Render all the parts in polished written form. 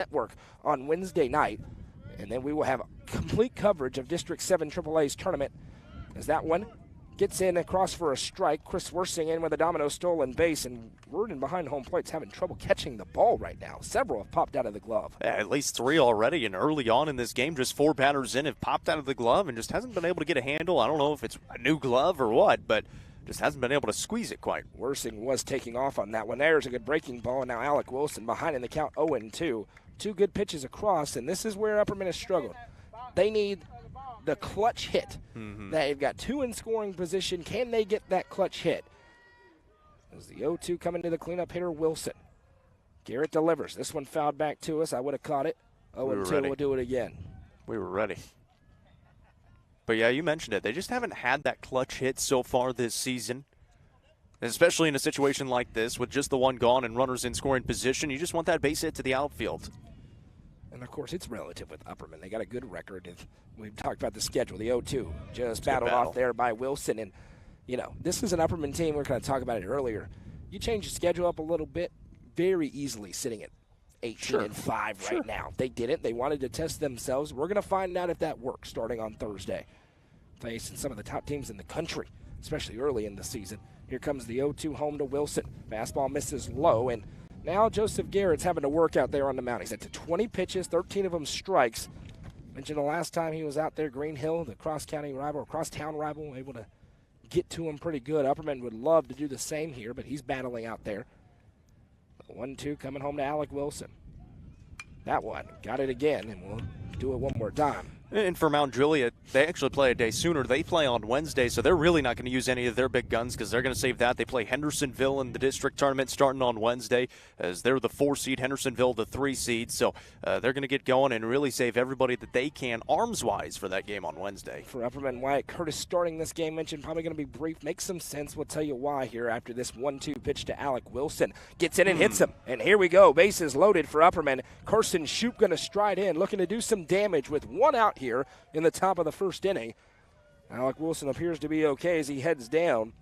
Network on Wednesday night. And then we will have complete coverage of District 7 AAA's tournament as that one gets in across for a strike. Chris Worsing in with a domino stolen base, and Worden behind home plate's having trouble catching the ball right now. Several have popped out of the glove. Yeah, at least 3 already, and early on in this game, just 4 batters in have popped out of the glove and just hasn't been able to get a handle. I don't know if it's a new glove or what, but just hasn't been able to squeeze it quite. Worsing was taking off on that one. There's a good breaking ball, and now Alec Wilson behind in the count 0-2. 2 good pitches across, and this is where Upperman has struggled. They need the clutch hit. They've got 2 in scoring position. Can they get that clutch hit? As the 0-2 coming to the cleanup hitter, Wilson. Garrett delivers. This one fouled back to us. I would have caught it. 0-2 will do it again. We were ready. But yeah, you mentioned it. They just haven't had that clutch hit so far this season. Especially in a situation like this with just the 1 gone and runners in scoring position. You just want that base hit to the outfield. And, of course, it's relative with Upperman. They got a good record. We've talked about the schedule, the 0-2. Just battled off there by Wilson. And, you know, this is an Upperman team. We're going to talk about it earlier. You change the schedule up a little bit, very easily sitting at 18-5 right now. They didn't. They wanted to test themselves. We're going to find out if that works starting on Thursday. Facing some of the top teams in the country, especially early in the season. Here comes the 0-2 home to Wilson. Fastball misses low, and now Joseph Garrett's having to work out there on the mound. He's at 20 pitches, 13 of them strikes. Mentioned the last time he was out there, Green Hill, the cross-town rival, able to get to him pretty good. Upperman would love to do the same here, but he's battling out there. 1-2 coming home to Alec Wilson. That one, got it again, and we'll do it one more time. And for Mount Juliet, they actually play a day sooner. They play on Wednesday, so they're really not going to use any of their big guns because they're going to save that. They play Hendersonville in the district tournament starting on Wednesday as they're the 4 seed, Hendersonville the 3 seed. So they're going to get going and really save everybody that they can arms-wise for that game on Wednesday. For Upperman, Wyatt Curtis starting this game, mentioned probably going to be brief. Makes some sense. We'll tell you why here after this 1-2 pitch to Alec Wilson. Gets in and hits him. And here we go. Bases loaded for Upperman. Carson Shoup going to stride in, looking to do some damage with 1 out here in the top of the first inning. Alec Wilson appears to be okay as he heads down.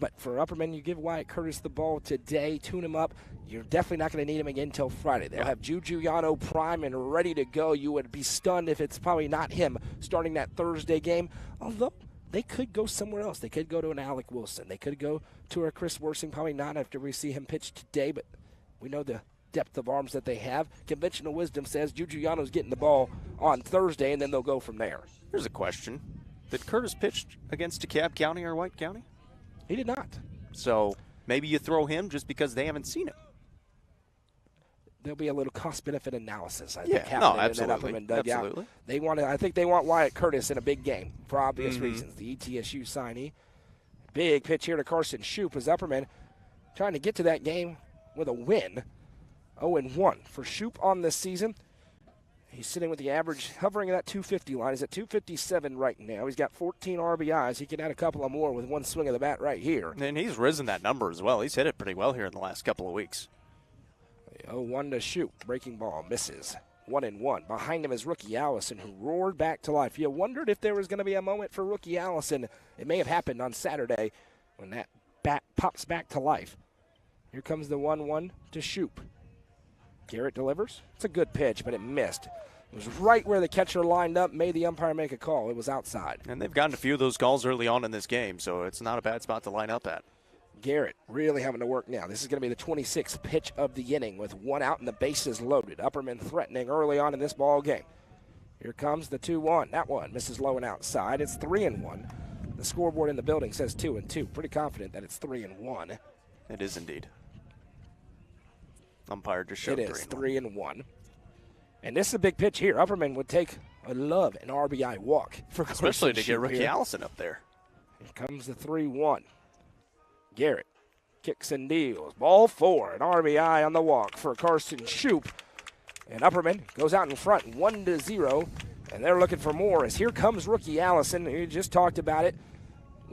But for Upperman, you give Wyatt Curtis the ball today, tune him up. You're definitely not going to need him again until Friday. They'll have Juju Yano prime and ready to go. You would be stunned if it's probably not him starting that Thursday game. Although they could go somewhere else. They could go to an Alec Wilson. They could go to a Chris Worsing. Probably not after we see him pitch today, but we know the depth of arms that they have. Conventional wisdom says Juju Yano's getting the ball on Thursday, and then they'll go from there. Here's a question. Did Curtis pitch against DeKalb County or White County? He did not. So maybe you throw him just because they haven't seen him. There'll be a little cost-benefit analysis, I think, happening in that Upperman dugout. I think they want Wyatt Curtis in a big game for obvious reasons. The ETSU signee. Big pitch here to Carson Shoup as Upperman trying to get to that game with a win. 0-1 for Shoup on this season. He's sitting with the average hovering at that 250 line. He's at 257 right now. He's got 14 RBIs. He can add a couple of more with 1 swing of the bat right here. And he's risen that number as well. He's hit it pretty well here in the last couple of weeks. 0-1 to Shoup. Breaking ball misses. 1-1. Behind him is rookie Allison, who roared back to life. You wondered if there was going to be a moment for rookie Allison. It may have happened on Saturday when that bat pops back to life. Here comes the 1-1 to Shoup. Garrett delivers. It's a good pitch, but it missed. It was right where the catcher lined up, made the umpire make a call. It was outside. And they've gotten a few of those calls early on in this game, so it's not a bad spot to line up at. Garrett really having to work now. This is going to be the 26th pitch of the inning with 1 out and the bases loaded. Upperman threatening early on in this ball game. Here comes the 2-1. That one misses low and outside. It's 3-1. The scoreboard in the building says 2-2. Pretty confident that it's 3-1. It is indeed. Umpire just showed 3-1. It is 3-1. And this is a big pitch here. Upperman would take an RBI walk for especially to get Ricky here. Allison up there. Here comes the 3-1. Garrett kicks and deals. Ball 4. An RBI on the walk for Carson Shoup. And Upperman goes out in front 1-0. And they're looking for more as here comes rookie Allison. We just talked about it.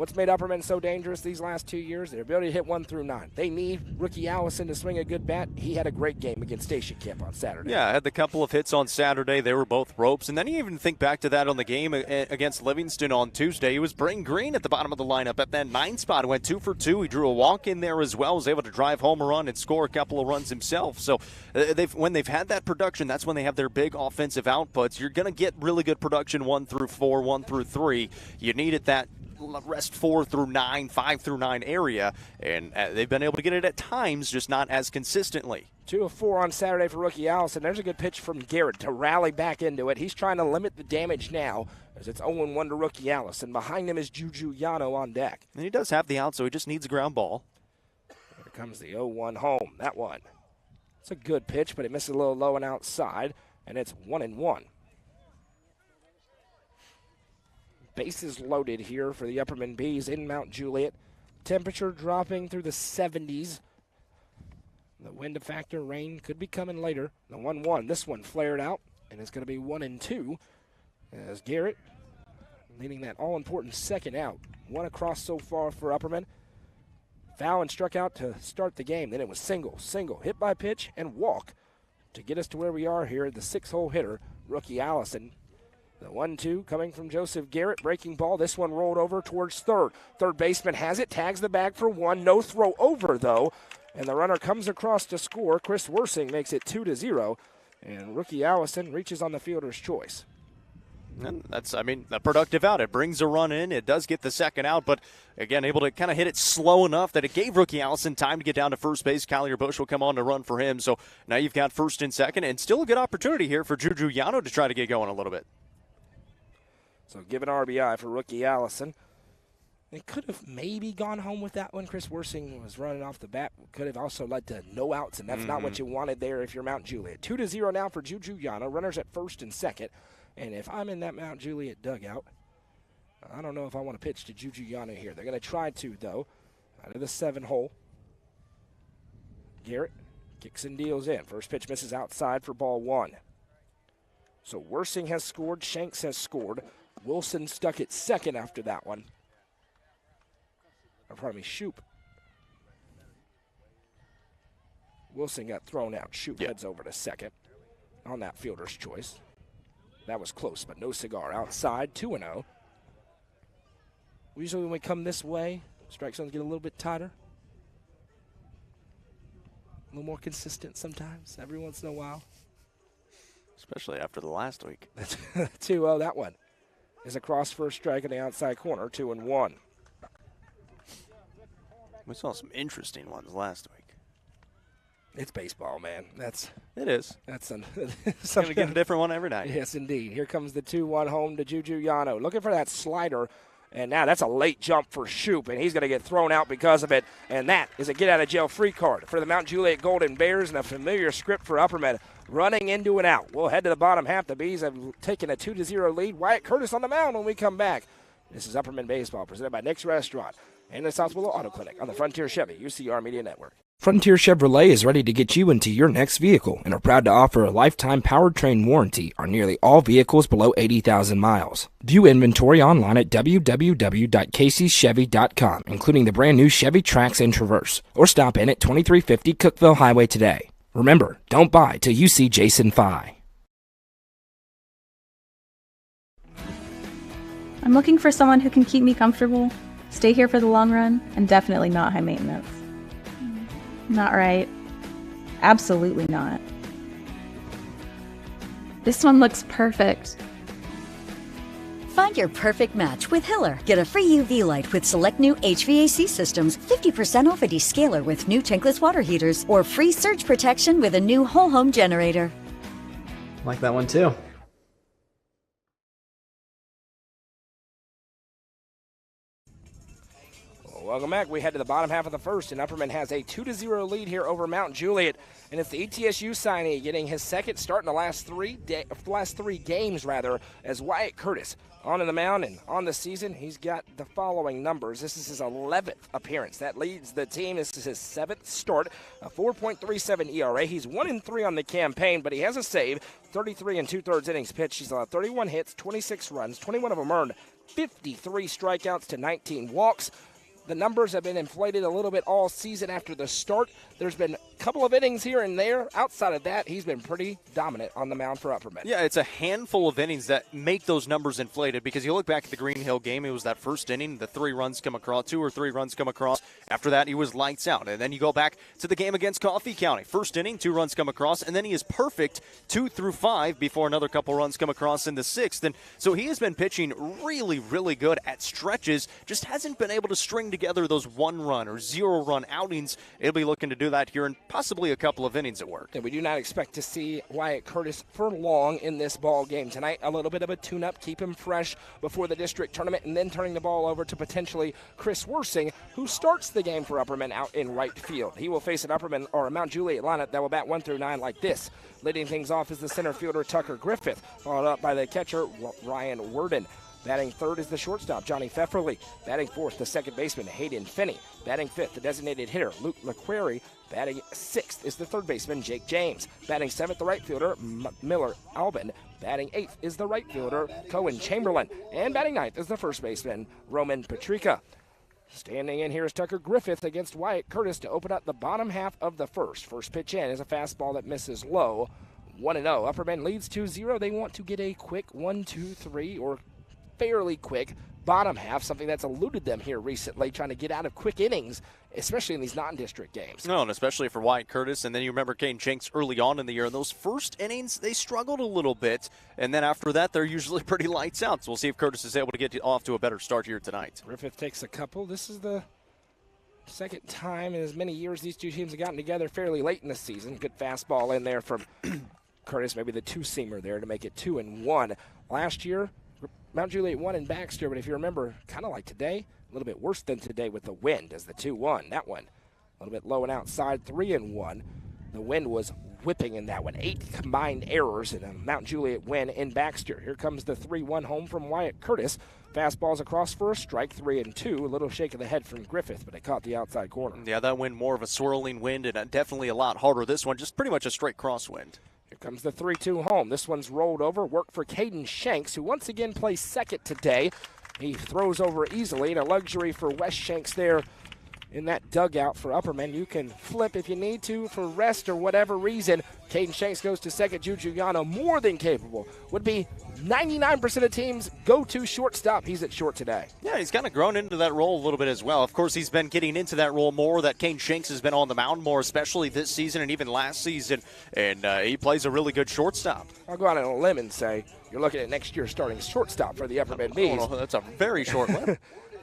What's made Upperman so dangerous these last 2 years? Their ability to hit 1 through 9. They need rookie Allison to swing a good bat. He had a great game against Station Camp on Saturday. Yeah, had the couple of hits on Saturday. They were both ropes. And then you even think back to that on the game against Livingston on Tuesday. It was Brain Green at the bottom of the lineup at that 9 spot. Went 2 for 2. He drew a walk in there as well. Was able to drive home a run and score a couple of runs himself. So when they've had that production, that's when they have their big offensive outputs. You're going to get really good production 1 through 4, 1 through 3. You need it that rest 4 through 9, 5 through 9 area, and they've been able to get it at times, just not as consistently. 2 of 4 on Saturday for rookie Allison. There's a good pitch from Garrett to rally back into it. He's trying to limit the damage now as it's 0-1 to rookie Allison. Behind him is Juju Yano on deck. And he does have the out, so he just needs a ground ball. Here comes the 0-1 home. That one. It's a good pitch, but it misses a little low and outside, and it's 1-1. Bases loaded here for the Upperman Bees in Mount Juliet. Temperature dropping through the 70s. The wind factor, rain could be coming later. The 1-1. This one flared out, and it's going to be 1-2 as Garrett leading that all-important second out. 1 across so far for Upperman. Foul and struck out to start the game. Then it was single, hit by pitch, and walk to get us to where we are here at the 6-hole hitter, rookie Allison. The 1-2 coming from Joseph Garrett, breaking ball. This one rolled over towards third. Third baseman has it, tags the bag for 1. No throw over, though. And the runner comes across to score. Chris Worsing makes it 2-0. And rookie Allison reaches on the fielder's choice. And that's, a productive out. It brings a run in. It does get the second out, but again, able to kind of hit it slow enough that it gave rookie Allison time to get down to first base. Collier Bush will come on to run for him. So now you've got first and second, and still a good opportunity here for Juju Yano to try to get going a little bit. So give an RBI for rookie Allison. They could have maybe gone home with that one. Chris Worsing was running off the bat. Could have also led to no outs, and that's not what you wanted there if you're Mount Juliet. 2-0 now for Juju Yano. Runners at first and second. And if I'm in that Mount Juliet dugout, I don't know if I want to pitch to Juju Yano here. They're going to try to, though, out of the 7-hole. Garrett kicks and deals in. First pitch misses outside for ball 1. So Worsing has scored. Shanks has scored. Wilson stuck at second after that one. Or pardon me, Shoop. Wilson got thrown out. Shoop heads over to second on that fielder's choice. That was close, but no cigar. Outside, 2-0. Usually when we come this way, strike zones get a little bit tighter. A little more consistent sometimes, every once in a while. Especially after the last week. 2-0, that one is across first strike in the outside corner, 2-1. We saw some interesting ones last week. It's baseball, man. It is. That's going to get a different one every night. Yes, indeed. Here comes the 2-1 home to Juju Yano. Looking for that slider, and now that's a late jump for Shoop, and he's going to get thrown out because of it. And that is a get-out-of-jail-free card for the Mount Juliet Golden Bears, and a familiar script for Upperman. Running into and out. We'll head to the bottom half. The Bees have taken a 2-0 lead. Wyatt Curtis on the mound when we come back. This is Upperman Baseball, presented by Nick's Restaurant and the South Willow Auto Clinic on the Frontier Chevy UCR Media Network. Frontier Chevrolet is ready to get you into your next vehicle and are proud to offer a lifetime powertrain warranty on nearly all vehicles below 80,000 miles. View inventory online at www.caseychevy.com, including the brand new Chevy Trax and Traverse, or stop in at 2350 Cookeville Highway today. Remember, don't buy till you see Jason Fye. I'm looking for someone who can keep me comfortable, stay here for the long run, and definitely not high maintenance. Not right. Absolutely not. This one looks perfect. Find your perfect match with Hiller. Get a free UV light with select new HVAC systems, 50% off a descaler with new tankless water heaters, or free surge protection with a new whole home generator. Like that one too. Welcome back. We head to the bottom half of the first, and Upperman has a 2-0 lead here over Mount Juliet. And it's the ETSU signee getting his second start in the last three games, as Wyatt Curtis on the mound and on the season. He's got the following numbers. This is his 11th appearance. That leads the team. This is his 7th start, a 4.37 ERA. He's 1-3 on the campaign, but he has a save, 33 2/3 innings pitched. He's allowed 31 hits, 26 runs, 21 of them earned, 53 strikeouts to 19 walks. The numbers have been inflated a little bit all season after the start. There's been a couple of innings here and there. Outside of that, he's been pretty dominant on the mound for Upperman. Yeah, it's a handful of innings that make those numbers inflated because you look back at the Green Hill game, it was that first inning, the 2 or 3 runs come across. After that, he was lights out. And then you go back to the game against Coffee County. First inning, 2 runs come across, and then he is perfect 2 through 5 before another couple runs come across in the 6th. And so he has been pitching really, really good at stretches, just hasn't been able to string together those 1-run or 0-run outings. He'll be looking to do that here in possibly a couple of innings at work. And we do not expect to see Wyatt Curtis for long in this ball game tonight. A little bit of a tune-up, keep him fresh before the district tournament, and then turning the ball over to potentially Chris Worsing, who starts the game for Upperman out in right field. He will face an Upperman or a Mount Juliet lineup that will bat 1 through 9 like this. Leading things off is the center fielder Tucker Griffith, followed up by the catcher Ryan Worden. Batting third is the shortstop, Johnny Pfefferly. Batting fourth, the second baseman, Hayden Finney. Batting fifth, the designated hitter, Luke LaQuarrie. Batting sixth is the third baseman, Jake James. Batting seventh, the right fielder, Miller Albin. Batting eighth is the right fielder, Cohen Chamberlain. And batting ninth is the first baseman, Roman Patrica. Standing in here is Tucker Griffith against Wyatt Curtis to open up the bottom half of the first. First pitch in is a fastball that misses low. 1-0. Upperman leads 2-0. They want to get a quick 1-2-3 or fairly quick bottom half, something that's eluded them here recently, trying to get out of quick innings, especially in these non-district games. No, and especially for Wyatt Curtis. And then you remember Kane Shanks early on in the year. In those first innings, they struggled a little bit. And then after that, they're usually pretty lights out. So we'll see if Curtis is able to get off to a better start here tonight. Griffith takes a couple. This is the second time in as many years these two teams have gotten together fairly late in the season. Good fastball in there from Curtis, maybe the two-seamer there to make it 2-1. Last year, Mount Juliet won in Baxter, but if you remember, kind of like today, a little bit worse than today with the wind as the 2-1. That one, a little bit low and outside, 3-1. The wind was whipping in that one. 8 combined errors in a Mount Juliet win in Baxter. Here comes the 3-1 home from Wyatt Curtis. Fastballs across for a strike, 3-2. A little shake of the head from Griffith, but it caught the outside corner. Yeah, that wind more of a swirling wind and definitely a lot harder. This one, just pretty much a straight crosswind. Here comes the 3-2 home. This one's rolled over. Work for Caden Shanks, who once again plays second today. He throws over easily, and a luxury for Wes Shanks there in that dugout for Upperman. You can flip if you need to for rest or whatever reason. Caden Shanks goes to second. Giuliano, more than capable, would be 99% of teams' go-to shortstop. He's at short today. Yeah, he's kind of grown into that role a little bit as well. Of course, he's been getting into that role more, that Kane Shanks has been on the mound more, especially this season and even last season, and he plays a really good shortstop. I'll go out on a limb and say you're looking at next year starting shortstop for the Upperman Bees. Oh, that's a very short limb.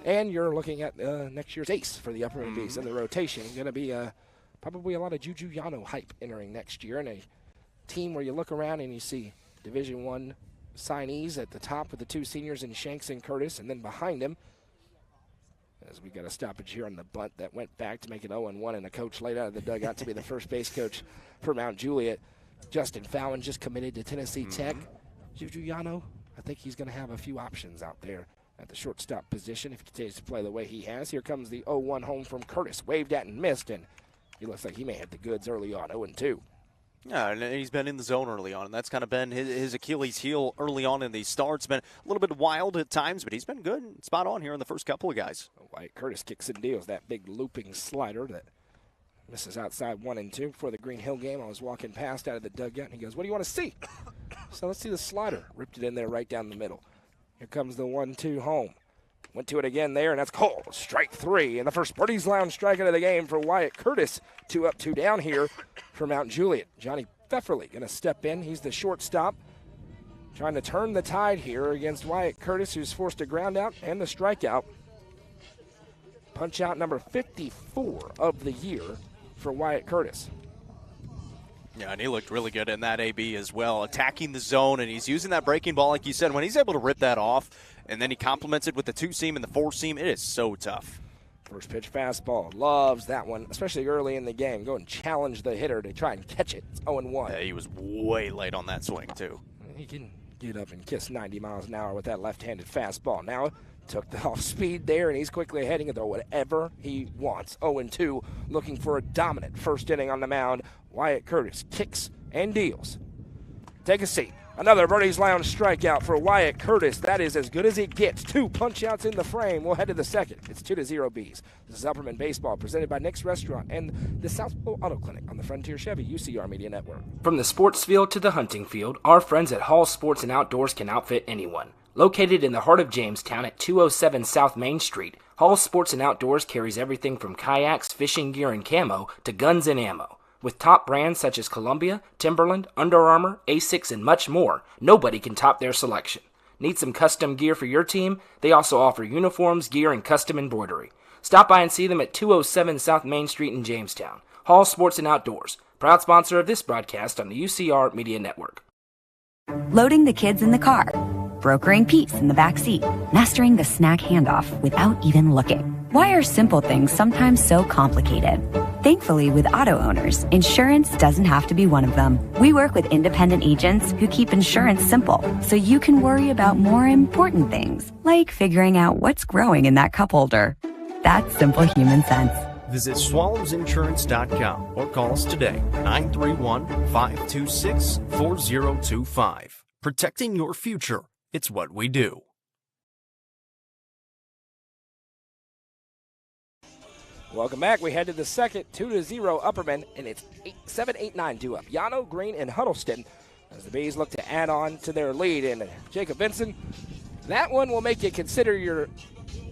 And you're looking at next year's ace for the Upperman Bees in the rotation. Going to be probably a lot of Giuliano hype entering next year, and a team where you look around and you see Division I signees at the top with the 2 seniors in Shanks and Curtis, and then behind him, as we got a stoppage here on the bunt that went back to make it 0-1, and a coach laid out of the dugout to be the first base coach for Mount Juliet. Justin Fallon just committed to Tennessee Tech. Giuliano, I think he's going to have a few options out there at the shortstop position if he continues to play the way he has. Here comes the 0-1 home from Curtis. Waved at and missed, and he looks like he may have the goods early on, 0-2. Yeah, and he's been in the zone early on, and that's kind of been his Achilles heel early on in these starts. Been a little bit wild at times, but he's been good and spot on here in the first couple of guys. Wyatt Curtis kicks and deals that big looping slider that misses outside 1-2. Before the Green Hill game, I was walking past out of the dugout, and he goes, "What do you want to see?" So let's see the slider. Ripped it in there right down the middle. Here comes the 1-2 home. Went to it again there, and that's called strike 3. And the first Birdie's Lounge strikeout of the game for Wyatt Curtis. 2 up, 2 down here for Mount Juliet. Johnny Pfefferly going to step in. He's the shortstop. Trying to turn the tide here against Wyatt Curtis, who's forced a ground out and the strikeout. Punch out number 54 of the year for Wyatt Curtis. Yeah, and he looked really good in that AB as well, attacking the zone, and he's using that breaking ball, like you said. When he's able to rip that off, and then he complements it with the 2-seam and the 4-seam, it is so tough. First pitch fastball. Loves that one, especially early in the game. Go and challenge the hitter to try and catch it. It's 0-1. Yeah, he was way late on that swing, too. He can get up and kiss 90 miles an hour with that left-handed fastball. Now took the off speed there, and he's quickly heading to throw whatever he wants. 0-2, looking for a dominant first inning on the mound. Wyatt Curtis kicks and deals. Take a seat. Another Birdie's Lounge strikeout for Wyatt Curtis. That is as good as it gets. 2 punch-outs in the frame. We'll head to the second. It's 2-0 Bees. This is Upperman Baseball, presented by Nick's Restaurant and the South Willow Auto Clinic on the Frontier Chevy UCR Media Network. From the sports field to the hunting field, our friends at Hall Sports and Outdoors can outfit anyone. Located in the heart of Jamestown at 207 South Main Street, Hall Sports and Outdoors carries everything from kayaks, fishing gear, and camo to guns and ammo. With top brands such as Columbia, Timberland, Under Armour, Asics, and much more, nobody can top their selection. Need some custom gear for your team? They also offer uniforms, gear, and custom embroidery. Stop by and see them at 207 South Main Street in Jamestown. Hall Sports and Outdoors, proud sponsor of this broadcast on the UCR Media Network. Loading the kids in the car, brokering peace in the back seat, mastering the snack handoff without even looking. Why are simple things sometimes so complicated? Thankfully, with auto owners, insurance doesn't have to be one of them. We work with independent agents who keep insurance simple, so you can worry about more important things, like figuring out what's growing in that cup holder. That's simple human sense. Visit swallowsinsurance.com or call us today, 931-526-4025. Protecting your future. It's what we do. Welcome back. We head to the second, 2-0 Upperman, and it's 7-8-9 due up. Yano, Green, and Huddleston as the Bees look to add on to their lead. And Jacob Benson, that one will make you consider your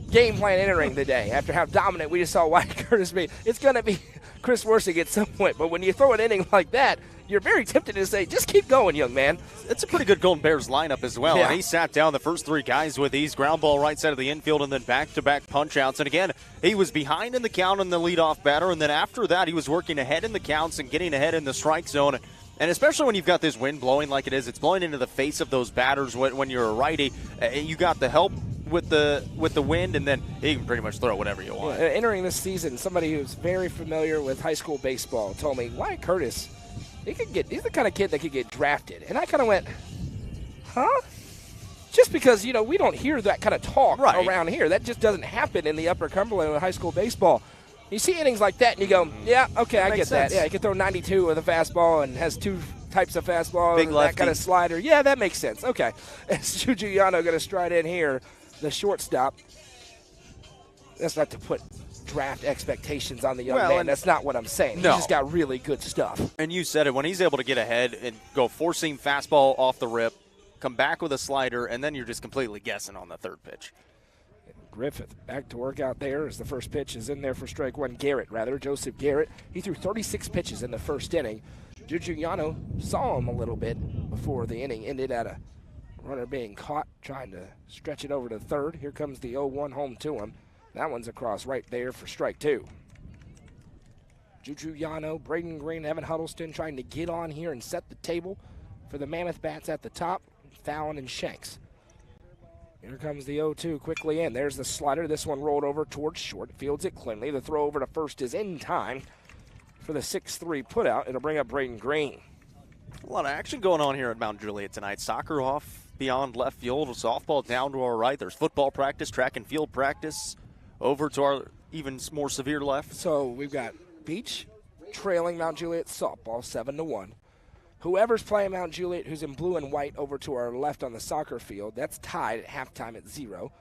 game plan entering the day after how dominant we just saw Wyatt Curtis be. It's going to be Chris Worsing at some point, but when you throw an inning like that, you're very tempted to say, just keep going, young man. It's a pretty good Golden Bears lineup as well. Yeah. And he sat down the first 3 guys with ease. Ground ball right side of the infield and then back-to-back punch-outs. And again, he was behind in the count on the leadoff batter. And then after that, he was working ahead in the counts and getting ahead in the strike zone. And especially when you've got this wind blowing like it is, it's blowing into the face of those batters when you're a righty. You got the help with the wind, and then you can pretty much throw whatever you want. Yeah, entering this season, somebody who's very familiar with high school baseball told me, Wyatt Curtis, he's the kind of kid that could get drafted. And I kind of went, huh? Just because, we don't hear that kind of talk around here. That just doesn't happen in the Upper Cumberland with high school baseball. You see innings like that, and you go, yeah, okay, I get that. Yeah, he can throw 92 with a fastball and has 2 types of fastball Big and lefty. that kind of slider. Yeah, that makes sense. Okay. It's Juju Yano going to stride in here, the shortstop. That's not to put draft expectations on the young man. That's not what I'm saying. No. He's just got really good stuff. And you said it, when he's able to get ahead and go four-seam fastball off the rip, come back with a slider, and then you're just completely guessing on the third pitch. Griffith back to work out there as the first pitch is in there for strike one. Joseph Garrett. He threw 36 pitches in the first inning. Juju Yano saw him a little bit before the inning ended at a runner being caught, trying to stretch it over to third. Here comes the 0-1 home to him. That one's across right there for strike 2. Juju Yano, Braden Green, Evan Huddleston trying to get on here and set the table for the Mammoth bats at the top, Fallon and Shanks. Here comes the 0-2 quickly in. There's the slider. This one rolled over towards short. Fields it cleanly. The throw over to first is in time for the 6-3 putout. It'll bring up Braden Green. A lot of action going on here at Mount Juliet tonight. Soccer off beyond left field, softball down to our right. There's football practice, track and field practice over to our even more severe left. So we've got Beach trailing Mount Juliet softball 7-1. Whoever's playing Mount Juliet who's in blue and white over to our left on the soccer field, that's tied at halftime at 0.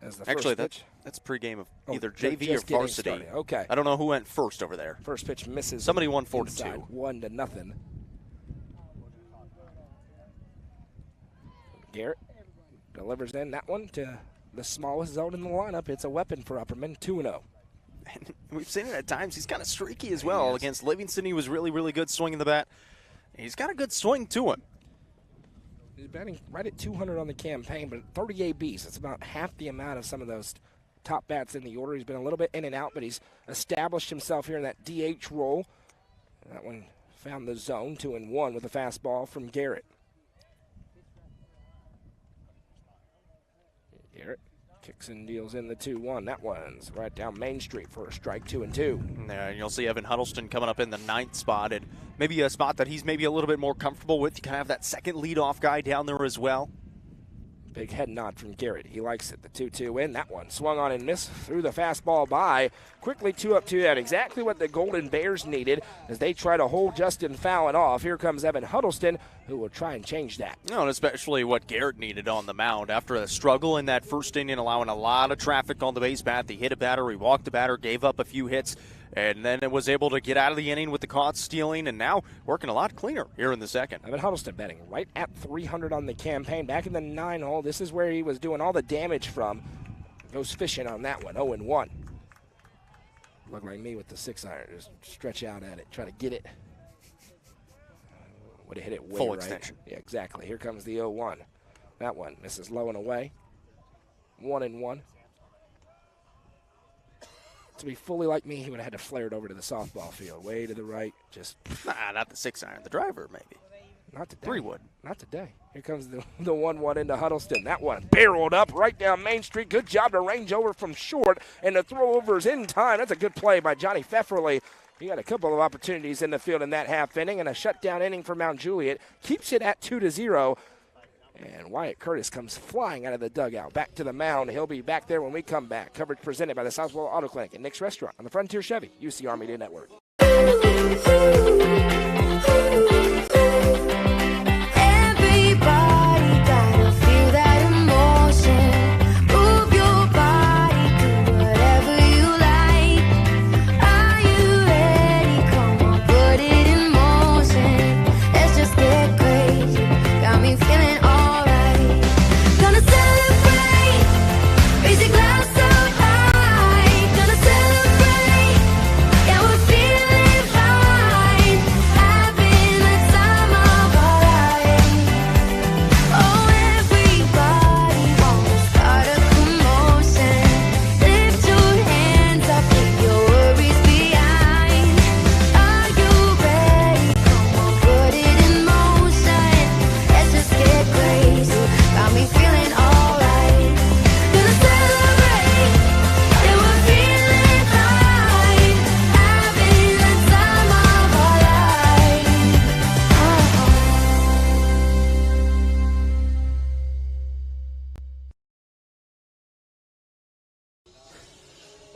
As the Actually, first pitch. that's pregame of Oh, either they're JV or just getting varsity. started. Okay. I don't know who went first over there. First pitch misses. Somebody won 4-2. inside, 1-0. Garrett delivers in that one to the smallest zone in the lineup. It's a weapon for Upperman, 2-0. And we've seen it at times. He's kind of streaky as well. Against Livingston, he was really, really good swinging the bat. He's got a good swing to him. He's batting right at 200 on the campaign, but 30 ABs. That's about half the amount of some of those top bats in the order. He's been a little bit in and out, but he's established himself here in that DH role. That one found the zone, 2-1 with a fastball from Garrett. Garrett kicks and deals in the 2-1. That one's right down Main Street for a strike, 2-2. And you'll see Evan Huddleston coming up in the 9th spot, and maybe a spot that he's maybe a little bit more comfortable with. You kind of have that second leadoff guy down there as well. Big head nod from Garrett. He likes it. The 2-2 win. That one swung on and missed through the fastball by. Quickly 2-up, 2-down. Exactly what the Golden Bears needed as they try to hold Justin Fallon off. Here comes Evan Huddleston, who will try and change that. No, and especially what Garrett needed on the mound. After a struggle in that first inning, allowing a lot of traffic on the base path, he hit a batter, he walked a batter, gave up a few hits, and then it was able to get out of the inning with the caught stealing, and now working a lot cleaner here in the second. Evan Huddleston batting right at 300 on the campaign. Back in the 9-hole, this is where he was doing all the damage from. Goes fishing on that one, 0-1. Look like me with the 6-iron. Just stretch out at it, try to get it. Would have hit it way full right. Extension. Yeah, exactly. Here comes the 0-1. That one misses low and away. 1-1. To be fully like me, he would have had to flare it over to the softball field, way to the right. Just not the 6-iron, the driver maybe. Not today. 3 wood. Not today. Here comes the 1-1 into Huddleston. That one barreled up right down Main Street. Good job to range over from short, and the throw over is in time. That's a good play by Johnny Pfefferly. He had a couple of opportunities in the field in that half inning, and a shutdown inning for Mount Juliet. Keeps it at 2-0. And Wyatt Curtis comes flying out of the dugout, back to the mound. He'll be back there when we come back. Coverage presented by the South Willow Auto Clinic and Nick's Restaurant on the Frontier Chevy, UCR Media Network.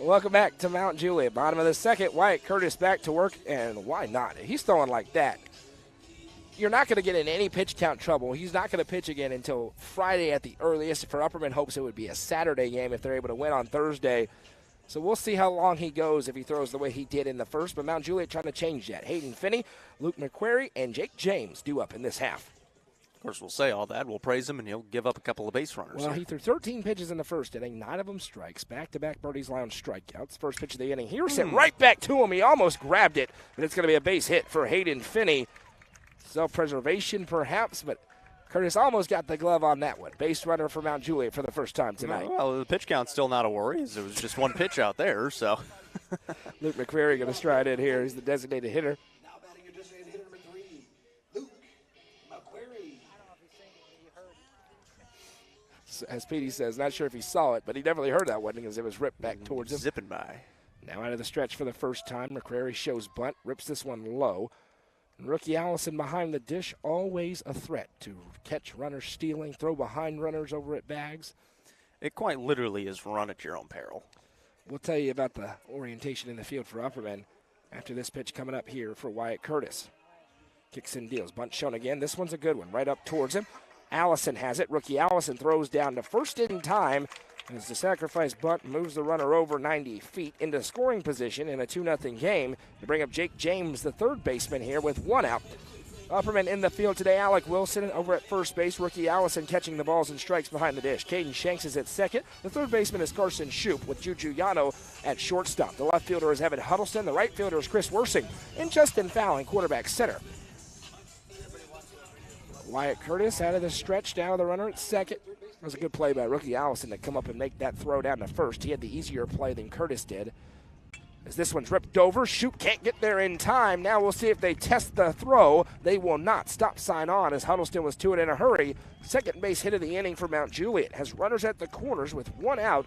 Welcome back to Mount Juliet. Bottom of the second, Wyatt Curtis back to work, and why not? He's throwing like that. You're not going to get in any pitch count trouble. He's not going to pitch again until Friday at the earliest. For Upperman, hopes it would be a Saturday game if they're able to win on Thursday. So we'll see how long he goes if he throws the way he did in the first. But Mount Juliet trying to change that. Hayden Finney, Luke McQuarrie, and Jake James due up in this half. Of course, we'll say all that. We'll praise him, and he'll give up a couple of base runners. Well, he threw 13 pitches in the first inning, 9 of them strikes. Back-to-back Birdie's Lounge strikeouts. First pitch of the inning. He was sent right back to him. He almost grabbed it, but it's going to be a base hit for Hayden Finney. Self-preservation, perhaps, but Curtis almost got the glove on that one. Base runner for Mount Juliet for the first time tonight. Well, the pitch count's still not a worry. It was just one pitch out there, so. Luke McQuarrie going to stride in here. He's the designated hitter. Now batting your designated hitter number 3, Luke McQuarrie. As Petey says, not sure if he saw it, but he definitely heard that one because it was ripped back towards him. Zipping by. Now out of the stretch for the first time. McQuarrie shows bunt, rips this one low. And rookie Allison behind the dish, always a threat to catch runners stealing, throw behind runners over at bags. It quite literally is run at your own peril. We'll tell you about the orientation in the field for Upperman after this pitch coming up here for Wyatt Curtis. Kicks and deals. Bunt shown again. This one's a good one. Right up towards him. Allison has it. Rookie Allison throws down to first in time as the sacrifice bunt moves the runner over 90 feet into scoring position in a 2-0 game to bring up Jake James, the third baseman here, with 1 out. Upperman in the field today. Alec Wilson over at first base. Rookie Allison catching the balls and strikes behind the dish. Caden Shanks is at second. The third baseman is Carson Shoup with Juju Yano at shortstop. The left fielder is Evan Huddleston. The right fielder is Chris Worsing. And Justin Fallon, quarterback center. Wyatt Curtis out of the stretch, down the runner at second. It was a good play by rookie Allison to come up and make that throw down to first. He had the easier play than Curtis did. As this one's ripped over, Shoup can't get there in time. Now we'll see if they test the throw. They will not. Stop sign on as Huddleston was to it in a hurry. Second base hit of the inning for Mount Juliet. Has runners at the corners with 1 out.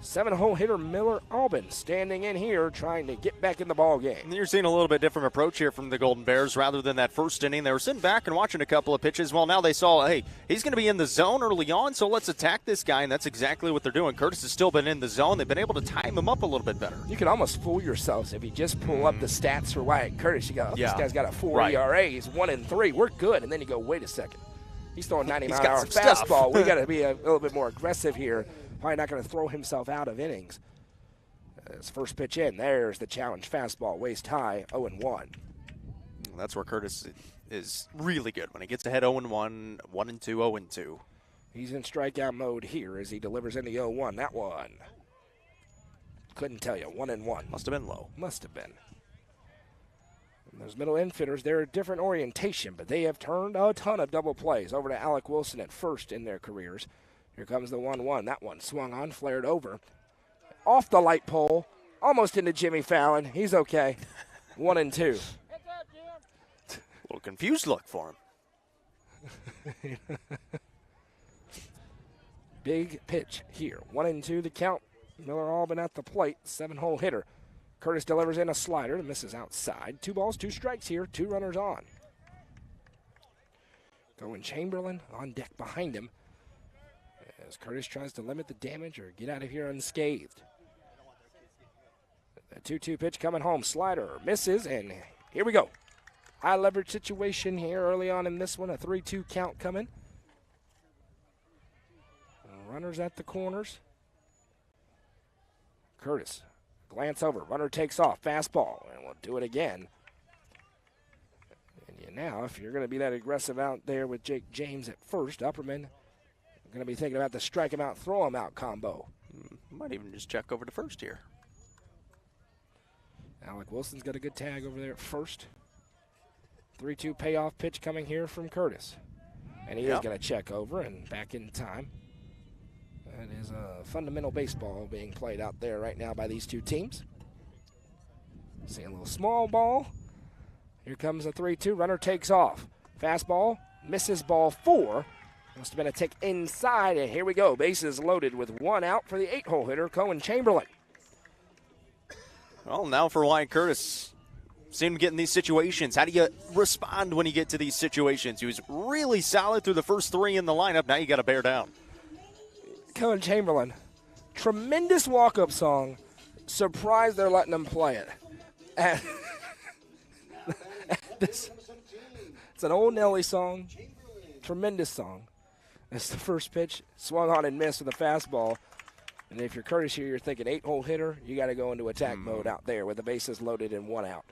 7-hole hitter Miller Albin standing in here trying to get back in the ball game. And you're seeing a little bit different approach here from the Golden Bears rather than that first inning. They were sitting back and watching a couple of pitches. Well, now they saw, hey, he's going to be in the zone early on, so let's attack this guy, and that's exactly what they're doing. Curtis has still been in the zone. They've been able to time him up a little bit better. You can almost fool yourselves if you just pull up the stats for Wyatt Curtis. You go, oh, this guy's got a 4 ERA. He's 1-3. We're good. And then you go, wait a second. He's throwing 90-mile-an-hour fastball. We got to be a little bit more aggressive here. Probably not going to throw himself out of innings. His first pitch in, there's the challenge fastball, waist high, 0-1. That's where Curtis is really good when he gets ahead 0-1, 1-2, 0-2. He's in strikeout mode here as he delivers in the 0-1. That one. Couldn't tell you, 1-1. Must have been low. Must have been. And those middle infielders, they're a different orientation, but they have turned a ton of double plays over to Alec Wilson at first in their careers. Here comes the 1-1. That one swung on, flared over. Off the light pole, almost into Jimmy Fallon. He's okay. 1-2. A little confused look for him. Big pitch here. 1-2 the count. Miller Albin at the plate. 7-hole hitter. Curtis delivers in a slider. Misses outside. 2 balls, 2 strikes here. 2 runners on. Going Chamberlain on deck behind him as Curtis tries to limit the damage or get out of here unscathed. The 2-2 pitch coming home. Slider misses, and here we go. High leverage situation here early on in this one. A 3-2 count coming. Runners at the corners. Curtis, glance over. Runner takes off. Fastball, and we'll do it again. And now, if you're going to be that aggressive out there with Jake James at first, Upperman going to be thinking about the strike him out, throw him out combo. Might even just check over to first here. Alec Wilson's got a good tag over there at first. 3-2 payoff pitch coming here from Curtis. And he is going to check over and back in time. That is a fundamental baseball being played out there right now by these two teams. See a little small ball. Here comes a 3-2. Runner takes off. Fastball, misses ball 4. Must have been a tick inside, and here we go. Bases loaded with 1 out for the 8-hole hitter, Cohen Chamberlain. Well, now for Wyatt Curtis. Seen him get in these situations. How do you respond when you get to these situations? He was really solid through the first 3 in the lineup. Now you got to bear down. Cohen Chamberlain, tremendous walk-up song. Surprised they're letting him play it. It's an old Nelly song. Tremendous song. That's the first pitch. Swung on and missed with a fastball. And if you're Curtis here, you're thinking 8-hole hitter, you got to go into attack mode out there with the bases loaded and 1 out.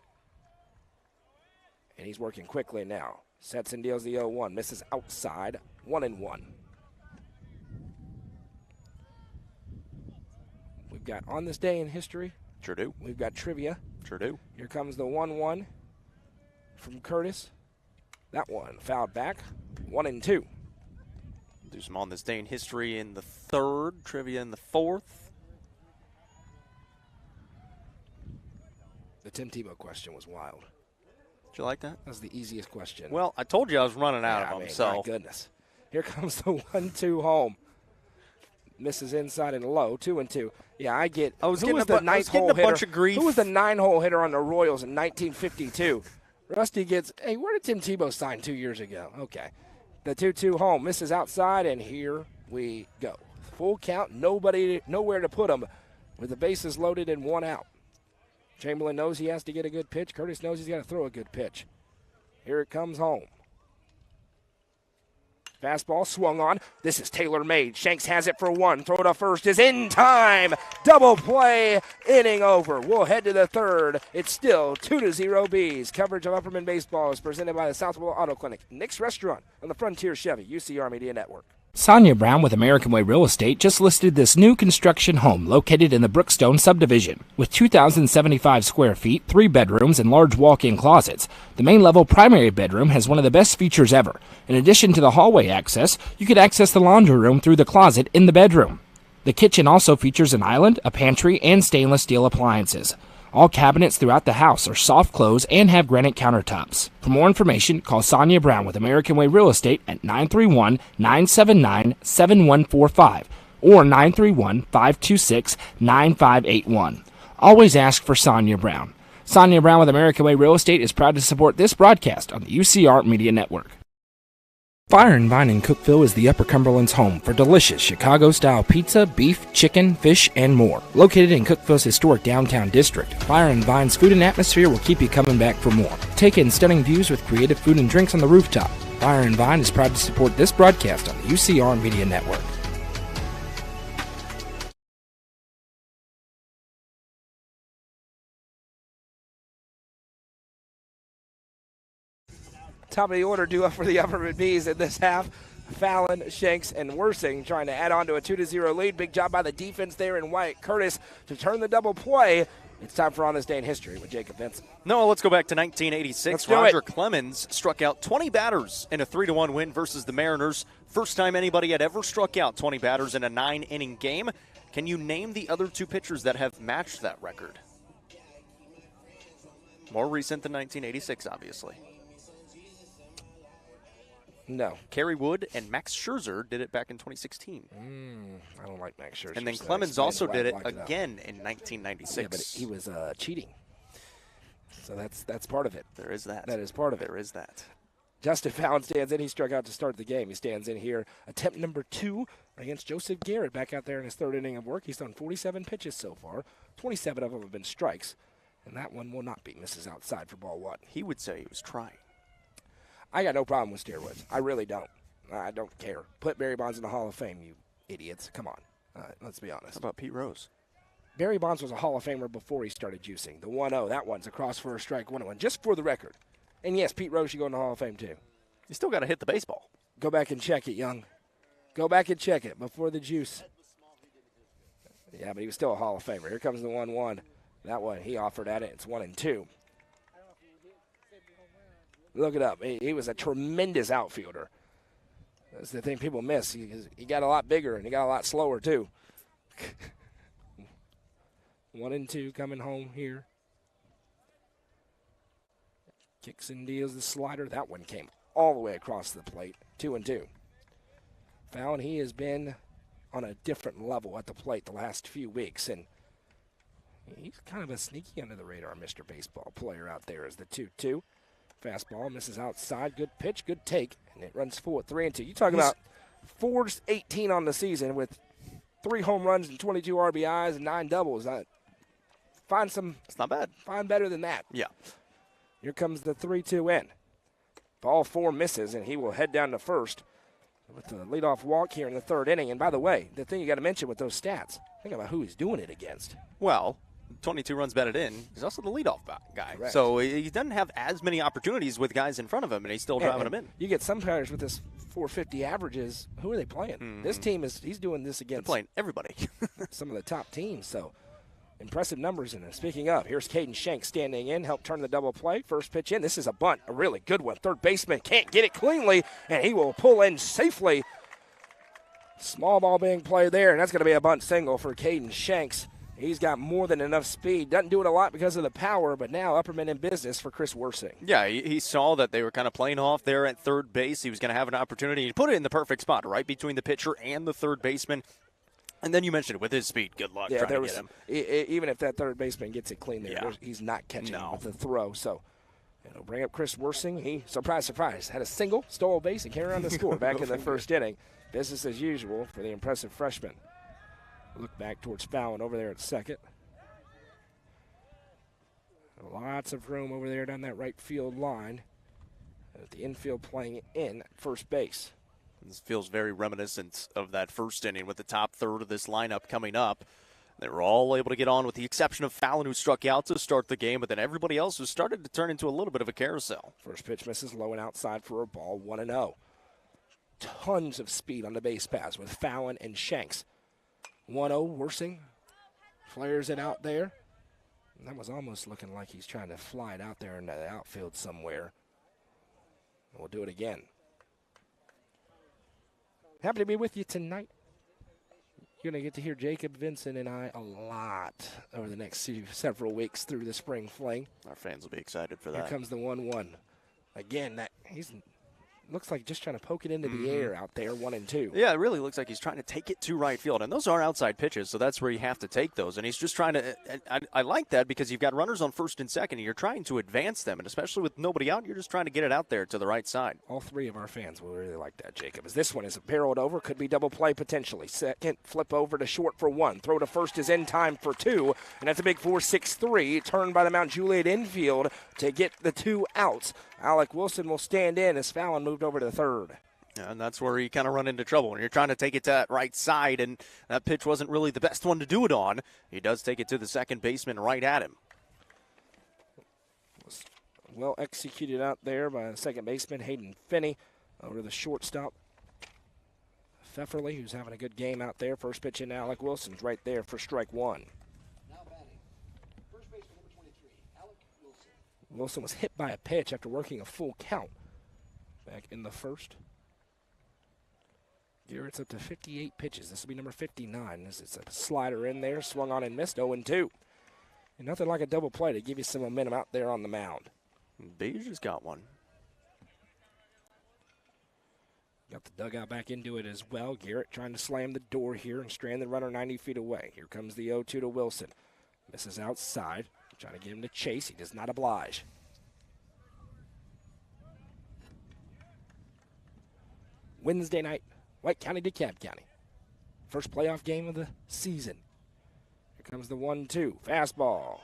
And he's working quickly now. Sets and deals the 0-1. Misses outside. 1-1. We've got On This Day in History. Sure do. We've got trivia. Sure do. Here comes the 1-1 from Curtis. That one fouled back. 1-2. Do some On This Day in History in the 3rd, trivia in the 4th. The Tim Tebow question was wild. Did you like that? That was the easiest question. Well, I told you I was running out of them. So my goodness. Here comes the 1-2 home. Misses inside and low. 2-2. Yeah, I get. I was who getting was a, the bu- I was getting ninth-hole a hitter? bunch of grief. Who was the 9-hole hitter on the Royals in 1952? Rusty gets. Hey, where did Tim Tebow sign 2 years ago? Okay. The 2-2 home. Misses outside, and here we go. Full count. Nowhere to put him with the bases loaded and 1 out. Chamberlain knows he has to get a good pitch. Curtis knows he's got to throw a good pitch. Here it comes home. Fastball swung on. This is tailor-made. Shanks has it for 1. Throw to first is in time. Double play. Inning over. We'll head to the 3rd. It's still 2-0 Bees. Coverage of Upperman Baseball is presented by the South Willow Auto Clinic, Nick's Restaurant on the Frontier Chevy, UCR Media Network. Sonia Brown with American Way Real Estate just listed this new construction home located in the Brookstone subdivision. With 2,075 square feet, 3 bedrooms, and large walk-in closets, the main level primary bedroom has one of the best features ever. In addition to the hallway access, you could access the laundry room through the closet in the bedroom. The kitchen also features an island, a pantry, and stainless steel appliances. All cabinets throughout the house are soft close and have granite countertops. For more information, call Sonia Brown with American Way Real Estate at 931-979-7145 or 931-526-9581. Always ask for Sonia Brown. Sonia Brown with American Way Real Estate is proud to support this broadcast on the UCR Media Network. Fire and Vine in Cookeville is the Upper Cumberland's home for delicious Chicago-style pizza, beef, chicken, fish, and more. Located in Cookeville's historic downtown district, Fire and Vine's food and atmosphere will keep you coming back for more. Take in stunning views with creative food and drinks on the rooftop. Fire and Vine is proud to support this broadcast on the UCR Media Network. Top of the order due up for the Upperman Bees in this half. Fallon, Shanks, and Worsing trying to add on to a 2-0 lead. Big job by the defense there in Wyatt Curtis to turn the double play. It's time for On This Day in History with Jacob Vincent. No, let's go back to 1986. Roger Clemens struck out 20 batters in a 3-1 win versus the Mariners. First time anybody had ever struck out 20 batters in a 9-inning game. Can you name the other two pitchers that have matched that record? More recent than 1986, obviously. No. Kerry Wood and Max Scherzer did it back in 2016. I don't like Max Scherzer. And then Clemens also did it again in 1996. Yeah, but he was cheating. So that's part of it. There is that. That is part of it. There is that. Justin Fallon stands in. He struck out to start the game. He stands in here. Attempt number 2 against Joseph Garrett back out there in his third inning of work. He's done 47 pitches so far. 27 of them have been strikes. And that one will not be. Misses outside for ball 1. He would say he was trying. I got no problem with steroids. I really don't. I don't care. Put Barry Bonds in the Hall of Fame, you idiots. Come on. Let's be honest. How about Pete Rose? Barry Bonds was a Hall of Famer before he started juicing. The 1-0, that one's across for a strike, 1-1, just for the record. And, yes, Pete Rose should go in the Hall of Fame, too. You still got to hit the baseball. Go back and check it, Young. Go back and check it before the juice. Yeah, but he was still a Hall of Famer. Here comes the 1-1. That one, he offered at it. It's 1-2. Look it up. He was a tremendous outfielder. That's the thing people miss. He got a lot bigger, and he got a lot slower, too. 1-2 coming home here. Kicks and deals the slider. That one came all the way across the plate. 2-2. Fallon, he has been on a different level at the plate the last few weeks, and he's kind of a sneaky under-the-radar Mr. Baseball player out there as the 2-2. Fastball misses outside. Good pitch, good take, and it runs full at 3-2. You talking about 4-18 on the season with 3 home runs and 22 RBIs and 9 doubles. Find some. It's not bad. Find better than that. Yeah. Here comes the 3-2 in. Ball 4 misses, and he will head down to first with the leadoff walk here in the third inning. And by the way, the thing you got to mention with those stats, think about who he's doing it against. Well, 22 runs batted in. He's also the leadoff guy. Correct. So he doesn't have as many opportunities with guys in front of him, and he's still driving them in. You get some players with this 450 averages. Who are they playing? Mm-hmm. This team he's doing this against. They're playing everybody. some of the top teams. So impressive numbers in it. Speaking of, here's Caden Shanks standing in, help turn the double play. First pitch in. This is a bunt, a really good one. Third baseman can't get it cleanly, and he will pull in safely. Small ball being played there, and that's going to be a bunt single for Caden Shanks. He's got more than enough speed. Doesn't do it a lot because of the power, but now Upperman in business for Chris Worsing. Yeah, he saw that they were kind of playing off there at third base. He was going to have an opportunity. He put it in the perfect spot, right between the pitcher and the third baseman. And then you mentioned it with his speed. Good luck trying to get him. Even if that third baseman gets it clean there, he's not catching it with the throw. So it'll bring up Chris Worsing. He, surprise, surprise, had a single, stole a base, and carried on the score back in the first inning. Business as usual for the impressive freshman. Look back towards Fallon over there at second. Lots of room over there down that right field line. At the infield playing in first base. This feels very reminiscent of that first inning with the top third of this lineup coming up. They were all able to get on with the exception of Fallon, who struck out to start the game, but then everybody else has started to turn into a little bit of a carousel. First pitch misses low and outside for a ball, 1-0. Tons of speed on the base paths with Fallon and Shanks. 1-0, Worsing flares it out there. And that was almost looking like he's trying to fly it out there into the outfield somewhere. And we'll do it again. Happy to be with you tonight. You're going to get to hear Jacob, Vincent, and I a lot over the next several weeks through the spring fling. Our fans will be excited for that. Here comes the 1-1. Again, looks like just trying to poke it into the air out there, 1 and 2. Yeah, it really looks like he's trying to take it to right field. And those are outside pitches, so that's where you have to take those. And he's just trying to – I like that because you've got runners on first and second, and you're trying to advance them. And especially with nobody out, you're just trying to get it out there to the right side. All 3 of our fans will really like that, Jacob. As this one is barreled over, could be double play potentially. Second, flip over to short for 1. Throw to first is in time for 2. And that's a big 4-6-3. Turned by the Mount Juliet infield to get the 2 outs. Alec Wilson will stand in as Fallon moved over to the third. And that's where you kind of run into trouble when you're trying to take it to that right side, and that pitch wasn't really the best one to do it on. He does take it to the second baseman right at him. Well executed out there by the second baseman, Hayden Finney, over to the shortstop, Pfefferly, who's having a good game out there. First pitch in, Alec Wilson's right there for strike 1. Now batting, first baseman number 23, Alec Wilson. Wilson was hit by a pitch after working a full count back in the first. Garrett's up to 58 pitches. This will be number 59. This is a slider in there, swung on and missed, 0-2. And nothing like a double play to give you some momentum out there on the mound. Beige just got one. Got the dugout back into it as well. Garrett trying to slam the door here and strand the runner 90 feet away. Here comes the 0-2 to Wilson. Misses outside. Trying to get him to chase. He does not oblige. Wednesday night, White County, DeKalb County. First playoff game of the season. Here comes the 1-2. Fastball.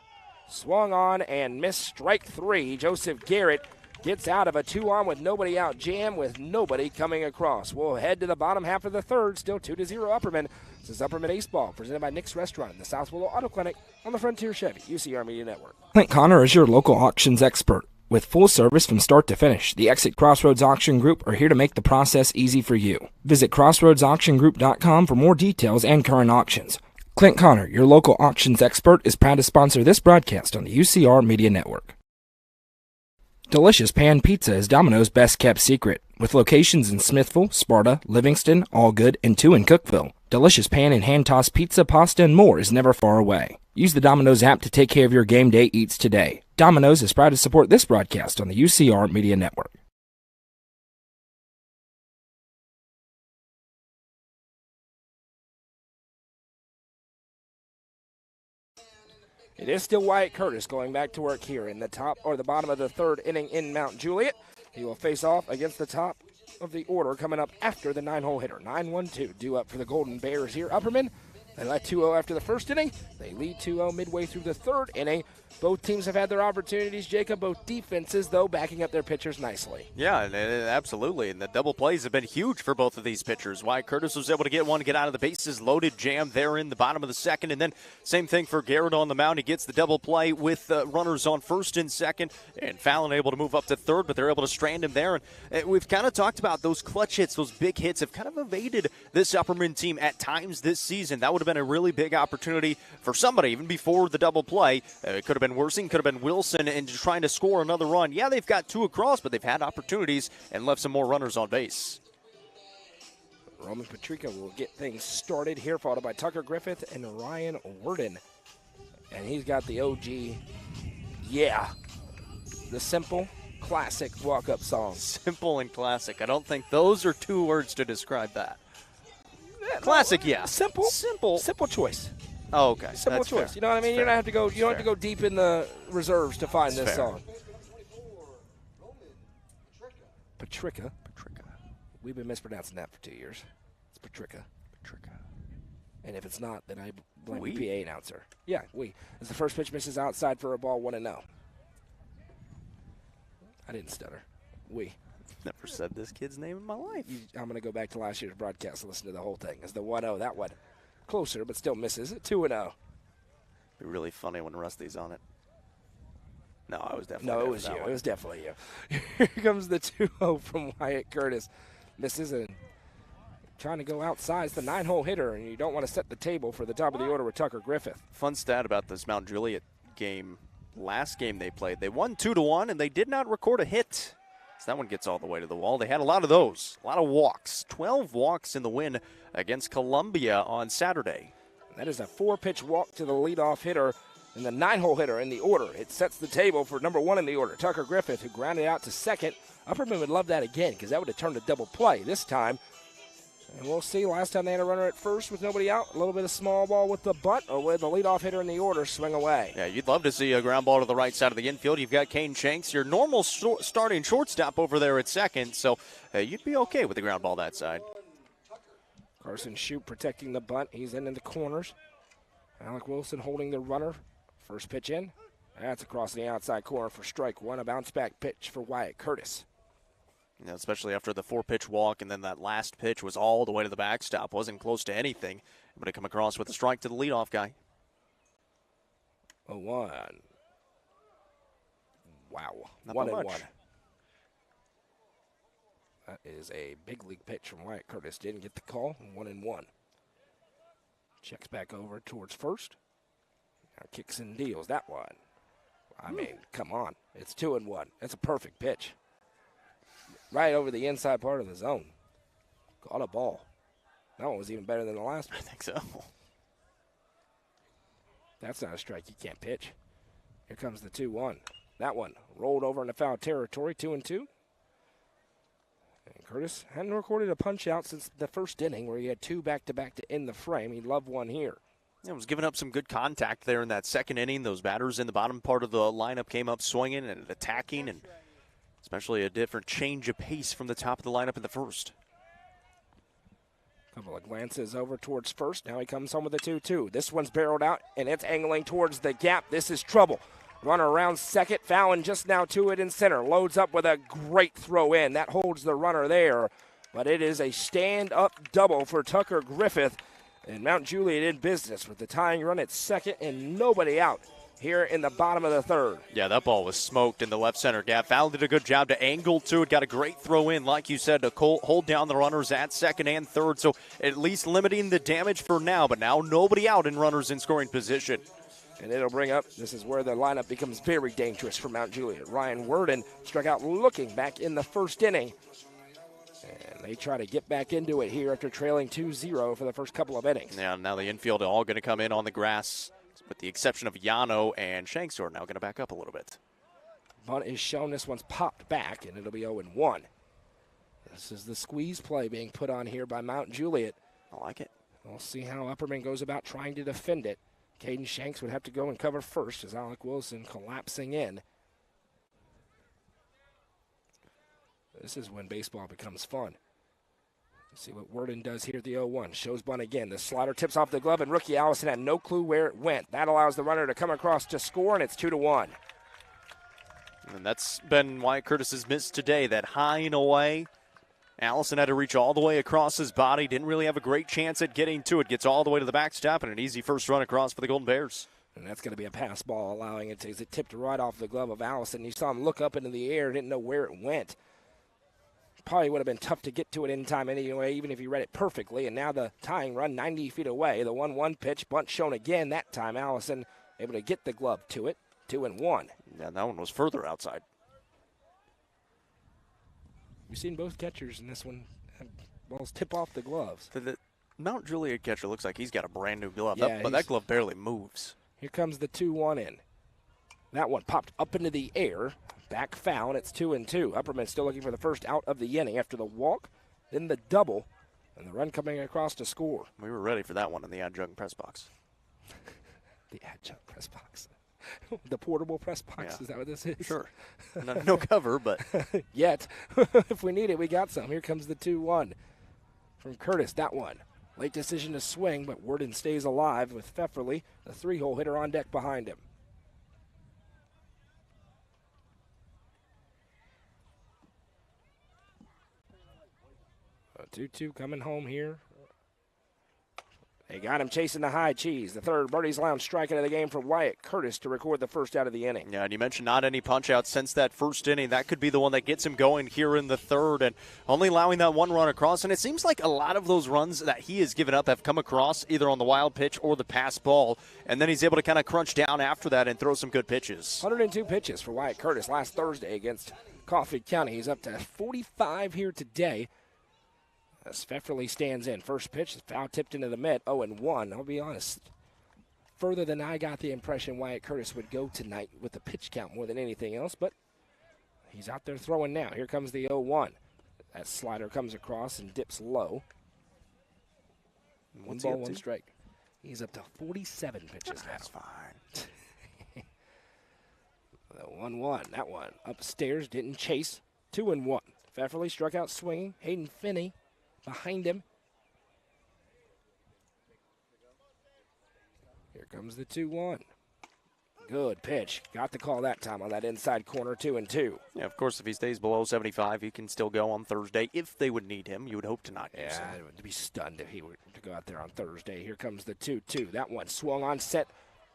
Swung on and missed, strike 3. Joseph Garrett gets out of a 2-on with nobody out jam with nobody coming across. We'll head to the bottom half of the third. Still 2-0 Upperman. This is Upperman Ace Ball, presented by Nick's Restaurant in the South Willow Auto Clinic on the Frontier Chevy, UCR Media Network. Clint Connor is your local auctions expert. With full service from start to finish, the Exit Crossroads Auction Group are here to make the process easy for you. Visit crossroadsauctiongroup.com for more details and current auctions. Clint Connor, your local auctions expert, is proud to sponsor this broadcast on the UCR Media Network. Delicious Pan Pizza is Domino's best-kept secret. With locations in Smithville, Sparta, Livingston, Allgood, and 2 in Cookeville, Delicious Pan and hand-tossed pizza, pasta, and more is never far away. Use the Domino's app to take care of your game day eats today. Domino's is proud to support this broadcast on the UCR Media Network. It is still Wyatt Curtis going back to work here in the top or the bottom of the third inning in Mount Juliet. He will face off against the top of the order coming up after the 9-hole hitter. 9-1-2 due up for the Golden Bears here. Upperman, they led 2-0 after the first inning. They lead 2-0 midway through the third inning. Both teams have had their opportunities, Jacob. Both defenses, though, backing up their pitchers nicely. Yeah, absolutely. And the double plays have been huge for both of these pitchers. Wyatt Curtis was able to get one, get out of the bases loaded jam there in the bottom of the second. And then same thing for Garrett on the mound. He gets the double play with runners on first and second. And Fallon able to move up to third, but they're able to strand him there. And we've kind of talked about those clutch hits, those big hits have kind of evaded this Upperman team at times this season. That would have been a really big opportunity for somebody, even before the double play. It could have been Worsing, could have been Wilson, and trying to score another run. Yeah, they've got 2 across, but they've had opportunities and left some more runners on base. Roman Patrica will get things started here, followed by Tucker Griffith and Ryan Worden. And he's got the OG, yeah, the simple, classic walk-up song. Simple and classic. I don't think those are 2 words to describe that. Classic, yeah. Simple choice. Oh, okay. Simple That's choice. fair. You know what I mean? That's You don't fair. have to go. You don't have to go deep in the reserves to find this song. Patrica. We've been mispronouncing that for 2 years. It's Patrica. And if it's not, then I blame the PA announcer. Yeah, as the first pitch misses outside for a ball, 1-0. I didn't stutter. Never said this kid's name in my life. I'm going to go back to last year's broadcast and listen to the whole thing. As the 1-0, that one closer, but still misses. 2-0. Be really funny when Rusty's on it. No, I was definitely. No, it was you. It was definitely you. Here comes the 2-0 from Wyatt Curtis. Misses and trying to go outside. It's the 9-hole hitter, and you don't want to set the table for the top of the order with Tucker Griffith. Fun stat about this Mount Juliet game. Last game they played, they won 2-1, and they did not record a hit. So that one gets all the way to the wall. They had a lot of those, a lot of walks. 12 walks in the win against Columbia on Saturday. That is a 4-pitch walk to the leadoff hitter and the 9-hole hitter in the order. It sets the table for number 1 in the order, Tucker Griffith, who grounded out to second Upperman would love that again because that would have turned a double play this time. And we'll see. Last time they had a runner at first with nobody out. A little bit of small ball with the bunt, or with the leadoff hitter in the order swing away. Yeah, you'd love to see a ground ball to the right side of the infield. You've got Kane Shanks, your normal starting shortstop over there at second, so you'd be okay with the ground ball that side. Carson Shoup protecting the bunt. He's in the corners. Alec Wilson holding the runner. First pitch in. That's across the outside corner for strike one. A bounce back pitch for Wyatt Curtis. You know, especially after the 4-pitch walk, and then that last pitch was all the way to the backstop. Wasn't close to anything, but it come across with a strike to the leadoff guy. 0-1. Wow. Not 1-1. much. That is a big league pitch from Wyatt Curtis. Didn't get the call. 1-1. Checks back over towards first. Now kicks and deals that one. I mean, come on. It's 2-1. That's a perfect pitch. Right over the inside part of the zone. Caught a ball. That one was even better than the last one. I think so. That's not a strike. You can't pitch. Here comes the 2-1. That one rolled over into foul territory. 2-2. And Curtis hadn't recorded a punch out since the first inning where he had two back-to-back to end the frame. He'd love one here. It was giving up some good contact there in that second inning. Those batters in the bottom part of the lineup came up swinging and attacking, and especially a different change of pace from the top of the lineup in the first. Couple of glances over towards first. Now he comes home with a 2-2. This one's barreled out, and it's angling towards the gap. This is trouble. Runner around second. Fallon just now to it in center. Loads up with a great throw in. That holds the runner there. But it is a stand-up double for Tucker Griffith. And Mount Juliet in business with the tying run at second and nobody out here in the bottom of the third. Yeah, that ball was smoked in the left center gap. Fallon did a good job to angle to it. Got a great throw in, like you said, to hold down the runners at second and third. So at least limiting the damage for now. But now nobody out in runners in scoring position. And it'll bring up, this is where the lineup becomes very dangerous for Mount Juliet. Ryan Worden struck out looking back in the first inning. And they try to get back into it here after trailing 2-0 for the first couple of innings. Yeah, now the infield are all going to come in on the grass, with the exception of Yano and Shanks, are now going to back up a little bit. Bunt is shown. This one's popped back, and it'll be 0-1. This is the squeeze play being put on here by Mount Juliet. I like it. We'll see how Upperman goes about trying to defend it. Caden Shanks would have to go and cover first as Alec Wilson collapsing in. This is when baseball becomes fun. Let's see what Worden does here at the 0-1. Shows bunt again. The slider tips off the glove, and rookie Allison had no clue where it went. That allows the runner to come across to score, and it's 2-1. And that's been Wyatt Curtis's miss today, that high and away. Allison had to reach all the way across his body. Didn't really have a great chance at getting to it. Gets all the way to the backstop, and an easy first run across for the Golden Bears. And that's going to be a pass ball, allowing it to, it tipped right off the glove of Allison. You saw him look up into the air, didn't know where it went. Probably would have been tough to get to it in time anyway, even if he read it perfectly. And now the tying run 90 feet away. The 1-1 pitch, bunt shown again. That time Allison able to get the glove to it. 2-1. Yeah, that one was further outside. We've seen both catchers in this one have balls tip off the gloves. The Mount Juliet catcher looks like he's got a brand new glove, Yeah, but that glove barely moves. Here comes the 2-1 in. That one popped up into the air. Back foul, and it's 2-2. Upperman still looking for the first out of the inning after the walk, then the double, and the run coming across to score. We were ready for that one in the adjunct press box. The adjunct press box. The portable press box, Yeah. Is that what this is? Sure. No cover, but. Yet. If we need it, we got some. Here comes the 2-1 from Curtis. That one. Late decision to swing, but Worden stays alive with Pfefferly, the 3-hole hitter on deck behind him. A 2-2 coming home here. They got him chasing the high cheese. The third Birdie's Lounge strike out of the game for Wyatt Curtis to record the first out of the inning. Yeah, and you mentioned not any punch-outs since that first inning. That could be the one that gets him going here in the third, and only allowing that one run across. And it seems like a lot of those runs that he has given up have come across either on the wild pitch or the pass ball, and then he's able to kind of crunch down after that and throw some good pitches. 102 pitches for Wyatt Curtis last Thursday against Coffee County. He's up to 45 here today. As Pfefferly stands in. First pitch, foul tipped into the mitt, 0-1. I'll be honest, further than I got the impression Wyatt Curtis would go tonight with the pitch count more than anything else, but He's out there throwing now. Here comes the 0-1. That slider comes across and dips low. One ball, one strike. He's up to 47 pitches now. That's fine. The 1-1. That one upstairs, didn't chase. 2-1. Pfefferly struck out swinging. Hayden Finney behind him. Here comes the 2-1. Good pitch. Got the call that time on that inside corner, 2-2. Yeah, of course, if he stays below 75, he can still go on Thursday. If they would need him, you would hope to not use him. I would be stunned if he were to go out there on Thursday. Here comes the 2-2. That one swung on set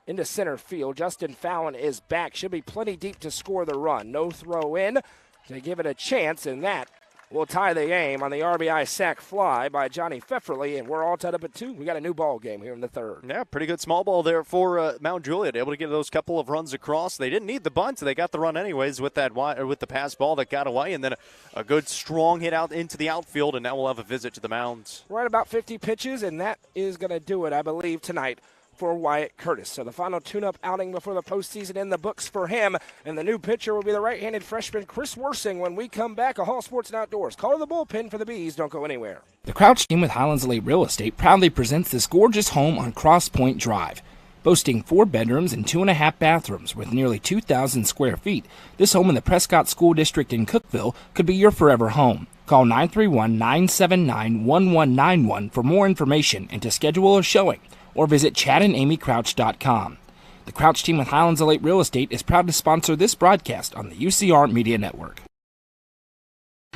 into center field. Justin Fallon is back. Should be plenty deep to score the run. No throw in to give it a chance, and that will tie the game on the RBI sac fly by Johnny Pfefferly, and we're all tied up at 2. We got a new ball game here in the third. Yeah, pretty good small ball there for Mount Juliet, able to get those couple of runs across. They didn't need the bunt, so they got the run anyways with that with the pass ball that got away, and then a good strong hit out into the outfield, and now we'll have a visit to the mound. Right about 50 pitches, and that is going to do it, I believe, tonight for Wyatt Curtis. So the final tune-up outing before the postseason in the books for him. And the new pitcher will be the right-handed freshman Chris Worsing when we come back. A Hall Sports and Outdoors. Call to the bullpen for the Bees. Don't go anywhere. The Crouch team with Highlands Elite Real Estate proudly presents this gorgeous home on Cross Point Drive. Boasting 4 bedrooms and 2.5 bathrooms with nearly 2,000 square feet, this home in the Prescott School District in Cookeville could be your forever home. Call 931-979-1191 for more information and to schedule a showing, or visit chadandamycrouch.com. The Crouch team with Highlands Elite Real Estate is proud to sponsor this broadcast on the UCR Media Network.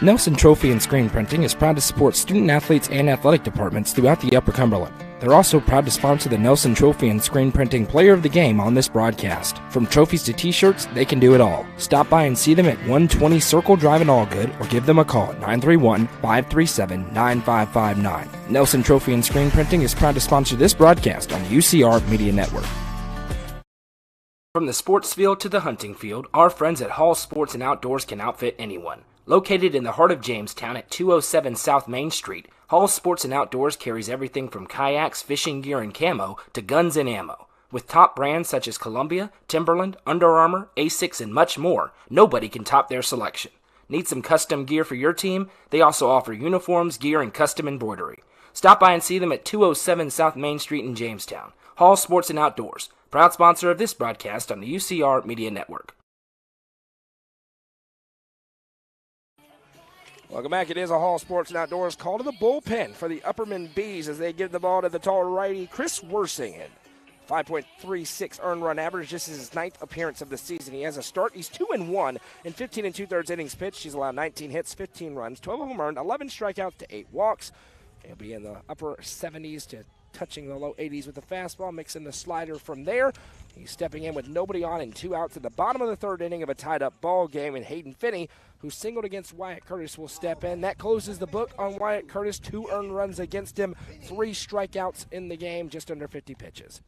Nelson Trophy and Screen Printing is proud to support student athletes and athletic departments throughout the Upper Cumberland. They're also proud to sponsor the Nelson Trophy and Screen Printing Player of the Game on this broadcast. From trophies to t-shirts, they can do it all. Stop by and see them at 120 Circle Drive in Allgood or give them a call at 931-537-9559. Nelson Trophy and Screen Printing is proud to sponsor this broadcast on the UCR Media Network. From the sports field to the hunting field, our friends at Hall Sports and Outdoors can outfit anyone. Located in the heart of Jamestown at 207 South Main Street, Hall Sports and Outdoors carries everything from kayaks, fishing gear, and camo to guns and ammo. With top brands such as Columbia, Timberland, Under Armour, Asics, and much more, nobody can top their selection. Need some custom gear for your team? They also offer uniforms, gear, and custom embroidery. Stop by and see them at 207 South Main Street in Jamestown. Hall Sports and Outdoors, proud sponsor of this broadcast on the UCR Media Network. Welcome back. It is a Hall Sports and Outdoors call to the bullpen for the Upperman Bees as they give the ball to the tall righty Chris Worsing. 5.36 earned run average. This is his 9th appearance of the season. He has a start. He's 2-1 in 15 2/3 innings pitched. He's allowed 19 hits, 15 runs, 12 of them earned, 11 strikeouts to 8 walks. He'll be in the upper 70s to touching the low 80s with the fastball, mixing the slider from there. He's stepping in with nobody on and 2 outs at the bottom of the 3rd inning of a tied-up ball game, and Hayden Finney, who singled against Wyatt Curtis, will step in. That closes the book on Wyatt Curtis. 2 earned runs against him, 3 strikeouts in the game, just under 50 pitches.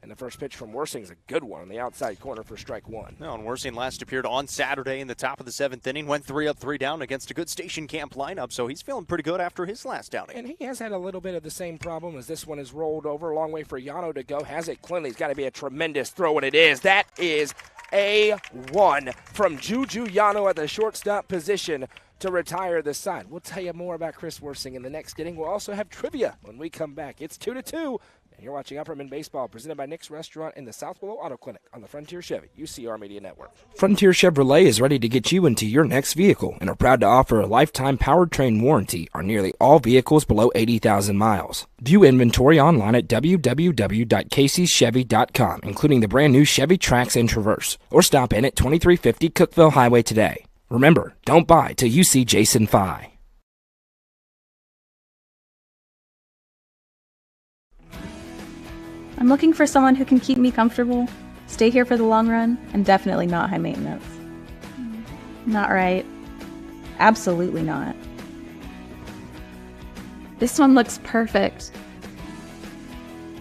And the first pitch from Worsing is a good one on the outside corner for strike 1. No, and Worsing last appeared on Saturday in the top of the 7th inning, went 3 up, 3 down against a good station camp lineup, so he's feeling pretty good after his last outing. And he has had a little bit of the same problem as this one is rolled over. A long way for Yano to go. Has it cleanly. It's got to be a tremendous throw, and it is. That is A1 from Juju Yano at the shortstop position to retire the side. We'll tell you more about Chris Worsing in the next inning. We'll also have trivia when we come back. It's 2-2. You're watching Upperman Baseball, presented by Nick's Restaurant in the South Willow Auto Clinic on the Frontier Chevy UCR Media Network. Frontier Chevrolet is ready to get you into your next vehicle and are proud to offer a lifetime powertrain warranty on nearly all vehicles below 80,000 miles. View inventory online at www.caseychevy.com, including the brand new Chevy Trax and Traverse, or stop in at 2350 Cookeville Highway today. Remember, don't buy till you see Jason Fye. I'm looking for someone who can keep me comfortable, stay here for the long run, and definitely not high maintenance. Not right. Absolutely not. This one looks perfect.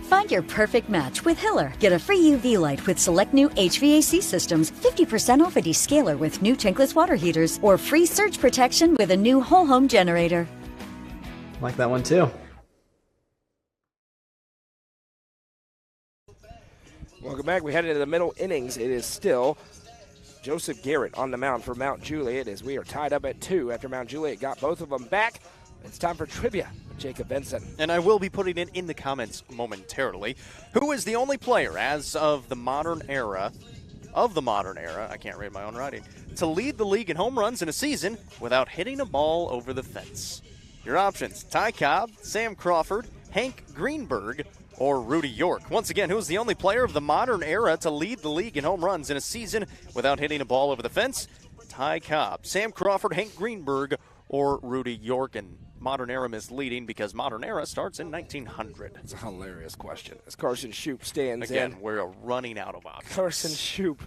Find your perfect match with Hiller. Get a free UV light with select new HVAC systems, 50% off a descaler with new tankless water heaters, or free surge protection with a new whole home generator. Like that one too. Welcome back. We head into the middle innings. It is still Joseph Garrett on the mound for Mount Juliet as we are tied up at 2 after Mount Juliet got both of them back. It's time for trivia with Jacob Benson. And I will be putting it in the comments momentarily. Who is the only player as of the modern era, I can't read my own writing, to lead the league in home runs in a season without hitting a ball over the fence? Your options: Ty Cobb, Sam Crawford, Hank Greenberg, or Rudy York. Once again, who is the only player of the modern era to lead the league in home runs in a season without hitting a ball over the fence? Ty Cobb, Sam Crawford, Hank Greenberg, or Rudy York. And modern era misleading because modern era starts in 1900. It's a hilarious question. As Carson Shoup stands Again, in. we're running out of options. Carson Shoup.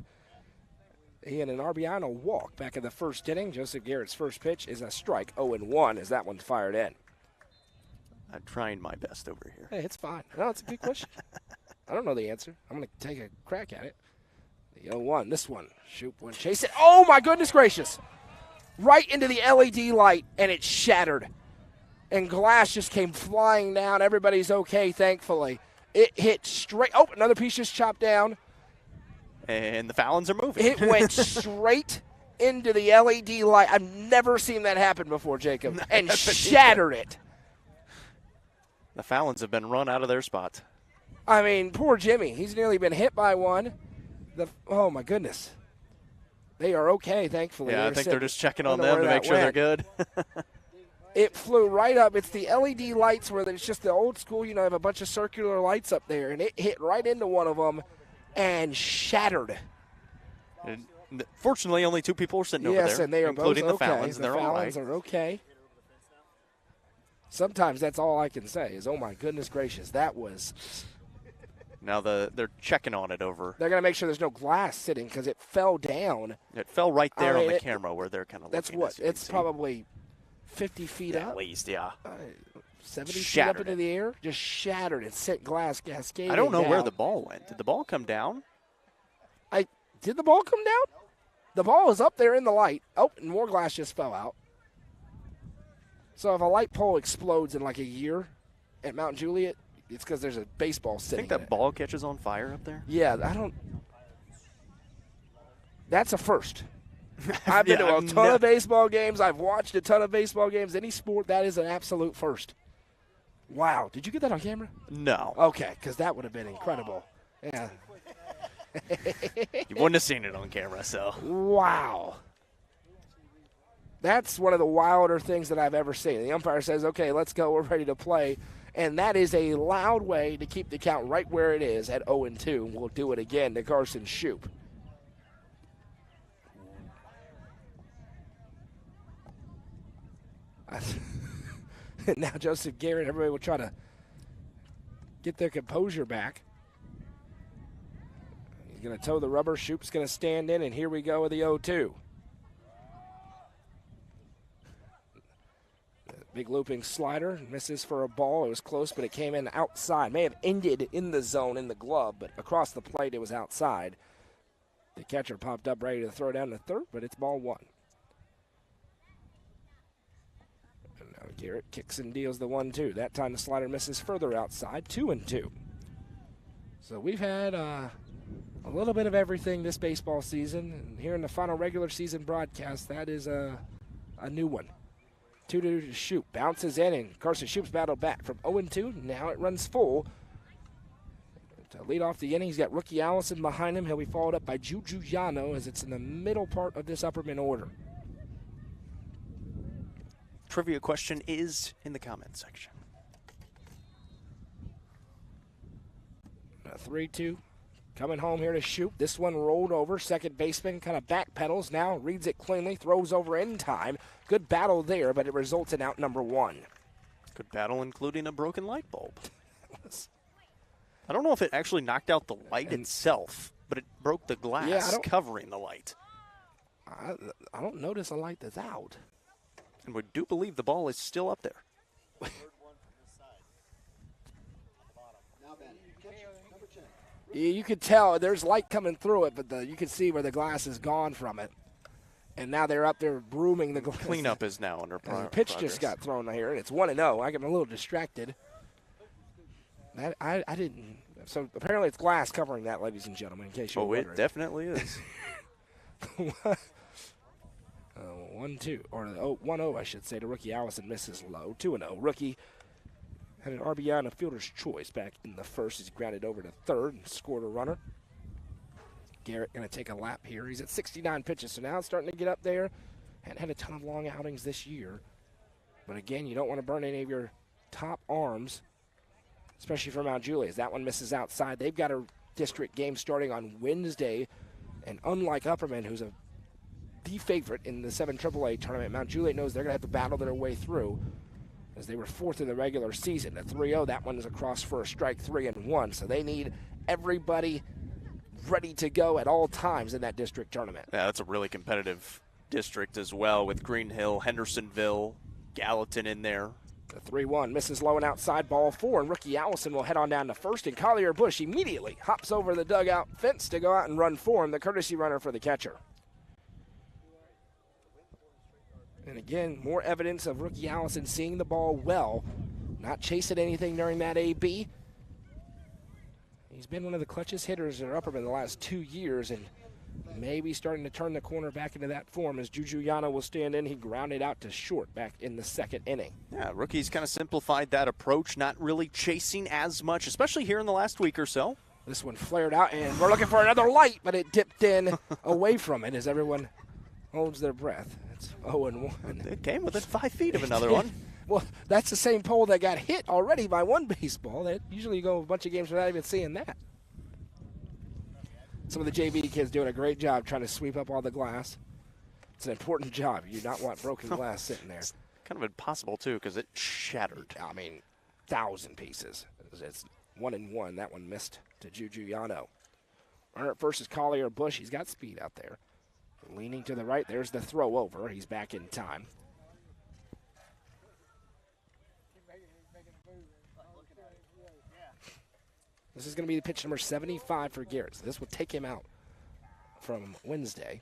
He had an RBI and a walk back in the first inning. Joseph Garrett's first pitch is a strike, 0-1 as that one's fired in. I'm trying my best over here. Hey, it's fine. No, it's a good question. I don't know the answer. I'm going to take a crack at it. The 0-1, this one. Shoup went chase it. Oh, my goodness gracious. Right into the LED light, and it shattered. And glass just came flying down. Everybody's okay, thankfully. It hit straight. Oh, another piece just chopped down. And the Fallons are moving. It went straight into the LED light. I've never seen that happen before, Jacob. And shattered it. The Fallons have been run out of their spot. I mean, poor Jimmy. He's nearly been hit by one. Oh, my goodness. They are okay, thankfully. Yeah, I think they're just checking on them to make sure they're good. It flew right up. It's the LED lights where it's just the old school, have a bunch of circular lights up there. And it hit right into one of them and shattered. And fortunately, only 2 people were sitting over Yes, there, and they are including both the okay. Fallons. The They're all Fallons right. are okay. Sometimes that's all I can say is, oh, my goodness gracious, that was. Now they're checking on it over. They're going to make sure there's no glass sitting because it fell down. It fell right there on the camera where they're kind of looking. That's what? It's probably 50 feet up. At least, yeah. 70 Shattered feet up into the air. Just shattered and sent glass cascading I don't know down. where the ball went. Did the ball come down? Did the ball come down? The ball is up there in the light. Oh, and more glass just fell out. So if a light pole explodes in like a year at Mount Juliet, it's because there's a baseball sitting. I think that ball catches on fire up there. Yeah, That's a first. I've been to a ton of baseball games. I've watched a ton of baseball games. Any sport, that is an absolute first. Wow. Did you get that on camera? No. Okay, because that would have been incredible. Yeah. You wouldn't have seen it on camera, so. Wow. That's one of the wilder things that I've ever seen. The umpire says, okay, let's go. We're ready to play. And that is a loud way to keep the count right where it is at 0-2. We'll do it again to Carson Shoup. Now Joseph Garrett, everybody will try to get their composure back. He's going to toe the rubber. Shoup's going to stand in, and here we go with the 0-2. Big looping slider, misses for a ball. It was close, but it came in outside. May have ended in the zone in the glove, but across the plate it was outside. The catcher popped up ready to throw down to third, but it's ball 1. And now Garrett kicks and deals the 1-2. That time the slider misses further outside, 2-2. So we've had a little bit of everything this baseball season. And here in the final regular season broadcast, that is a new one. 2-2 to Shoup. Bounces in, and Carson Shoup's battled back from 0-2. Now it runs full. To lead off the inning, he's got rookie Allison behind him. He'll be followed up by Juju Yano as it's in the middle part of this Upperman order. Trivia question is in the comment section. 3-2. Coming home here to Shoup. This one rolled over. Second baseman kind of backpedals. Now reads it cleanly. Throws over in time. Good battle there, but it results in out number 1. Good battle, including a broken light bulb. I don't know if it actually knocked out the light itself, but it broke the glass covering the light. I don't notice a light that's out. And we do believe the ball is still up there. You could tell there's light coming through it, but you can see where the glass is gone from it. And now they're up there brooming the glass. Cleanup is now under progress. The pitch just got thrown here, and it's 1-0. I get a little distracted. I didn't. So apparently it's glass covering that, ladies and gentlemen, in case you're wondering. It definitely is. 1-0, I should say, to rookie Allison. Misses low. 2-0. Rookie had an RBI and a fielder's choice back in the first. He's grounded over to third and scored a runner. Garrett going to take a lap here. He's at 69 pitches, so now it's starting to get up there. Hadn't had a ton of long outings this year. But again, you don't want to burn any of your top arms, especially for Mount Juliet. That one misses outside. They've got a district game starting on Wednesday, and unlike Upperman, who's the favorite in the 7 AAA tournament, Mount Juliet knows they're going to have to battle their way through, as they were 4th in the regular season. At 3-0, that one is across for a strike, 3-1. So they need everybody ready to go at all times in that district tournament. Yeah, that's a really competitive district as well, with Green Hill, Hendersonville, Gallatin in there. The 3-1 misses low and outside, ball 4, and rookie Allison will head on down to first, and Collier Bush immediately hops over the dugout fence to go out and run for him, the courtesy runner for the catcher. And again, more evidence of rookie Allison seeing the ball well, not chasing anything during that AB. He's been one of the clutchest hitters at Upperman the last 2 years, and maybe starting to turn the corner back into that form as Juju Yano will stand in. He grounded out to short back in the 2nd inning. Yeah, rookie's kind of simplified that approach, not really chasing as much, especially here in the last week or so. This one flared out, and we're looking for another light, but it dipped in away from it as everyone holds their breath. It's 0-1. It came within 5 feet of another one. Well, that's the same pole that got hit already by one baseball. That usually you go a bunch of games without even seeing that. Some of the JV kids doing a great job trying to sweep up all the glass. It's an important job. You do not want broken glass sitting there. It's kind of impossible, too, because it shattered. I mean, 1,000 pieces. It's 1-1. That one missed to Juju Yano. Runner at first is Collier Bush. He's got speed out there. Leaning to the right, there's the throw over. He's back in time. This is going to be the pitch number 75 for Garrett. So this will take him out from Wednesday.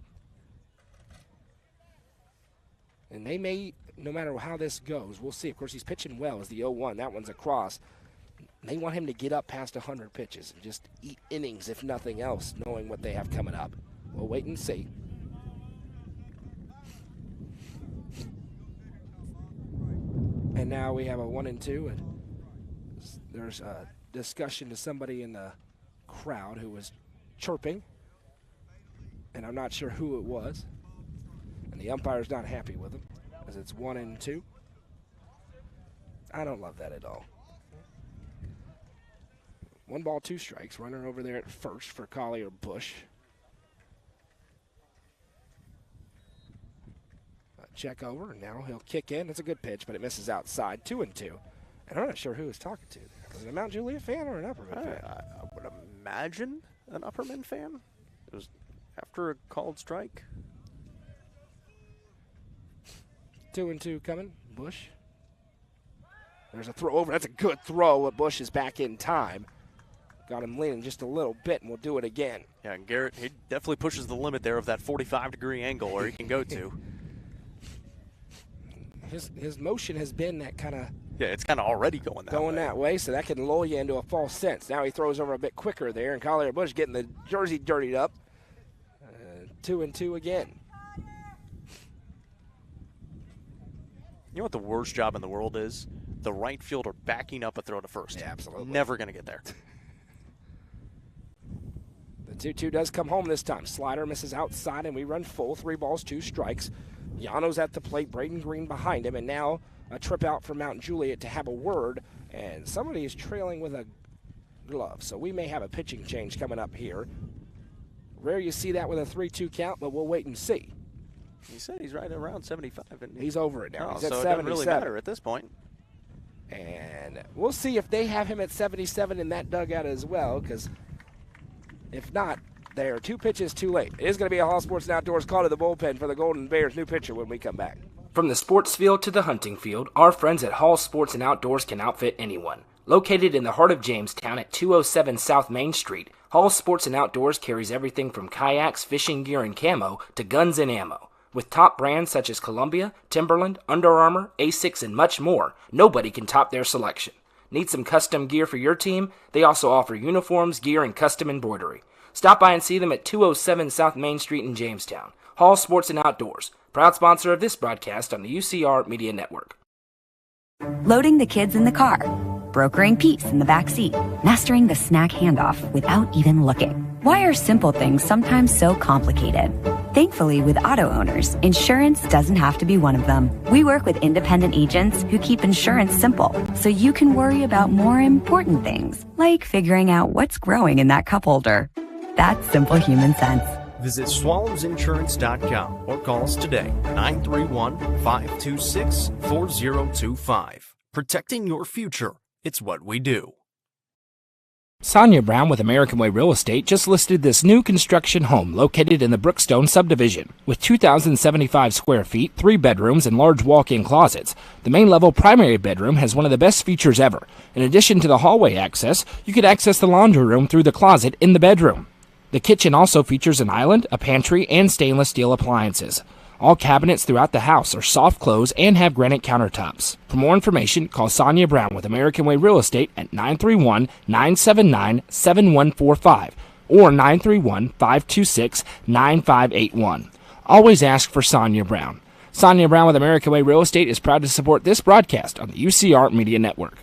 And they may, no matter how this goes, we'll see. Of course, he's pitching well as the 0-1. That one's across. They want him to get up past 100 pitches and just eat innings, if nothing else, knowing what they have coming up. We'll wait and see. And now we have a 1-2, and there's a discussion to somebody in the crowd who was chirping, and I'm not sure who it was, and the umpire's not happy with him as it's 1-2. I don't love that at all. 1 ball, 2 strikes. Runner over there at first for Collier Bush. Check over, and now he'll kick in. It's a good pitch, but it misses outside. 2-2. And I'm not sure who he was talking to. Was it a Mount Juliet fan or an Upperman fan? I would imagine an Upperman fan. It was after a called strike. 2-2 coming. Bush. There's a throw over. That's a good throw, but Bush is back in time. Got him leaning just a little bit, and we'll do it again. Yeah, and Garrett, he definitely pushes the limit there of that 45-degree angle where he can go to. His motion has been that kind of... Yeah, it's kind of already going that way, so that can lull you into a false sense. Now he throws over a bit quicker there, and Collier Bush getting the jersey dirtied up. 2-2 again. You know what the worst job in the world is? The right fielder backing up a throw to first. Yeah, absolutely. Never going to get there. The 2-2 does come home this time. Slider misses outside, and we run full. 3 balls, 2 strikes. Yano's at the plate, Braden Green behind him, and now a trip out for Mount Juliet to have a word, and somebody is trailing with a glove, so we may have a pitching change coming up here. Rare you see that with a 3-2 count, but we'll wait and see. He said he's right around 75. Isn't he? He's over it now. Oh, he's at so 77. it doesn't really matter at this point. And we'll see if they have him at 77 in that dugout as well, because if not, they are 2 pitches too late. It is going to be a Hall Sports and Outdoors call to the bullpen for the Golden Bears' new pitcher when we come back. From the sports field to the hunting field, our friends at Hall Sports and Outdoors can outfit anyone. Located in the heart of Jamestown at 207 South Main Street, Hall Sports and Outdoors carries everything from kayaks, fishing gear, and camo to guns and ammo. With top brands such as Columbia, Timberland, Under Armour, Asics, and much more, nobody can top their selection. Need some custom gear for your team? They also offer uniforms, gear, and custom embroidery. Stop by and see them at 207 South Main Street in Jamestown. Hall Sports and Outdoors, proud sponsor of this broadcast on the UCR Media Network. Loading the kids in the car, brokering peace in the back seat, mastering the snack handoff without even looking. Why are simple things sometimes so complicated? Thankfully, with auto owners, insurance doesn't have to be one of them. We work with independent agents who keep insurance simple, so you can worry about more important things, like figuring out what's growing in that cup holder. That's simple human sense. Visit swallowsinsurance.com or call us today, 931-526-4025. Protecting your future. It's what we do. Sonia Brown with American Way Real Estate just listed this new construction home located in the Brookstone subdivision. With 2,075 square feet, 3 bedrooms, and large walk-in closets, the main level primary bedroom has one of the best features ever. In addition to the hallway access, you could access the laundry room through the closet in the bedroom. The kitchen also features an island, a pantry, and stainless steel appliances. All cabinets throughout the house are soft close and have granite countertops. For more information, call Sonia Brown with American Way Real Estate at 931-979-7145 or 931-526-9581. Always ask for Sonia Brown. Sonia Brown with American Way Real Estate is proud to support this broadcast on the UCR Media Network.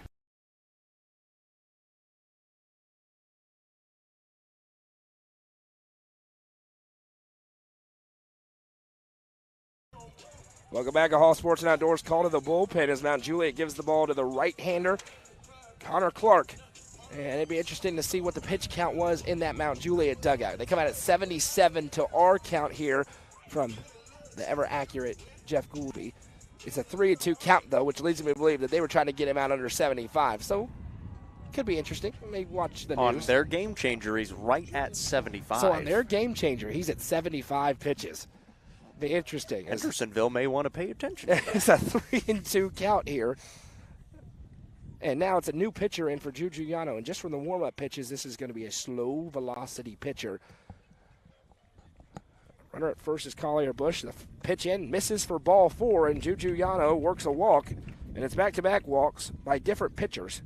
Welcome back to Hall Sports and Outdoors. Call to the bullpen as Mount Juliet gives the ball to the right-hander, Connor Clark. And it'd be interesting to see what the pitch count was in that Mount Juliet dugout. They come out at 77 to our count here from the ever-accurate Jeff Goulby. It's a 3-2 count, though, which leads me to believe that they were trying to get him out under 75. So, could be interesting. Maybe watch the news. On their game changer, he's right at 75. So, on their game changer, he's at 75 pitches. Be interesting. Hendersonville may want to pay attention. It's a 3-2 count here. And now it's a new pitcher in for Juju Yano. And just from the warm-up pitches, this is going to be a slow-velocity pitcher. Runner at first is Collier Bush. The pitch in misses for ball 4, and Juju Yano works a walk. And it's back-to-back walks by different pitchers.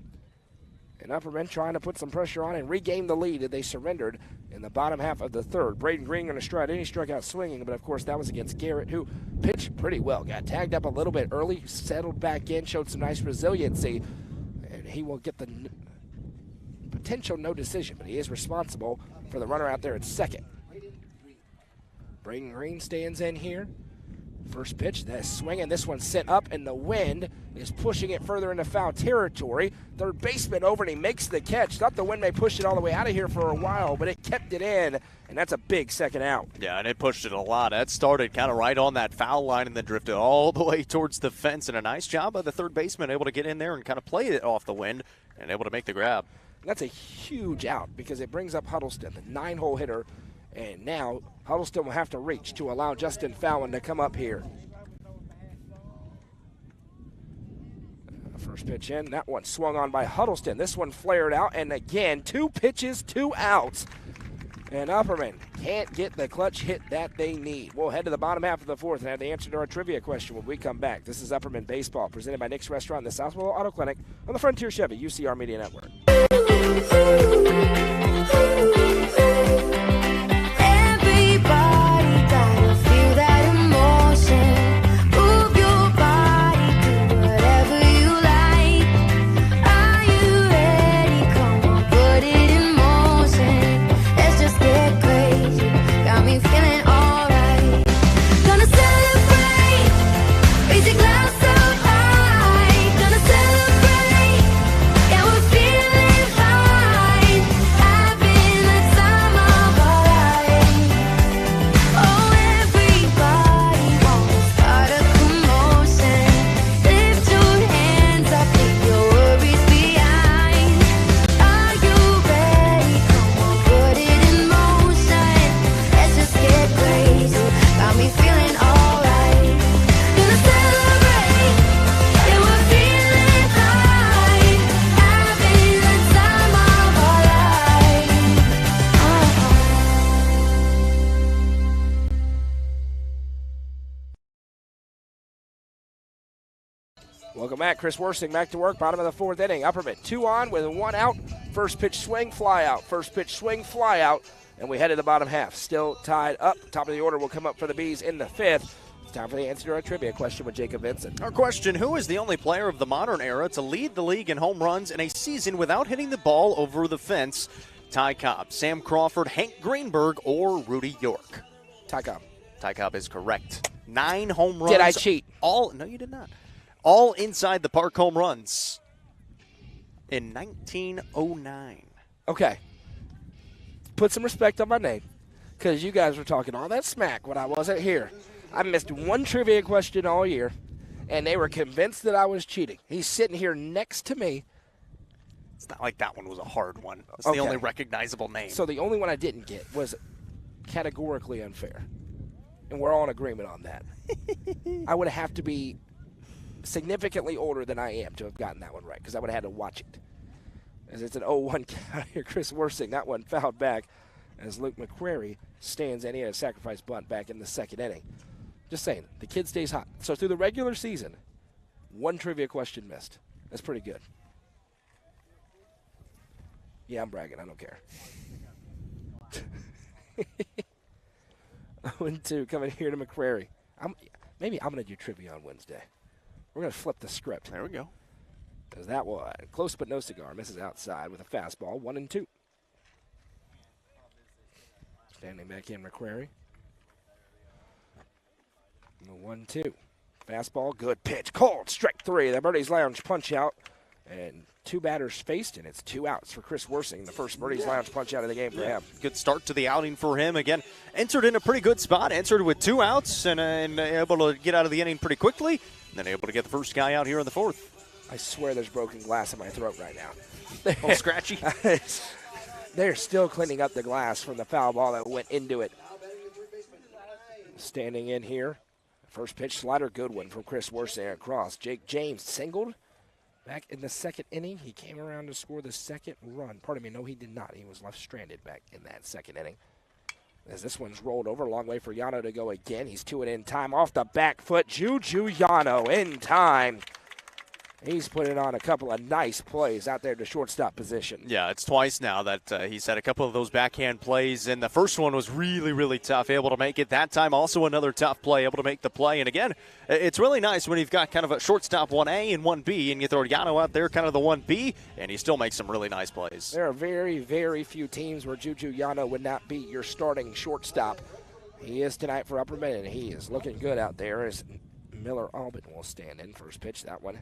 And Upperman trying to put some pressure on and regain the lead that they surrendered in the bottom half of the third. Braden Green going to stride in. He struck out swinging, but of course that was against Garrett, who pitched pretty well. Got tagged up a little bit early, settled back in, showed some nice resiliency, and he will get the potential no decision, but he is responsible for the runner out there at second. Braden Green stands in here. First pitch, that swinging. This one sent up, and the wind is pushing it further into foul territory. Third baseman over, and he makes the catch. Thought the wind may push it all the way out of here for a while, but it kept it in, and that's a big second out. Yeah, and it pushed it a lot. That started kind of right on that foul line and then drifted all the way towards the fence, and a nice job by the third baseman able to get in there and kind of play it off the wind and able to make the grab. That's a huge out because it brings up Huddleston, the 9-hole hitter. And now Huddleston will have to reach to allow Justin Fallon to come up here. First pitch in. That one swung on by Huddleston. This one flared out. And again, 2 pitches, 2 outs. And Upperman can't get the clutch hit that they need. We'll head to the bottom half of the fourth and have the answer to our trivia question when we come back. This is Upperman Baseball, presented by Nick's Restaurant and the South Willow Auto Clinic on the Frontier Chevy UCR Media Network. Welcome back. Chris Worsing back to work. Bottom of the fourth inning. Upperman 2 on with 1 out. First pitch swing, fly out. First pitch swing, fly out. And we head to the bottom half. Still tied up. Top of the order will come up for the Bees in the 5th. It's time for the answer to our trivia question with Jacob Vincent. Our question, who is the only player of the modern era to lead the league in home runs in a season without hitting the ball over the fence? Ty Cobb, Sam Crawford, Hank Greenberg, or Rudy York? Ty Cobb. Ty Cobb is correct. 9 home runs. Did I cheat? No, you did not. All inside the park home runs in 1909. Okay. Put some respect on my name, because you guys were talking all that smack when I wasn't here. I missed one trivia question all year, and they were convinced that I was cheating. He's sitting here next to me. It's not like that one was a hard one. It's the only recognizable name. So the only one I didn't get was categorically unfair, and we're all in agreement on that. I would have to be significantly older than I am to have gotten that one right, because I would have had to watch it. As it's an 0-1 count here. Chris Worsing, that one fouled back as Luke McQuarrie stands in. He had a sacrifice bunt back in the 2nd inning. Just saying, the kid stays hot. So through the regular season, one trivia question missed. That's pretty good. Yeah, I'm bragging. I don't care. 0-2 coming here to McQuarrie. Maybe I'm going to do trivia on Wednesday. We're going to flip the script. There we go. Because that one, close but no cigar, misses outside with a fastball, 1-2. Standing back in McQuarrie. 1-2. Fastball, good pitch, cold, strike 3. The Birdies Lounge punch out. And 2 batters faced, and it's 2 outs for Chris Worsing, the first Birdies Lounge punch out of the game for him. Good start to the outing for him. Again, entered in a pretty good spot, entered with 2 outs, and able to get out of the inning pretty quickly, and then able to get the first guy out here in the 4th. I swear there's broken glass in my throat right now. A little scratchy. They're still cleaning up the glass from the foul ball that went into it. Standing in here, first pitch slider, good one from Chris Worsing across. Jake James singled back in the 2nd inning. He came around to score the 2nd run. Pardon me, no, he did not. He was left stranded back in that 2nd inning. As this one's rolled over, a long way for Yano to go again. He's 2 in time off the back foot. Juju Yano in time. He's putting on a couple of nice plays out there to shortstop position. Yeah, it's twice now that he's had a couple of those backhand plays, and the first one was really, really tough, able to make it. That time also another tough play, able to make the play. And again, it's really nice when you've got kind of a shortstop 1A and 1B, and you throw Yano out there, kind of the 1B, and he still makes some really nice plays. There are very, very few teams where Juju Yano would not be your starting shortstop. He is tonight for Upperman, and he is looking good out there as Miller Albin will stand in. First pitch, that one.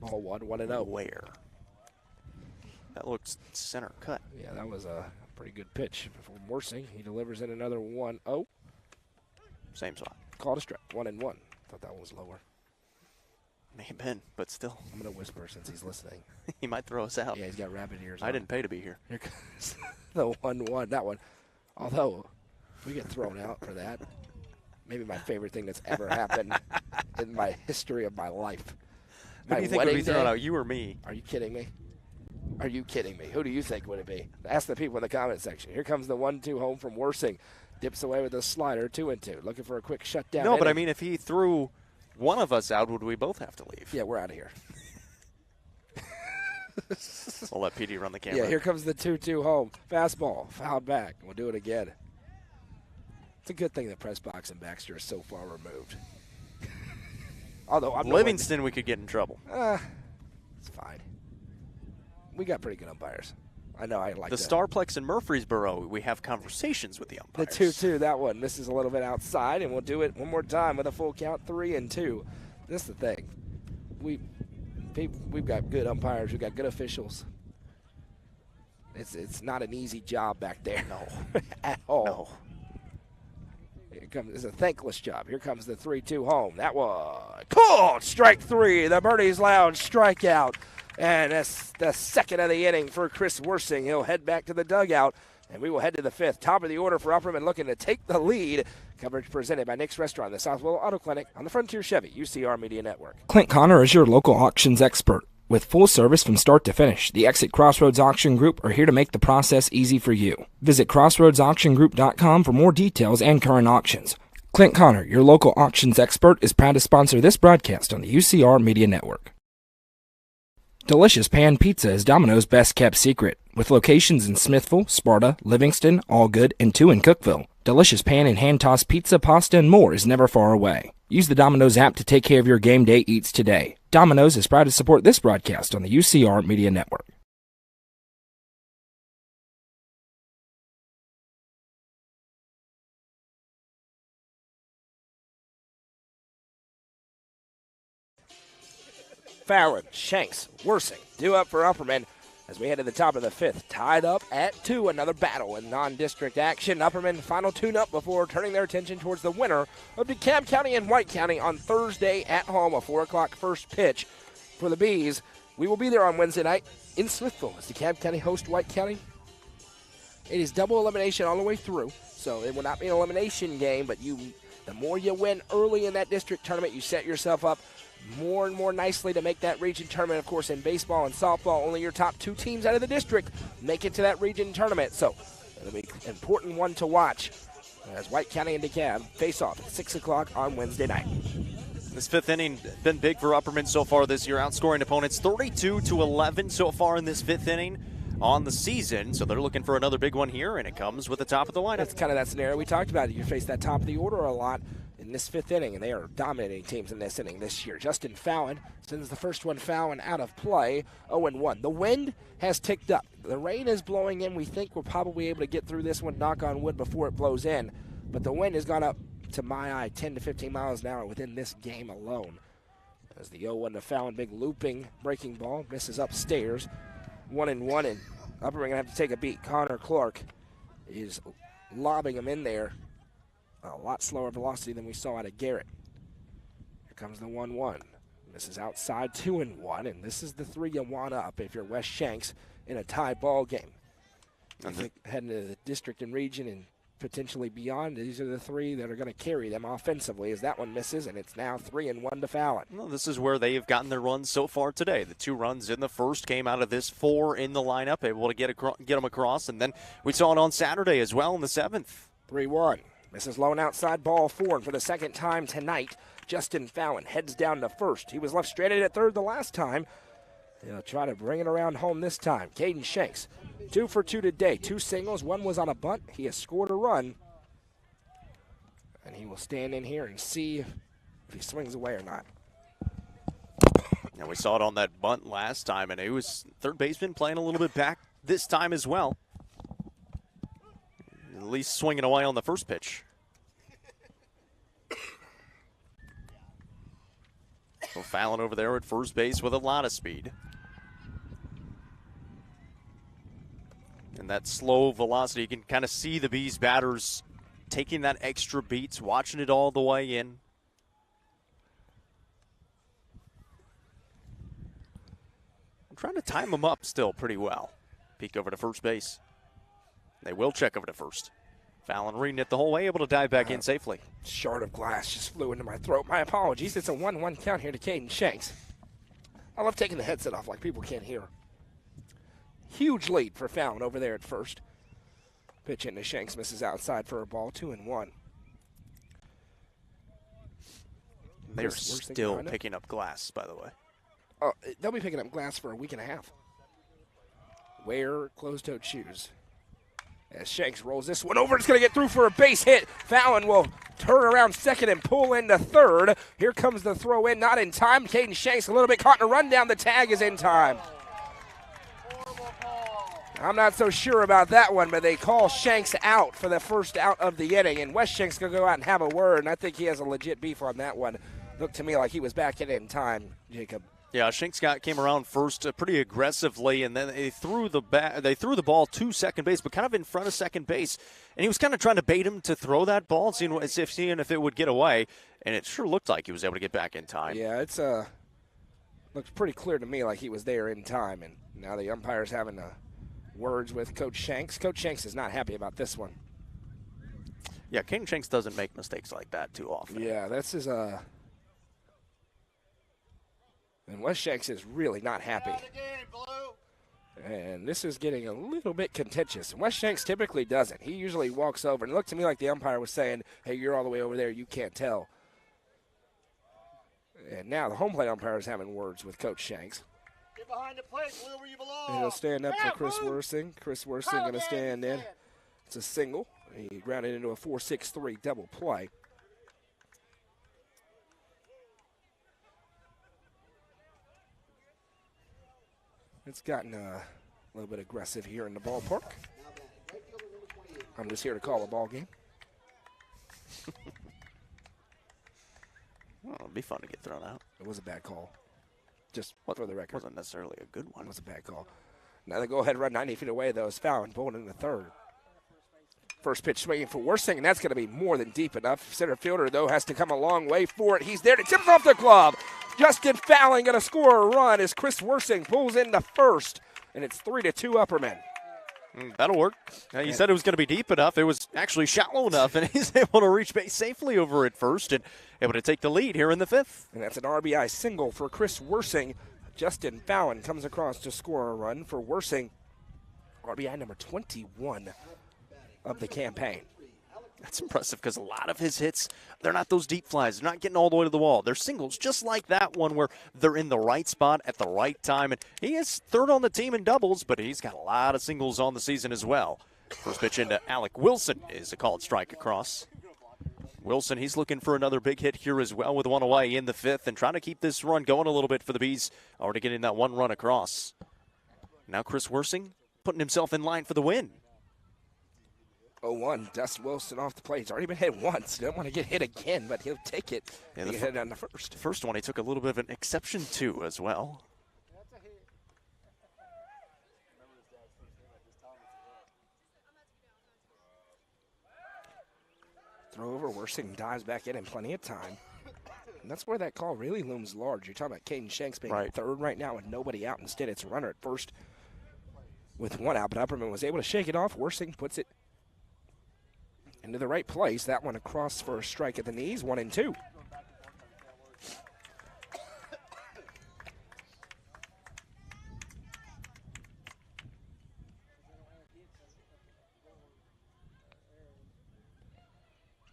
Ball 1-0. Where? That looks center cut. Yeah, that was a pretty good pitch from Worsing. He delivers in another 1-0. Same spot. Called a strike. 1-1. Thought that one was lower. May have been, but still. I'm going to whisper since he's listening. He might throw us out. Yeah, he's got rabbit ears. I didn't pay to be here. Here comes the 1-1. That one. Although, we get thrown out for that. Maybe my favorite thing that's ever happened in my history of my life. Who do you think would be thrown out, you or me? Are you kidding me? Are you kidding me? Who do you think would it be? Ask the people in the comment section. Here comes the 1-2 home from Worsing. Dips away with a slider, 2-2. Looking for a quick shutdown. No, but I mean, if he threw one of us out, would we both have to leave? Yeah, we're out of here. We'll let PD run the camera. Yeah, here comes the 2-2 home. Fastball, fouled back. We'll do it again. It's a good thing the press box and Baxter is so far removed. Although I'm Livingston, we could get in trouble. It's fine. We got pretty good umpires. I know I like the Starplex in Murfreesboro. We have conversations with the umpires. The 2-2, that one. This is a little bit outside, and we'll do it one more time with a full count, 3-2. This is the thing. We've got good umpires. We've got good officials. It's not an easy job back there. No. At all. No. It's a thankless job. Here comes the 3-2 home. That was cool. Strike 3. The Birdies Lounge strikeout. And that's the 2nd of the inning for Chris Worsing. He'll head back to the dugout, and we will head to the 5th. Top of the order for Upperman looking to take the lead. Coverage presented by Nick's Restaurant, the South Willow Auto Clinic on the Frontier Chevy UCR Media Network. Clint Connor is your local auctions expert. With full service from start to finish, the Exit Crossroads Auction Group are here to make the process easy for you. Visit crossroadsauctiongroup.com for more details and current auctions. Clint Connor, your local auctions expert, is proud to sponsor this broadcast on the UCR Media Network. Delicious Pan Pizza is Domino's best-kept secret. With locations in Smithville, Sparta, Livingston, Allgood, and 2 in Cookeville. Delicious pan and hand-tossed pizza, pasta, and more is never far away. Use the Domino's app to take care of your game day eats today. Domino's is proud to support this broadcast on the UCR Media Network. Fallon, Shanks, Worsing, due up for Upperman as we head to the top of the 5th. Tied up at 2, another battle in non-district action. Upperman final tune-up before turning their attention towards the winner of DeKalb County and White County on Thursday at home, a 4 o'clock first pitch for the Bees. We will be there on Wednesday night in Smithville as DeKalb County host White County. It is double elimination all the way through, so it will not be an elimination game, but the more you win early in that district tournament, you set yourself up more and more nicely to make that region tournament. Of course, in baseball and softball, only your top 2 teams out of the district make it to that region tournament. So it'll be an important one to watch as White County and DeKalb face off at 6 o'clock on Wednesday night. This 5th inning been big for Upperman so far this year, outscoring opponents 32-11 so far in this 5th inning on the season. So they're looking for another big one here, and it comes with the top of the lineup. That's kind of that scenario we talked about. You face that top of the order a lot in this 5th inning, and they are dominating teams in this inning this year. Justin Fallon sends the first one Fallon out of play, 0-1. The wind has ticked up. The rain is blowing in. We think we're probably able to get through this one, knock on wood, before it blows in. But the wind has gone up, to my eye, 10 to 15 miles an hour within this game alone. As the 0-1 to Fallon, big looping, breaking ball, misses upstairs. 1-1, and Upperman going to have to take a beat. Connor Clark is lobbing him in there. A lot slower velocity than we saw out of Garrett. Here comes the 1-1. This is outside, 2-1, and this is the 3 you want up if you're West Shanks in a tie ball game. I think heading to the district and region and potentially beyond, these are the 3 that are going to carry them offensively as that one misses, and it's now 3-1 to Fallon. Well, this is where they have gotten their runs so far today. The 2 runs in the first came out of this 4 in the lineup, able to get them across, and then we saw it on Saturday as well in the 7th. 3-1. Misses low and outside, ball 4, and for the second time tonight, Justin Fallon heads down to first. He was left stranded at third the last time. He'll try to bring it around home this time. Caden Shanks, 2 for 2 today. 2 singles, 1 was on a bunt. He has scored a run. And he will stand in here and see if he swings away or not. And we saw it on that bunt last time, and it was third baseman playing a little bit back this time as well. At least swinging away on the first pitch. So Fallon over there at first base with a lot of speed. And that slow velocity, you can kind of see the Bees batters taking that extra beats, watching it all the way in. I'm trying to time them up still pretty well. Peek over to first base. They will check over to first. Fallon reading it the whole way, able to dive back in safely. Shard of glass just flew into my throat. My apologies. It's a 1-1 count here to Caden Shanks. I love taking the headset off like people can't hear. Huge lead for Fallon over there at first. Pitch into Shanks, misses outside for a ball, 2-1. They're still picking up glass, by the way. Oh, they'll be picking up glass for a week and a half. Wear closed-toed shoes. As Shanks rolls this one over, it's going to get through for a base hit. Fallon will turn around second and pull into third. Here comes the throw in, not in time. Caden Shanks a little bit caught in a rundown. The tag is in time. I'm not so sure about that one, but they call Shanks out for the first out of the inning, and West Shanks going to go out and have a word, and I think he has a legit beef on that one. Looked to me like he was back in time, Jacob. Yeah, Shanks came around first pretty aggressively, and then they threw the ball to second base, but kind of in front of second base. And he was kind of trying to bait him to throw that ball, seeing if it would get away. And it sure looked like he was able to get back in time. Yeah, it's looked pretty clear to me like he was there in time. And now the umpire's having words with Coach Shanks. Coach Shanks is not happy about this one. Yeah, Caden Shanks doesn't make mistakes like that too often. Yeah, this is and West Shanks is really not happy. And this is getting a little bit contentious. West Shanks typically doesn't. He usually walks over. And it looked to me like the umpire was saying, hey, you're all the way over there. You can't tell. And now the home plate umpire is having words with Coach Shanks. Get behind the plate, Will, where you belong. And he'll stand up for Chris Worsing. Chris Worsing going to stand in. It's a single. He grounded into a 4-6-3 double play. It's gotten a little bit aggressive here in the ballpark. I'm just here to call a ball game. Well, it'll be fun to get thrown out. It was a bad call. Just for the record. Wasn't necessarily a good one. It was a bad call. Now the go-ahead run 90 feet away, though, is foul and pulled into third. First pitch swinging for Worsing, and that's going to be more than deep enough. Center fielder, though, has to come a long way for it. He's there to tip off the glove. Justin Fowling going to score a run as Chris Worsing pulls into first, and it's 3-2 Upperman. That'll work. You said it was going to be deep enough. It was actually shallow enough, and he's able to reach base safely over at first and able to take the lead here in the fifth. And that's an RBI single for Chris Worsing. Justin Fallon comes across to score a run for Worsing. RBI number 21 of the campaign. That's impressive because a lot of his hits, they're not those deep flies. They're not getting all the way to the wall. They're singles, just like that one where they're in the right spot at the right time. And he is third on the team in doubles, but he's got a lot of singles on the season as well. First pitch into Alec Wilson is a called strike across. Wilson, he's looking for another big hit here as well with one away in the fifth and trying to keep this run going a little bit for the Bees. Already getting that one run across. Now Chris Worsing putting himself in line for the win. 0-1, Dust Wilson off the plate. He's already been hit once. Don't want to get hit again, but he'll take it. Yeah, he hit on the first. The first one he took a little bit of an exception to as well. Throw over, Worsing dives back in plenty of time. And that's where that call really looms large. You're talking about Caden Shanks being third right now with nobody out. Instead, it's a runner at first with one out, but Upperman was able to shake it off. Worsing puts it into the right place. That one across for a strike at the knees, 1-2.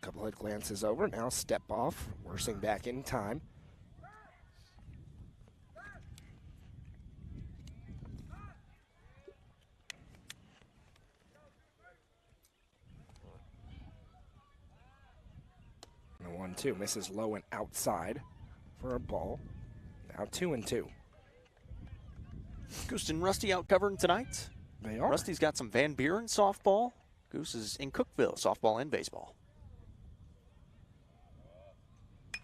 Couple of glances over, now step off. Worsing back in time. And a 1-2, misses low and outside for a ball. Now 2-2. Goose and Rusty out covering tonight. They are. Rusty's got some Van Buren softball. Goose is in Cookeville, softball and baseball.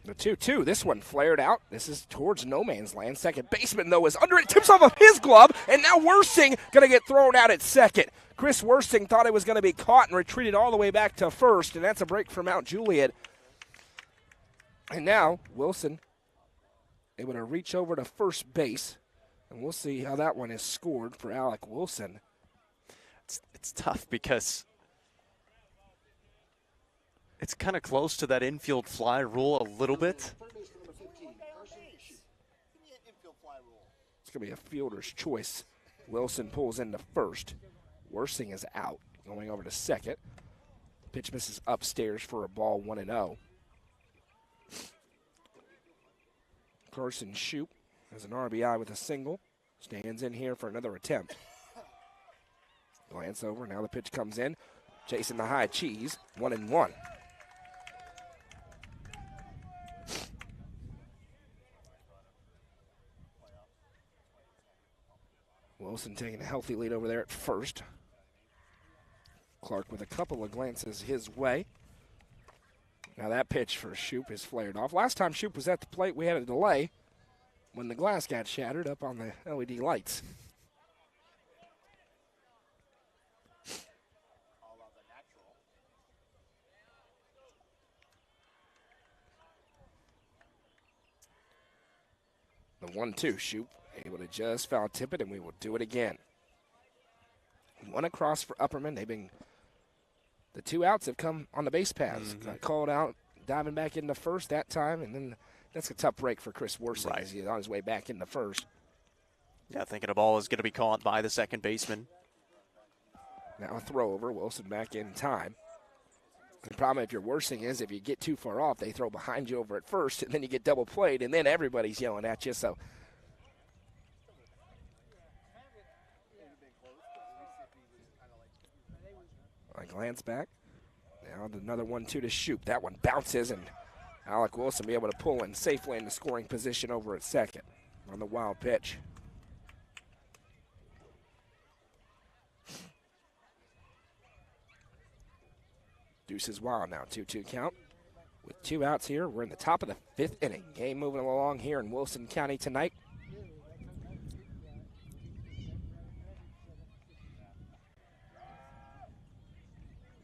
The 2-2, this one flared out. This is towards no man's land. Second baseman, though, is under it. Tips off of his glove, and now Worsing going to get thrown out at second. Chris Worsing thought it was going to be caught and retreated all the way back to first, and that's a break for Mount Juliet. And now Wilson able to reach over to first base, and we'll see how that one is scored for Alec Wilson. It's tough because it's kind of close to that infield fly rule a little bit. It's going to be a fielder's choice. Wilson pulls into first. Worsing is out, going over to second. Pitch misses upstairs for a ball, 1-0. Carson Shoup has an RBI with a single. Stands in here for another attempt. Glance over, now the pitch comes in. Chasing the high cheese, 1-1. Wilson taking a healthy lead over there at first. Clark with a couple of glances his way. Now that pitch for Shoup is flared off. Last time Shoup was at the plate, we had a delay when the glass got shattered up on the LED lights. The 1-2, Shoup able to just foul tip it, and we will do it again. One across for Upperman. The two outs have come on the base paths. Got called out, diving back into first that time, and then that's a tough break for Chris Worsing as he's on his way back into first. Yeah, thinking a ball is going to be caught by the second baseman. Now a throw over, Wilson back in time. The problem if you're Worsing is if you get too far off, they throw behind you over at first, and then you get double played, and then everybody's yelling at you. So I glance back. Now another 1-2 to shoot. That one bounces, and Alec Wilson be able to pull in safely into scoring position over at second on the wild pitch. Deuce is wild now, 2-2 count. With 2 outs here, we're in the top of the 5th inning. Game moving along here in Wilson County tonight.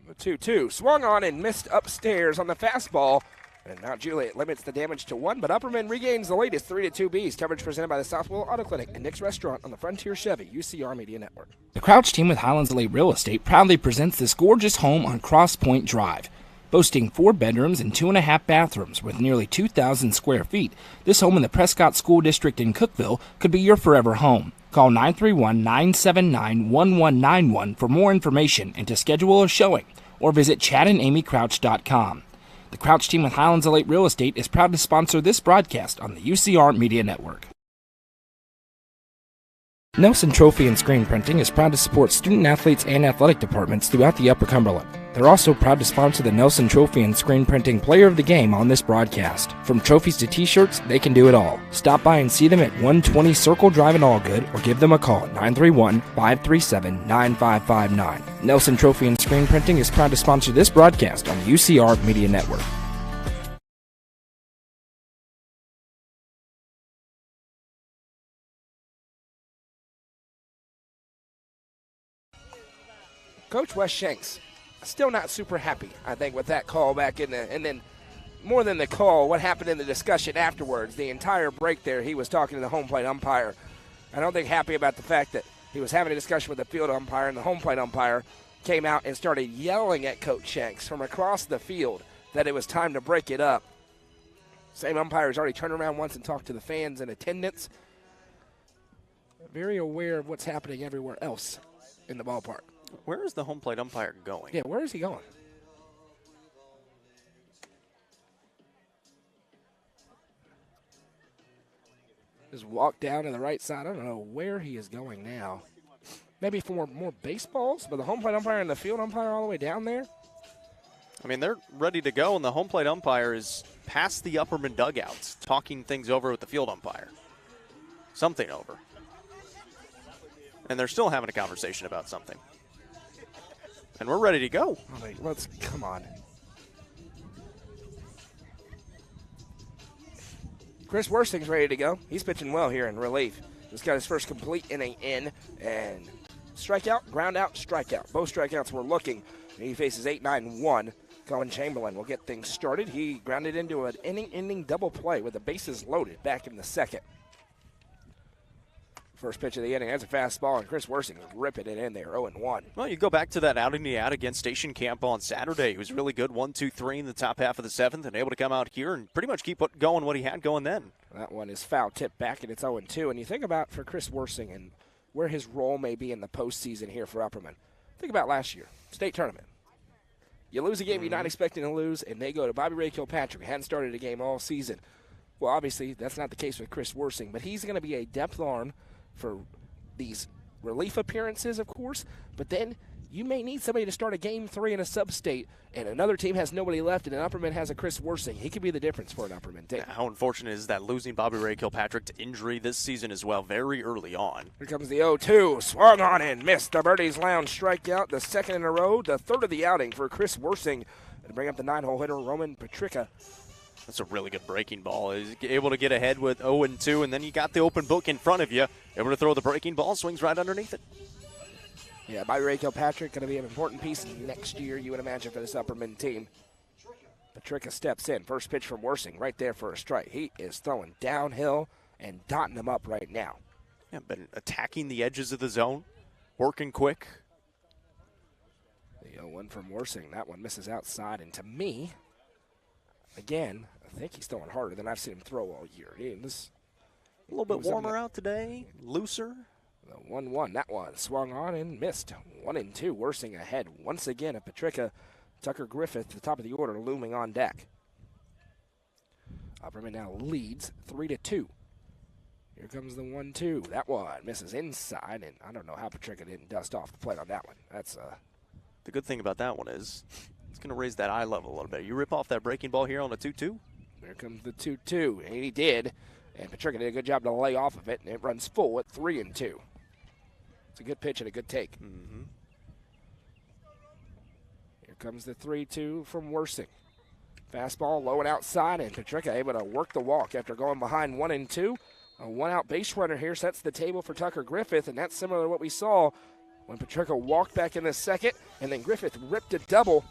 The 2-2 swung on and missed upstairs on the fastball. And now Juliet limits the damage to 1, but Upperman regains the latest 3-2 Bs. Coverage presented by the South Willow Auto Clinic and Nick's Restaurant on the Frontier Chevy UCR Media Network. The Crouch team with Highlands Elite Real Estate proudly presents this gorgeous home on Cross Point Drive. Boasting 4 bedrooms and 2.5 bathrooms with nearly 2,000 square feet, this home in the Prescott School District in Cookeville could be your forever home. Call 931-979-1191 for more information and to schedule a showing, or visit chadandamycrouch.com. The Crouch team with Highlands Elite Real Estate is proud to sponsor this broadcast on the UCR Media Network. Nelson Trophy and Screen Printing is proud to support student athletes and athletic departments throughout the Upper Cumberland. They're also proud to sponsor the Nelson Trophy and Screen Printing Player of the Game on this broadcast. From trophies to t-shirts, they can do it all. Stop by and see them at 120 Circle Drive in Allgood or give them a call at 931-537-9559. Nelson Trophy and Screen Printing is proud to sponsor this broadcast on the UCR Media Network. Coach Wes Shanks still not super happy, I think, with that call back in the, and then more than the call, what happened in the discussion afterwards. The entire break there, he was talking to the home plate umpire. I don't think happy about the fact that he was having a discussion with the field umpire, and the home plate umpire came out and started yelling at Coach Shanks from across the field that it was time to break it up. Same umpire has already turned around once and talked to the fans in attendance. Very aware of what's happening everywhere else in the ballpark. Where is the home plate umpire going? Yeah, where is he going? Just walk down to the right side. I don't know where he is going now. Maybe for more baseballs, but the home plate umpire and the field umpire all the way down there? I mean, they're ready to go, and the home plate umpire is past the Upperman dugouts, talking things over with the field umpire. Something over. And they're still having a conversation about something. And we're ready to go. Let's come on. Chris Worsing's ready to go. He's pitching well here in relief. Just got his first complete inning in, and strikeout, ground out, strikeout. Both strikeouts were looking. He faces 8-9-1. Colin Chamberlain will get things started. He grounded into an inning-ending double play with the bases loaded back in the second. First pitch of the inning, that's a fastball, and Chris Worsing is ripping it in there, 0-1. Well, you go back to that outing he had against Station Camp on Saturday. He was really good, 1-2-3 in the top half of the 7th, and able to come out here and pretty much keep going what he had going then. That one is foul tipped back, and it's 0-2. And you think about for Chris Worsing and where his role may be in the postseason here for Upperman. Think about last year, state tournament. You lose a game you're not expecting to lose, and they go to Bobby Ray Kilpatrick. Hadn't started a game all season. Well, obviously, that's not the case with Chris Worsing, but he's going to be a depth arm for these relief appearances, of course, but then you may need somebody to start a game 3 in a sub-state, and another team has nobody left, and an Upperman has a Chris Worsing. He could be the difference for an Upperman team. How unfortunate is that losing Bobby Ray Kilpatrick to injury this season as well, very early on. Here comes the 0-2, swung on and missed. The Birdies Lounge strikeout, the second in a row, the third of the outing for Chris Worsing. And bring up the 9-hole hitter, Roman Petricka. That's a really good breaking ball. He's able to get ahead with 0-2, and then you got the open book in front of you. Able to throw the breaking ball, swings right underneath it. Yeah, Bobby Ray Kilpatrick going to be an important piece next year, you would imagine, for this Upperman team. Petricka steps in. First pitch from Worsing, right there for a strike. He is throwing downhill and dotting them up right now. Yeah, been attacking the edges of the zone, working quick. The 0-1 from Worsing. That one misses outside, and to me, again, I think he's throwing harder than I've seen him throw all year. A little bit warmer out today, looser. The 1-1, that one swung on and missed. 1-2, Worsing ahead once again at Petricka. Tucker Griffith, the top of the order, looming on deck. Upperman now leads 3-2. Here comes the 1-2. That one misses inside, and I don't know how Petricka didn't dust off the plate on that one. That's The good thing about that one is it's going to raise that eye level a little bit. You rip off that breaking ball here on a 2-2. There comes the 2-2, and he did. And Petricka did a good job to lay off of it, and it runs full at 3-2. It's a good pitch and a good take. Mm-hmm. Here comes the 3-2 from Worsing. Fastball low and outside, and Petricka able to work the walk after going behind 1-2. A one-out base runner here sets the table for Tucker Griffith, and that's similar to what we saw when Petricka walked back in the second, and then Griffith ripped a double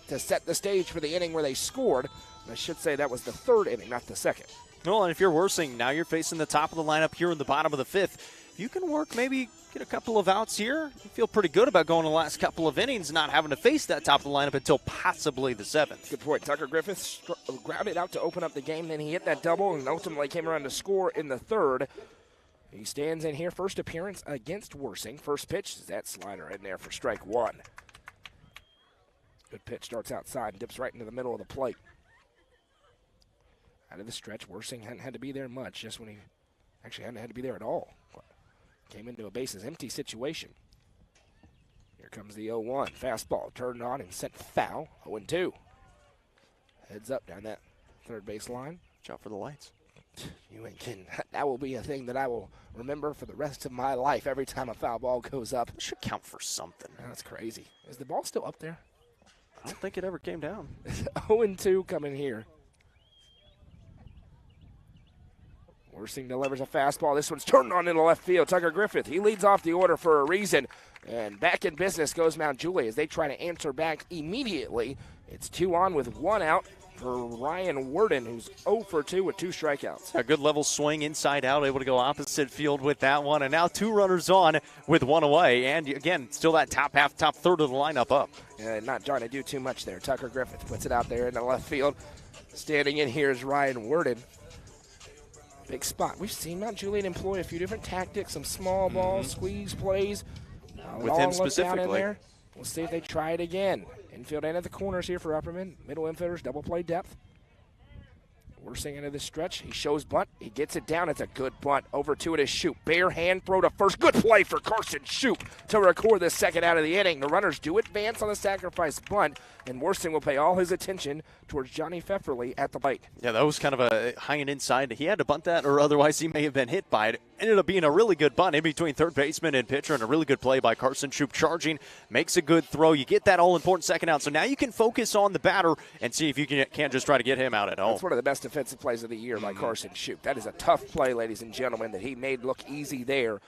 to set the stage for the inning where they scored. And I should say that was the third inning, not the second. Well, and if you're Worsing, now you're facing the top of the lineup here in the bottom of the fifth. If you can work, maybe get a couple of outs here, you feel pretty good about going the last couple of innings, not having to face that top of the lineup until possibly the seventh. Good point. Tucker Griffith grounded out to open up the game, then he hit that double and ultimately came around to score in the third. He stands in here, first appearance against Worsing. First pitch is that slider in there for strike one. Good pitch, starts outside and dips right into the middle of the plate. Out of the stretch, Worsing hadn't had to be there much, just when he actually hadn't had to be there at all. Came into a bases empty situation. Here comes the 0-1. Fastball turned on and sent foul. 0-2. Heads up down that third base line. Watch out for the lights. You ain't kidding. That will be a thing that I will remember for the rest of my life every time a foul ball goes up. It should count for something. That's crazy. Is the ball still up there? I don't think it ever came down. 0-2 coming here. Worsing delivers a fastball. This one's turned on into left field. Tucker Griffith, he leads off the order for a reason. And back in business goes Mount Juliet as they try to answer back immediately. It's 2 on with 1 out for Ryan Worden, who's 0 for 2 with 2 strikeouts. A good level swing inside out, able to go opposite field with that one. And now 2 runners on with 1 away. And again, still that top half, top third of the lineup up. Not trying to do too much there. Tucker Griffith puts it out there in the left field. Standing in here is Ryan Worden. Big spot. We've seen Mount Juliet employ a few different tactics, some small balls, squeeze plays. With him specifically. We'll see if they try it again. Infield end at the corners here for Upperman. Middle infielders, double play depth. Worsing into the stretch. He shows bunt. He gets it down. It's a good bunt. Over to it is Shoop. Bare hand throw to first. Good play for Carson Shoop to record the second out of the inning. The runners do advance on the sacrifice bunt, and Worsing will pay all his attention towards Johnny Pfefferly at the plate. Yeah, that was kind of a high and inside. He had to bunt that, or otherwise he may have been hit by it. Ended up being a really good bunt in between third baseman and pitcher, and a really good play by Carson Shoop. Charging, makes a good throw. You get that all-important second out. So now you can focus on the batter and see if you can't just try to get him out at home. That's one of the best defensive plays of the year by Carson Shoop. That is a tough play, ladies and gentlemen, that he made look easy there.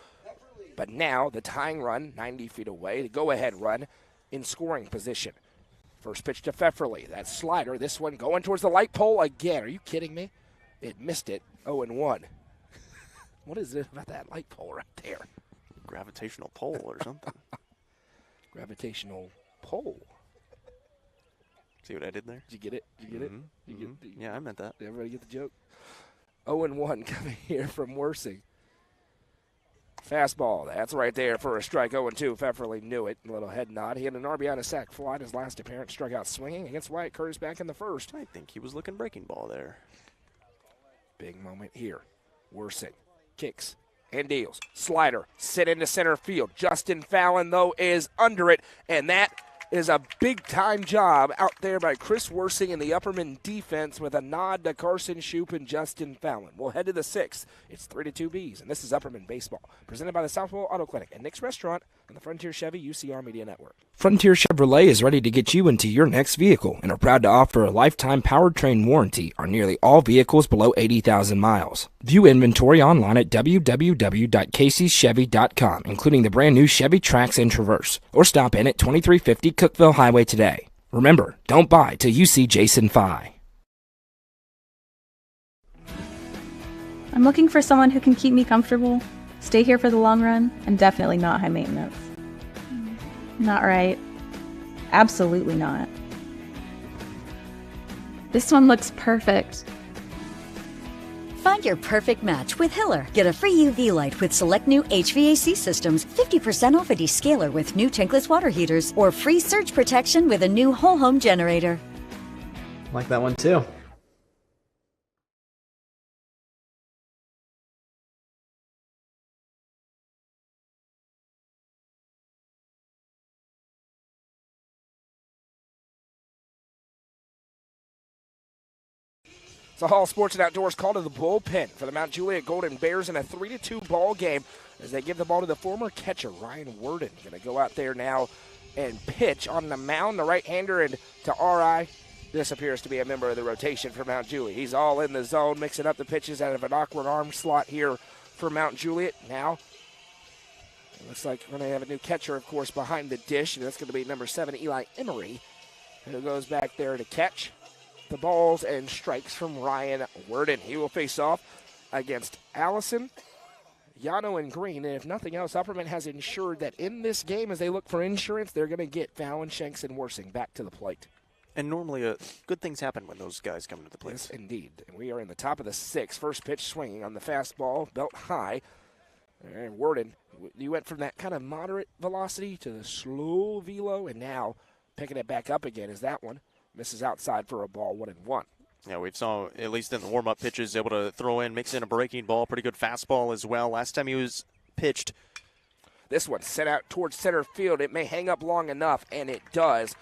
But now the tying run, 90 feet away, the go-ahead run in scoring position. First pitch to Pfefferly. That slider, this one going towards the light pole again. Are you kidding me? It missed it, 0-1. What is it about that light pole right there? Gravitational pole or something. Gravitational pole. See what I did there? Did you get it? Did you get it? Yeah, I meant that. Did everybody get the joke? 0-1 coming here from Worsing. Fastball, that's right there for a strike. 0-2. Pfefferly knew it. A little head nod. He had an RBI and a sac fly in his last appearance. Struck out swinging against Wyatt Curtis back in the first. I think he was looking breaking ball there. Big moment here. Worsing kicks and deals. Slider, sit into center field. Justin Fallon, though, is under it, and that is a big-time job out there by Chris Worsing in the Upperman defense with a nod to Carson Shoop and Justin Fallon. We'll head to the sixth. It's 3-2 Bs, and this is Upperman Baseball, presented by the South Willow Auto Clinic and Nick's Restaurant and the Frontier Chevy UCR Media Network. Frontier Chevrolet is ready to get you into your next vehicle and are proud to offer a lifetime powertrain warranty on nearly all vehicles below 80,000 miles. View inventory online at www.caseychevy.com, including the brand new Chevy Trax and Traverse, or stop in at 2350 Cookville Highway today. Remember, don't buy till you see Jason Fye. I'm looking for someone who can keep me comfortable, stay here for the long run, and definitely not high maintenance. Not right. Absolutely not. This one looks perfect. Find your perfect match with Hiller. Get a free UV light with select new HVAC systems, 50% off a descaler with new tankless water heaters, or free surge protection with a new whole home generator. Like that one too. So Hall Sports and Outdoors call to the bullpen for the Mount Juliet Golden Bears in a 3-2 ball game as they give the ball to the former catcher, Ryan Worden. Going to go out there now and pitch on the mound, the right-hander, and to R.I. This appears to be a member of the rotation for Mount Juliet. He's all in the zone, mixing up the pitches out of an awkward arm slot here for Mount Juliet. Now, it looks like we're going to have a new catcher, of course, behind the dish, and that's going to be number 7, Eli Emery, who goes back there to catch the balls and strikes from Ryan Worden. He will face off against Allison, Yano, and Green. And if nothing else, Upperman has ensured that in this game, as they look for insurance, they're going to get Fallon, Shanks, and Worsing back to the plate. And normally good things happen when those guys come to the plate. Yes, indeed. And we are in the top of the 6th. First pitch swinging on the fastball, belt high. And Worden, you went from that kind of moderate velocity to the slow velo, and now picking it back up again is that one. Misses outside for a ball, 1-1. Yeah, we saw, at least in the warm-up pitches, able to throw in, mix in a breaking ball, pretty good fastball as well. Last time he was pitched. This one sent out towards center field. It may hang up long enough, and it does.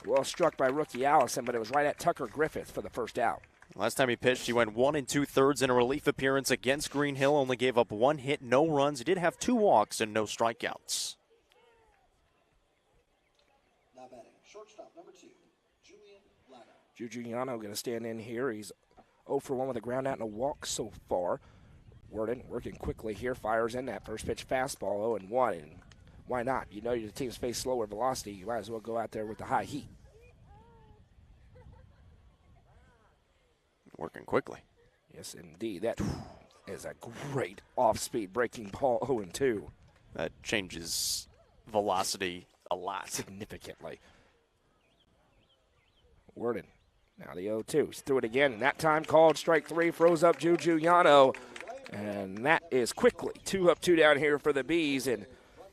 Well struck by rookie Allison, but it was right at Tucker Griffith for the first out. Last time he pitched, he went 1 2/3 in a relief appearance against Green Hill. Only gave up 1 hit, no runs. He did have 2 walks and no strikeouts. Now batting, shortstop number 2, Juliet. Giuliano going to stand in here. He's 0 for 1 with a ground out and a walk so far. Worden working quickly here, fires in that first pitch fastball, 0-1. And why not? You know your team's face slower velocity. You might as well go out there with the high heat. Working quickly. Yes, indeed. That is a great off-speed breaking ball, 0-2. That changes velocity a lot. Significantly. Worden. Now the 0-2. He's threw it again, and that time called strike 3, froze up Giuliano. And that is quickly 2 up, 2 down here for the Bees. And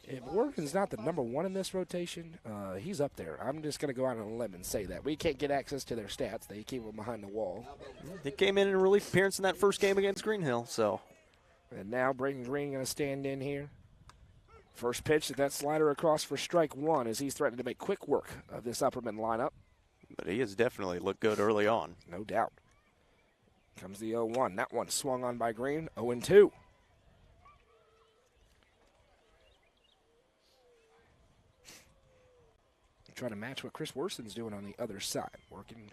if Worden's not the number 1 in this rotation, he's up there. I'm just going to go out on a limb and say that. We can't get access to their stats. They keep them behind the wall. They came in a relief appearance in that first game against Green Hill, so. And now Braden Green going to stand in here. First pitch, that slider across for strike 1 as he's threatening to make quick work of this Upperman lineup. But he has definitely looked good early on. No doubt. Comes the 0-1. That one swung on by Green, 0-2. Trying to match what Chris Worson's doing on the other side. Working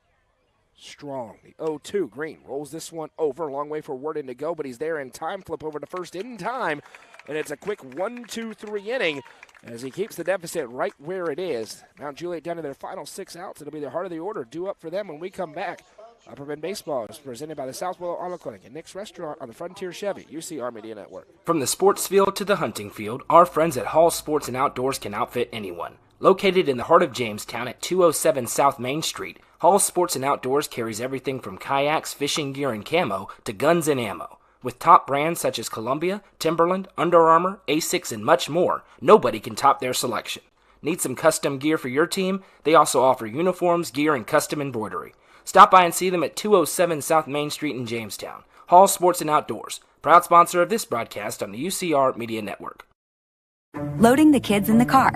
strong. The 0-2. Green rolls this one over. A long way for Worden to go, but he's there in time. Flip over to first in time. And it's a quick 1-2-3 inning as he keeps the deficit right where it is. Mount Juliet down to their final 6 outs. It'll be the heart of the order due up for them when we come back. Upperman Baseball is presented by the South Willow Auto Clinic and Nick's Restaurant on the Frontier Chevy, UCR Media Network. From the sports field to the hunting field, our friends at Hall Sports and Outdoors can outfit anyone. Located in the heart of Jamestown at 207 South Main Street, Hall Sports and Outdoors carries everything from kayaks, fishing gear, and camo to guns and ammo. With top brands such as Columbia, Timberland, Under Armour, Asics, and much more, nobody can top their selection. Need some custom gear for your team? They also offer uniforms, gear, and custom embroidery. Stop by and see them at 207 South Main Street in Jamestown. Hall Sports and Outdoors, proud sponsor of this broadcast on the UCR Media Network. Loading the kids in the car,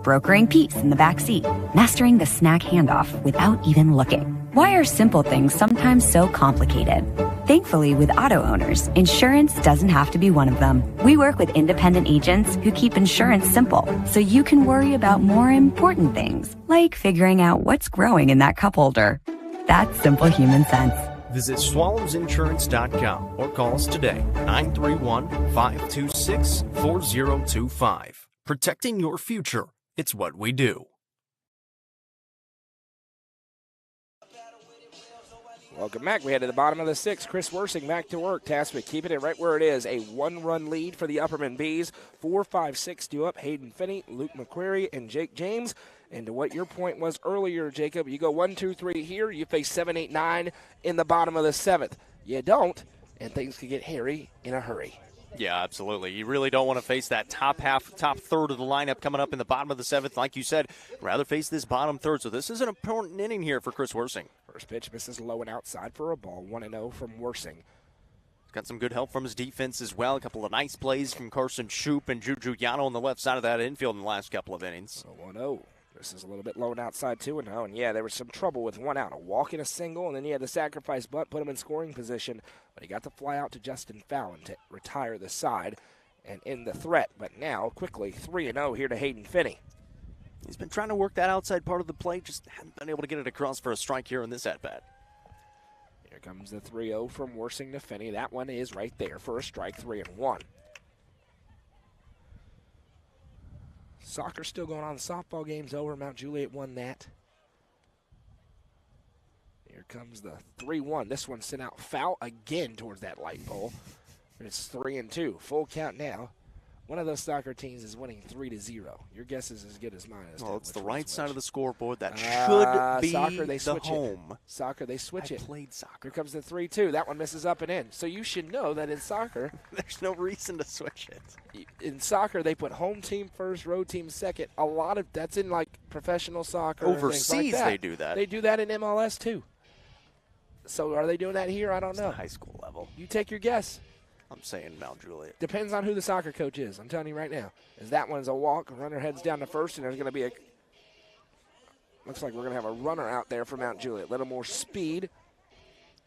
brokering peace in the back seat, mastering the snack handoff without even looking. Why are simple things sometimes so complicated? Thankfully, with auto owners, insurance doesn't have to be one of them. We work with independent agents who keep insurance simple, so you can worry about more important things, like figuring out what's growing in that cup holder. That's simple human sense. Visit swallowsinsurance.com or call us today, 931-526-4025. Protecting your future. It's what we do. Welcome back. We head to the bottom of the 6th. Chris Worsing back to work. Tasked with keeping it right where it is. A 1-run lead for the Upperman Bees. 4, 5, 6 due up. Hayden Finney, Luke McQuarrie, and Jake James. And to what your point was earlier, Jacob, you go 1, 2, 3 here. You face 7, 8, 9 in the bottom of the 7th. You don't, and things could get hairy in a hurry. Yeah, absolutely. You really don't want to face that top half, top third of the lineup coming up in the bottom of the 7th. Like you said, rather face this bottom third. So this is an important inning here for Chris Worsing. First pitch misses low and outside for a ball. 1-0 from Worsing. Got some good help from his defense as well. A couple of nice plays from Carson Shoup and Giuliano on the left side of that infield in the last couple of innings. 1-0. This is a little bit low and outside 2-0. And yeah, there was some trouble with one out. A walk and a single, and then he had the sacrifice bunt, put him in scoring position. But he got the fly out to Justin Fallon to retire the side and end the threat. But now, quickly, 3-0 here to Hayden Finney. He's been trying to work that outside part of the plate, just hasn't been able to get it across for a strike here in this at-bat. Here comes the 3-0 from Worsing to Finney. That one is right there for a strike, 3-1. Soccer still going on. The softball game's over. Mount Juliet won that. Here comes the 3-1. This one sent out foul again towards that light pole. And it's 3-2. Full count now. One of those soccer teams is winning 3-0. Your guess is as good as mine. Well, it's the right side of the scoreboard. That should be soccer, they the switch home. It. Soccer, they switch it. I played soccer. Here comes the 3-2. That one misses up and in. So you should know that in soccer, there's no reason to switch it. In soccer, they put home team first, road team second. A lot of that's in like professional soccer. Overseas, like they do that. They do that in MLS too. So are they doing that here? I don't know. High school level. You take your guess. I'm saying Mount Juliet. Depends on who the soccer coach is. I'm telling you right now. As that one's a walk, runner heads down to first, and there's going to be a. Looks like we're going to have a runner out there for Mount Juliet. A little more speed.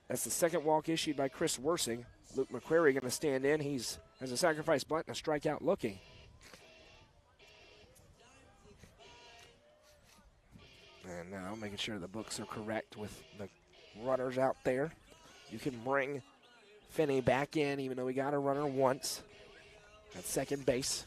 That's the second walk issued by Chris Worsing. Luke McQuarrie going to stand in. He's has a sacrifice bunt and a strikeout looking. And now making sure the books are correct with the runners out there. You can bring Finney back in, even though we got a runner once at second base.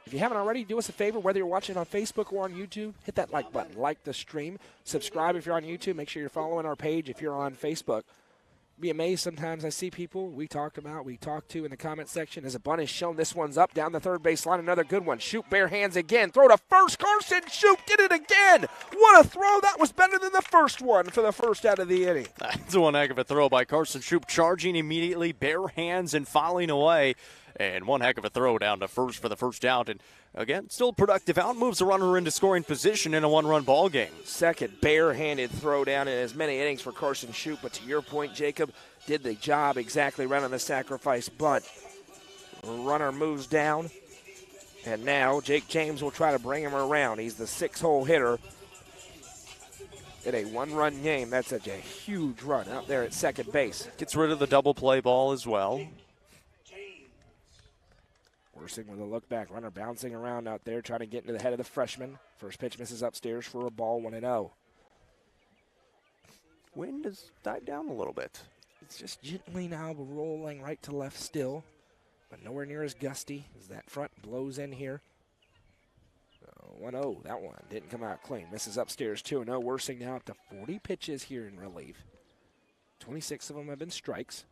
If you haven't already, do us a favor, whether you're watching on Facebook or on YouTube, hit that like button, like the stream. Subscribe if you're on YouTube. Make sure you're following our page if you're on Facebook. Be amazed sometimes I see people we talk to in the comment section. As a bunt is shown, this one's up down the third base line. Another good one. Shoot, bare hands again. Throw to first. Carson Shoot did it again. What a throw. That was better than the first one for the first out of the inning. That's one heck of a throw by Carson Shoop, charging immediately, bare hands and fouling away. And one heck of a throw down to first for the first out. And again, still productive out. Moves the runner into scoring position in a one-run ball game. Second bare-handed throw down in as many innings for Carson Shoop. But to your point, Jacob, did the job exactly right on the sacrifice bunt. Runner moves down. And now Jake James will try to bring him around. He's the 6-hole hitter in a one-run game. That's such a huge run out there at second base. Gets rid of the double play ball as well. Worsing with a look back. Runner bouncing around out there, trying to get into the head of the freshman. First pitch misses upstairs for a ball, 1-0. Wind has died down a little bit. It's just gently now rolling right to left still, but nowhere near as gusty as that front blows in here. 1-0, that one didn't come out clean. Misses upstairs 2-0. Worsing now up to 40 pitches here in relief. 26 of them have been strikes.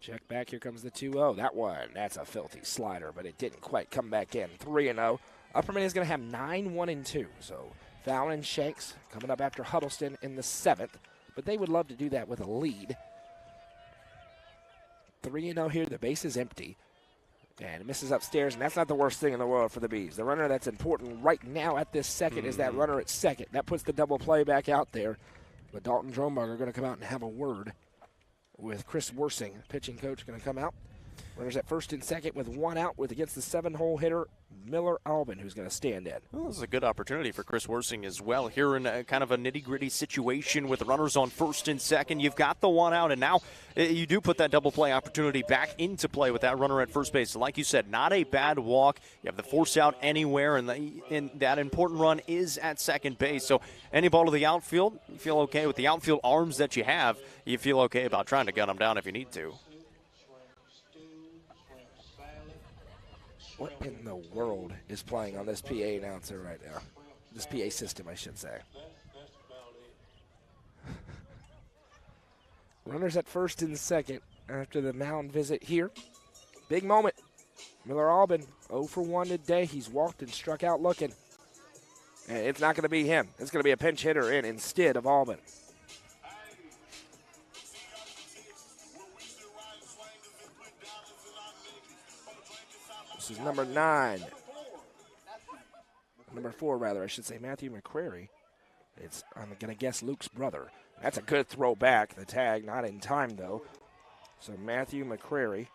Check back, here comes the 2-0. That one, that's a filthy slider, but it didn't quite come back in. 3-0. Upperman is going to have 9-1-2. So Fallon and Shanks coming up after Huddleston in the 7th, but they would love to do that with a lead. 3-0 here, the base is empty. And it misses upstairs, and that's not the worst thing in the world for the Bees. The runner that's important right now at this second is that runner at second. That puts the double play back out there. But Dalton Dromberg are going to come out and have a word with Chris Worsing, pitching coach, going to come out. Runners at first and second with one out with against the 7-hole hitter, Miller Albin, who's going to stand in. Well, this is a good opportunity for Chris Worsing as well. Here in a kind of a nitty-gritty situation with runners on first and second. You've got the one out, and now you do put that double play opportunity back into play with that runner at first base. So like you said, not a bad walk. You have the force out anywhere, and that important run is at second base. So any ball to the outfield, you feel okay with the outfield arms that you have. You feel okay about trying to gun them down if you need to. What in the world is playing on this PA announcer right now? This PA system, I should say. Runners at first and second after the mound visit here. Big moment. Miller Albin, 0 for 1 today. He's walked and struck out looking. And it's not going to be him. It's going to be a pinch hitter in instead of Albin. This is number 9. Number 4, rather, I should say, Matthew McQuarrie. I'm going to guess, Luke's brother. That's a good throw back. The tag, not in time, though. So Matthew McCrary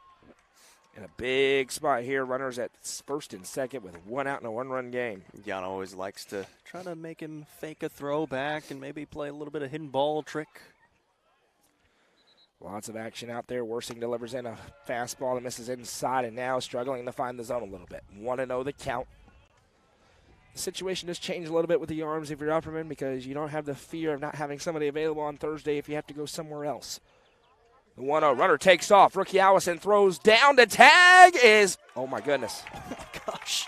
in a big spot here. Runners at first and second with 1 out in a 1-run game. Jan always likes to try to make him fake a throw back and maybe play a little bit of hidden ball trick. Lots of action out there. Worsing delivers in a fastball that misses inside, and now struggling to find the zone a little bit. 1-0 the count. The situation has changed a little bit with the arms if you're Upperman, because you don't have the fear of not having somebody available on Thursday if you have to go somewhere else. The 1-0 runner takes off. Rookie Allison throws down. The tag is, oh my goodness. Oh my gosh.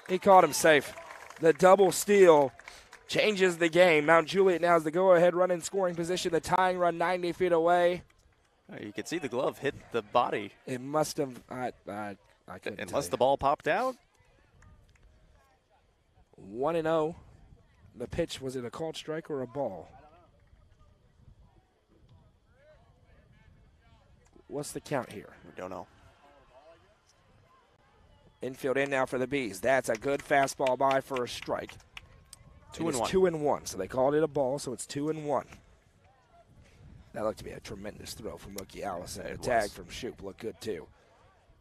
He caught him safe. The double steal changes the game. Mount Juliet now has the go-ahead run in scoring position. The tying run 90 feet away. You can see the glove hit the body. It must have, I couldn't Unless the ball popped out. 1-0. The pitch, was it a called strike or a ball? What's the count here? We don't know. Infield in now for the Bees. That's a good fastball by for a strike. 2-1. 2-1. So they called it a ball, so it's 2-1. That looked to be a tremendous throw from rookie Allison. The tag from Shoop looked good too.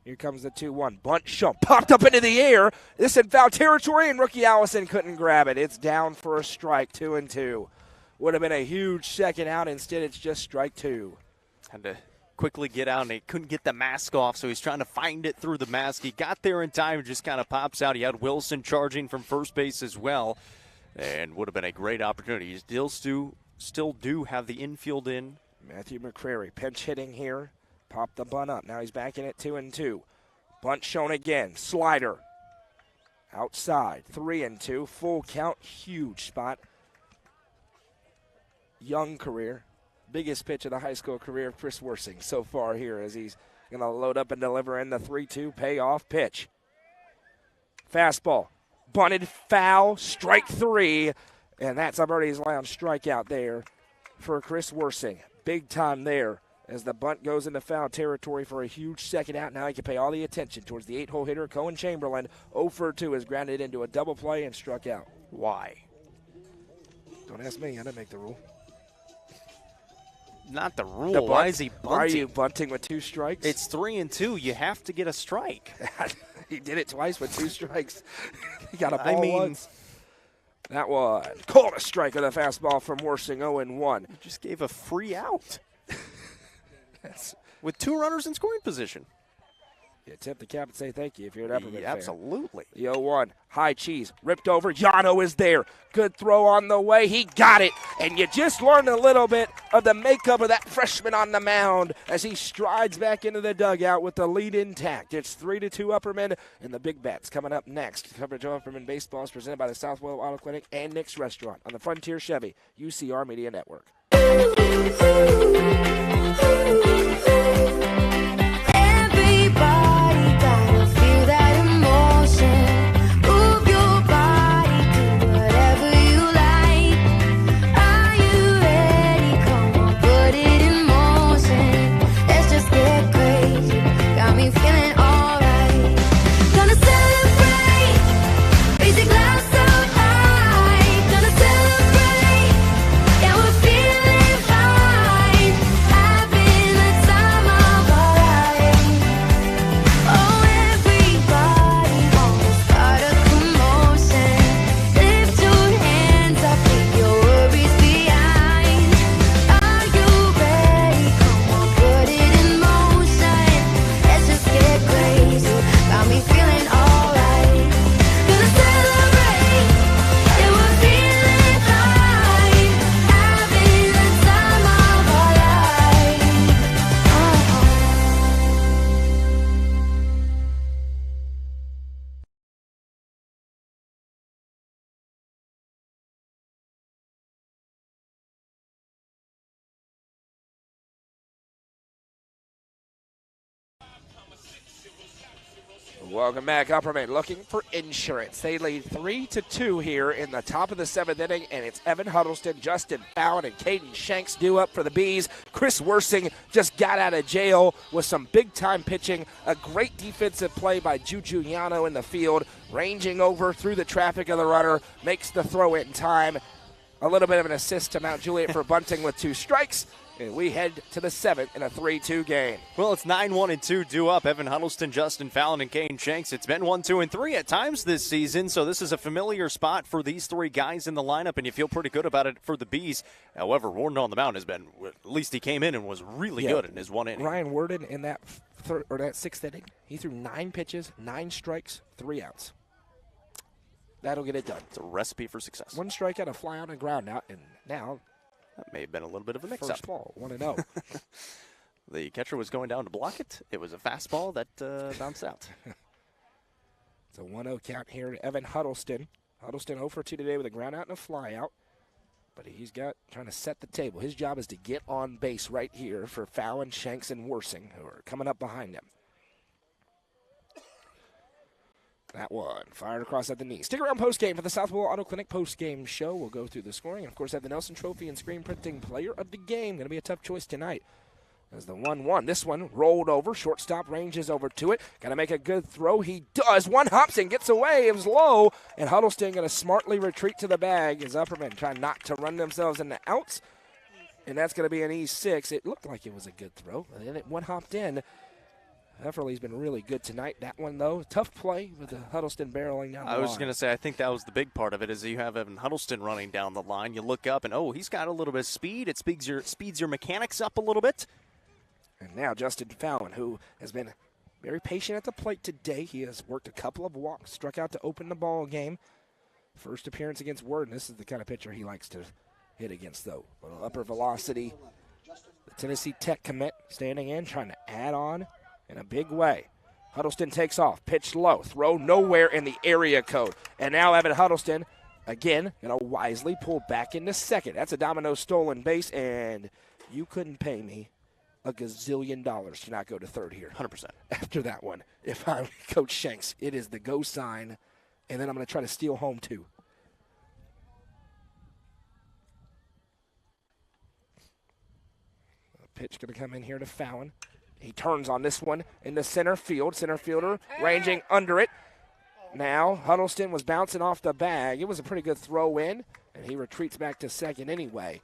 Here comes the 2-1. Bunt shot popped up into the air. This in foul territory, and rookie Allison couldn't grab it. It's down for a strike, 2-2. Would have been a huge second out. Instead, it's just strike 2. Had to quickly get out, and he couldn't get the mask off, so he's trying to find it through the mask. He got there in time and just kind of pops out. He had Wilson charging from first base as well, and would have been a great opportunity. You still do have the infield in. Matthew McCrary pinch hitting here. Pop the bunt up. Now he's back in at 2-2. Bunt shown again. Slider. Outside. 3-2. Full count. Huge spot. Young career. Biggest pitch of the high school career of Chris Worsing so far here, as he's going to load up and deliver in the 3-2 payoff pitch. Fastball. Bunted foul. Strike 3. And that's a Birdie's Lounge strikeout there for Chris Worsing. Big time there, as the bunt goes into foul territory for a huge second out. Now he can pay all the attention towards the 8-hole hitter, Cohen Chamberlain. 0 for 2 is grounded into a double play and struck out. Why? Don't ask me. I didn't make the rule. Not the rule. Why is he bunting? Why are you bunting with 2 strikes? It's 3-2. You have to get a strike. He did it twice with 2 strikes. He got a ball once. That one called a strike with a fastball from Worsing, 0-1. You just gave a free out. With 2 runners in scoring position. You tip the cap and say thank you if you're an Upperman fan. Absolutely. The 0-1, high cheese, ripped over. Yano is there. Good throw on the way. He got it. And you just learned a little bit of the makeup of that freshman on the mound as he strides back into the dugout with the lead intact. It's 3-2 Upperman, and the big bets coming up next. Coverage of Upperman baseball is presented by the South Willow Auto Clinic and Nick's Restaurant on the Frontier Chevy UCR Media Network. Welcome back, Upperman, looking for insurance. They lead 3-2 here in the top of the 7th inning, and it's Evan Huddleston, Justin Fallon, and Caden Shanks due up for the Bees. Chris Worsing just got out of jail with some big-time pitching. A great defensive play by Juju Yano in the field, ranging over through the traffic of the runner, makes the throw in time. A little bit of an assist to Mount Juliet for bunting with 2 strikes. And we head to the 7th in a 3-2 game. Well, it's 9-1-2 due up. Evan Huddleston, Justin Fallon, and Caden Shanks. It's been 1-2-3 at times this season, so this is a familiar spot for these 3 guys in the lineup, and you feel pretty good about it for the Bees. However, Warden on the mound has been, at least he came in and was really good in his 1 inning. Ryan Worden in that 6th inning, he threw 9 pitches, 9 strikes, 3 outs. That'll get it done. It's a recipe for success. 1 strikeout, a fly out, and ground out, and now that may have been a little bit of a mix-up. First ball, 1-0. The catcher was going down to block it. It was a fastball that bounced out. It's a 1-0 count here to Evan Huddleston. Huddleston 0 for 2 today with a ground out and a fly out. But he's trying to set the table. His job is to get on base right here for Fallon, Shanks, and Worsing, who are coming up behind him. That one fired across at the knee. Stick around post-game for the South Willow Auto Clinic post-game show. We'll go through the scoring and, of course, have the Nelson Trophy and screen printing player of the game. Going to be a tough choice tonight. As the 1-1. This one rolled over. Shortstop ranges over to it. Got to make a good throw. He does. One hops and gets away. It was low. And Huddleston going to smartly retreat to the bag as Upperman trying not to run themselves into outs. And that's going to be an E6. It looked like it was a good throw. And then it one hopped in. Hefferly's been really good tonight. That one, though, tough play with the Huddleston barreling down the line. I was going to say, I think that was the big part of it, is you have Evan Huddleston running down the line. You look up, and, he's got a little bit of speed. It speeds your mechanics up a little bit. And now Justin Fallon, who has been very patient at the plate today. He has worked a couple of walks, struck out to open the ball game. First appearance against Worden. This is the kind of pitcher he likes to hit against, though. A little upper velocity. The Tennessee Tech commit standing in, trying to add on in a big way. Huddleston takes off, pitch low, throw nowhere in the area code. And now Evan Huddleston, again, going to wisely pull back into second. That's a domino stolen base, and you couldn't pay me a gazillion dollars to not go to third here. 100%. After that one, if I'm Coach Shanks, it is the go sign, and then I'm going to try to steal home too. A pitch going to come in here to Fallon. He turns on this one in the center field. Center fielder ranging under it. Now Huddleston was bouncing off the bag. It was a pretty good throw in, and he retreats back to second anyway.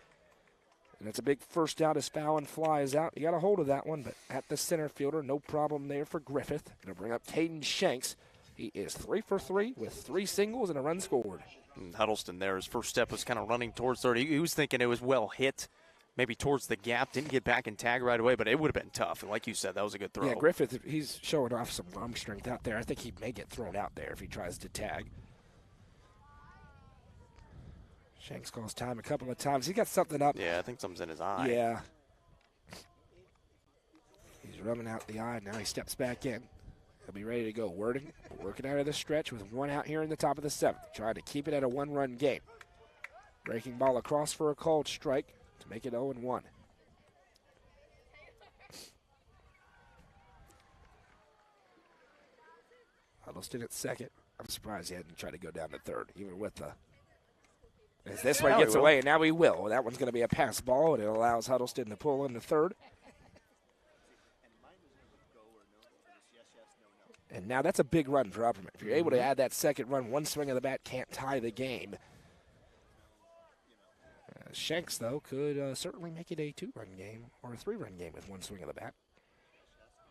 And it's a big first out as Fallon flies out. He got a hold of that one, but at the center fielder, no problem there for Griffith. Going to bring up Caden Shanks. He is 3 for 3 with 3 singles and a run scored. And Huddleston there, his first step was kind of running towards third. He was thinking it was well hit. Maybe towards the gap, didn't get back and tag right away, but it would have been tough. And like you said, that was a good throw. Yeah, Griffith, he's showing off some arm strength out there. I think he may get thrown out there if he tries to tag. Shanks calls time a couple of times. He got something up. Yeah, I think something's in his eye. Yeah. He's rubbing out the eye. Now he steps back in. He'll be ready to go. Working out of the stretch with 1 out here in the top of the 7th. Trying to keep it at a 1-run game. Breaking ball across for a called strike to make it 0-1. Huddleston at second. I'm surprised he hadn't tried to go down to third, even with the. As this one gets away, and now he will. That one's going to be a pass ball, and it allows Huddleston to pull into third. And now that's a big run for Upperman. If you're able to add that second run, 1 swing of the bat can't tie the game. Shanks, though, could certainly make it a 2-run game or a 3-run game with 1 swing of the bat.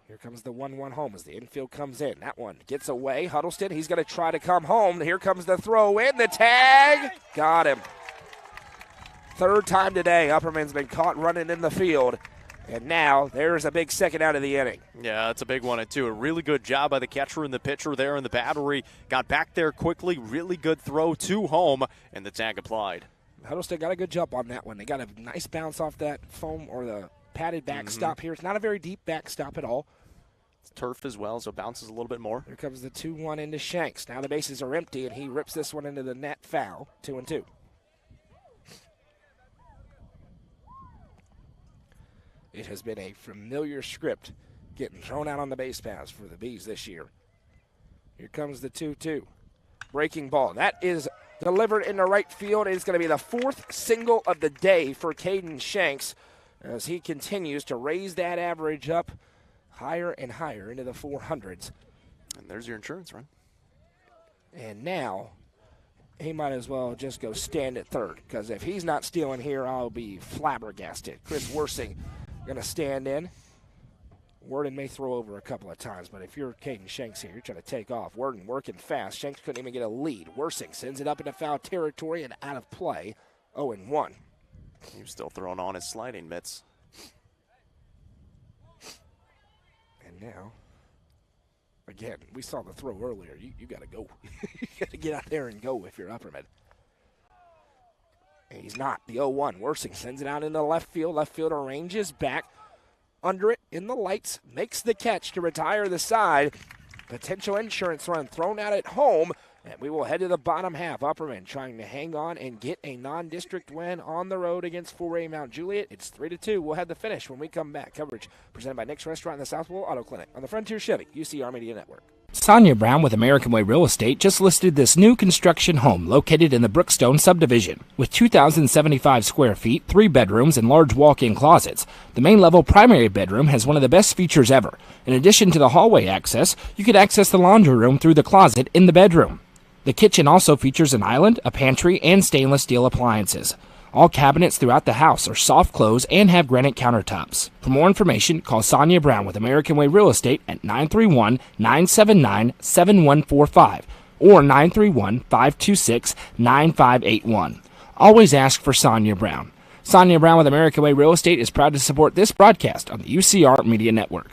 Here comes the 1-1 home as the infield comes in. That one gets away. Huddleston, he's going to try to come home. Here comes the throw in. The tag. Got him. 3rd time today, Upperman's been caught running in the field. And now there's a big second out of the inning. Yeah, that's a big one, too. A really good job by the catcher and the pitcher there in the battery. Got back there quickly. Really good throw to home, and the tag applied. Huddleston got a good jump on that one. They got a nice bounce off that foam or the padded backstop here. It's not a very deep backstop at all. It's turf as well, so it bounces a little bit more. Here comes the 2-1 into Shanks. Now the bases are empty, and he rips this one into the net foul. 2-2. It has been a familiar script getting thrown out on the base paths for the Bees this year. Here comes the 2-2. Breaking ball. That is delivered into right field. It's going to be the 4th single of the day for Caden Shanks as he continues to raise that average up higher and higher into the 400s. And there's your insurance run. And now he might as well just go stand at third, because if he's not stealing here, I'll be flabbergasted. Chris Worsing going to stand in. Worden may throw over a couple of times, but if you're Caden Shanks here, you're trying to take off. Worden working fast. Shanks couldn't even get a lead. Worsing sends it up into foul territory and out of play. 0-1. He was still throwing on his sliding mitts. And now, again, we saw the throw earlier. You got to go. You got to get out there and go if you're Upperman. And he's not. The 0-1. Worsing sends it out into left field. Left field arranges back under it in the lights. Makes the catch to retire the side. Potential insurance run thrown out at home. And we will head to the bottom half. Upperman trying to hang on and get a non-district win on the road against 4A Mount Juliet. It's 3-2. We'll have the finish when we come back. Coverage presented by Nick's Restaurant and the South Willow Auto Clinic on the Frontier Chevy UCR Media Network. Sonia Brown with American Way Real Estate just listed this new construction home located in the Brookstone subdivision. With 2,075 square feet, 3 bedrooms, and large walk-in closets, the main level primary bedroom has one of the best features ever. In addition to the hallway access, you could access the laundry room through the closet in the bedroom. The kitchen also features an island, a pantry, and stainless steel appliances. All cabinets throughout the house are soft close and have granite countertops. For more information, call Sonia Brown with American Way Real Estate at 931-979-7145 or 931-526-9581. Always ask for Sonia Brown. Sonia Brown with American Way Real Estate is proud to support this broadcast on the UCR Media Network.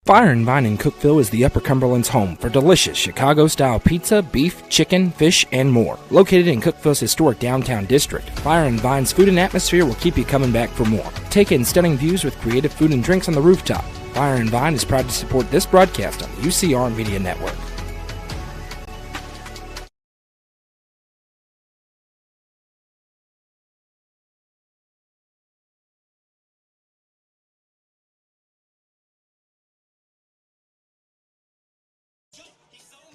Fire and Vine in Cookeville is the Upper Cumberland's home for delicious Chicago-style pizza, beef, chicken, fish, and more. Located in Cookeville's historic downtown district, Fire and Vine's food and atmosphere will keep you coming back for more. Take in stunning views with creative food and drinks on the rooftop. Fire and Vine is proud to support this broadcast on the UCR Media Network.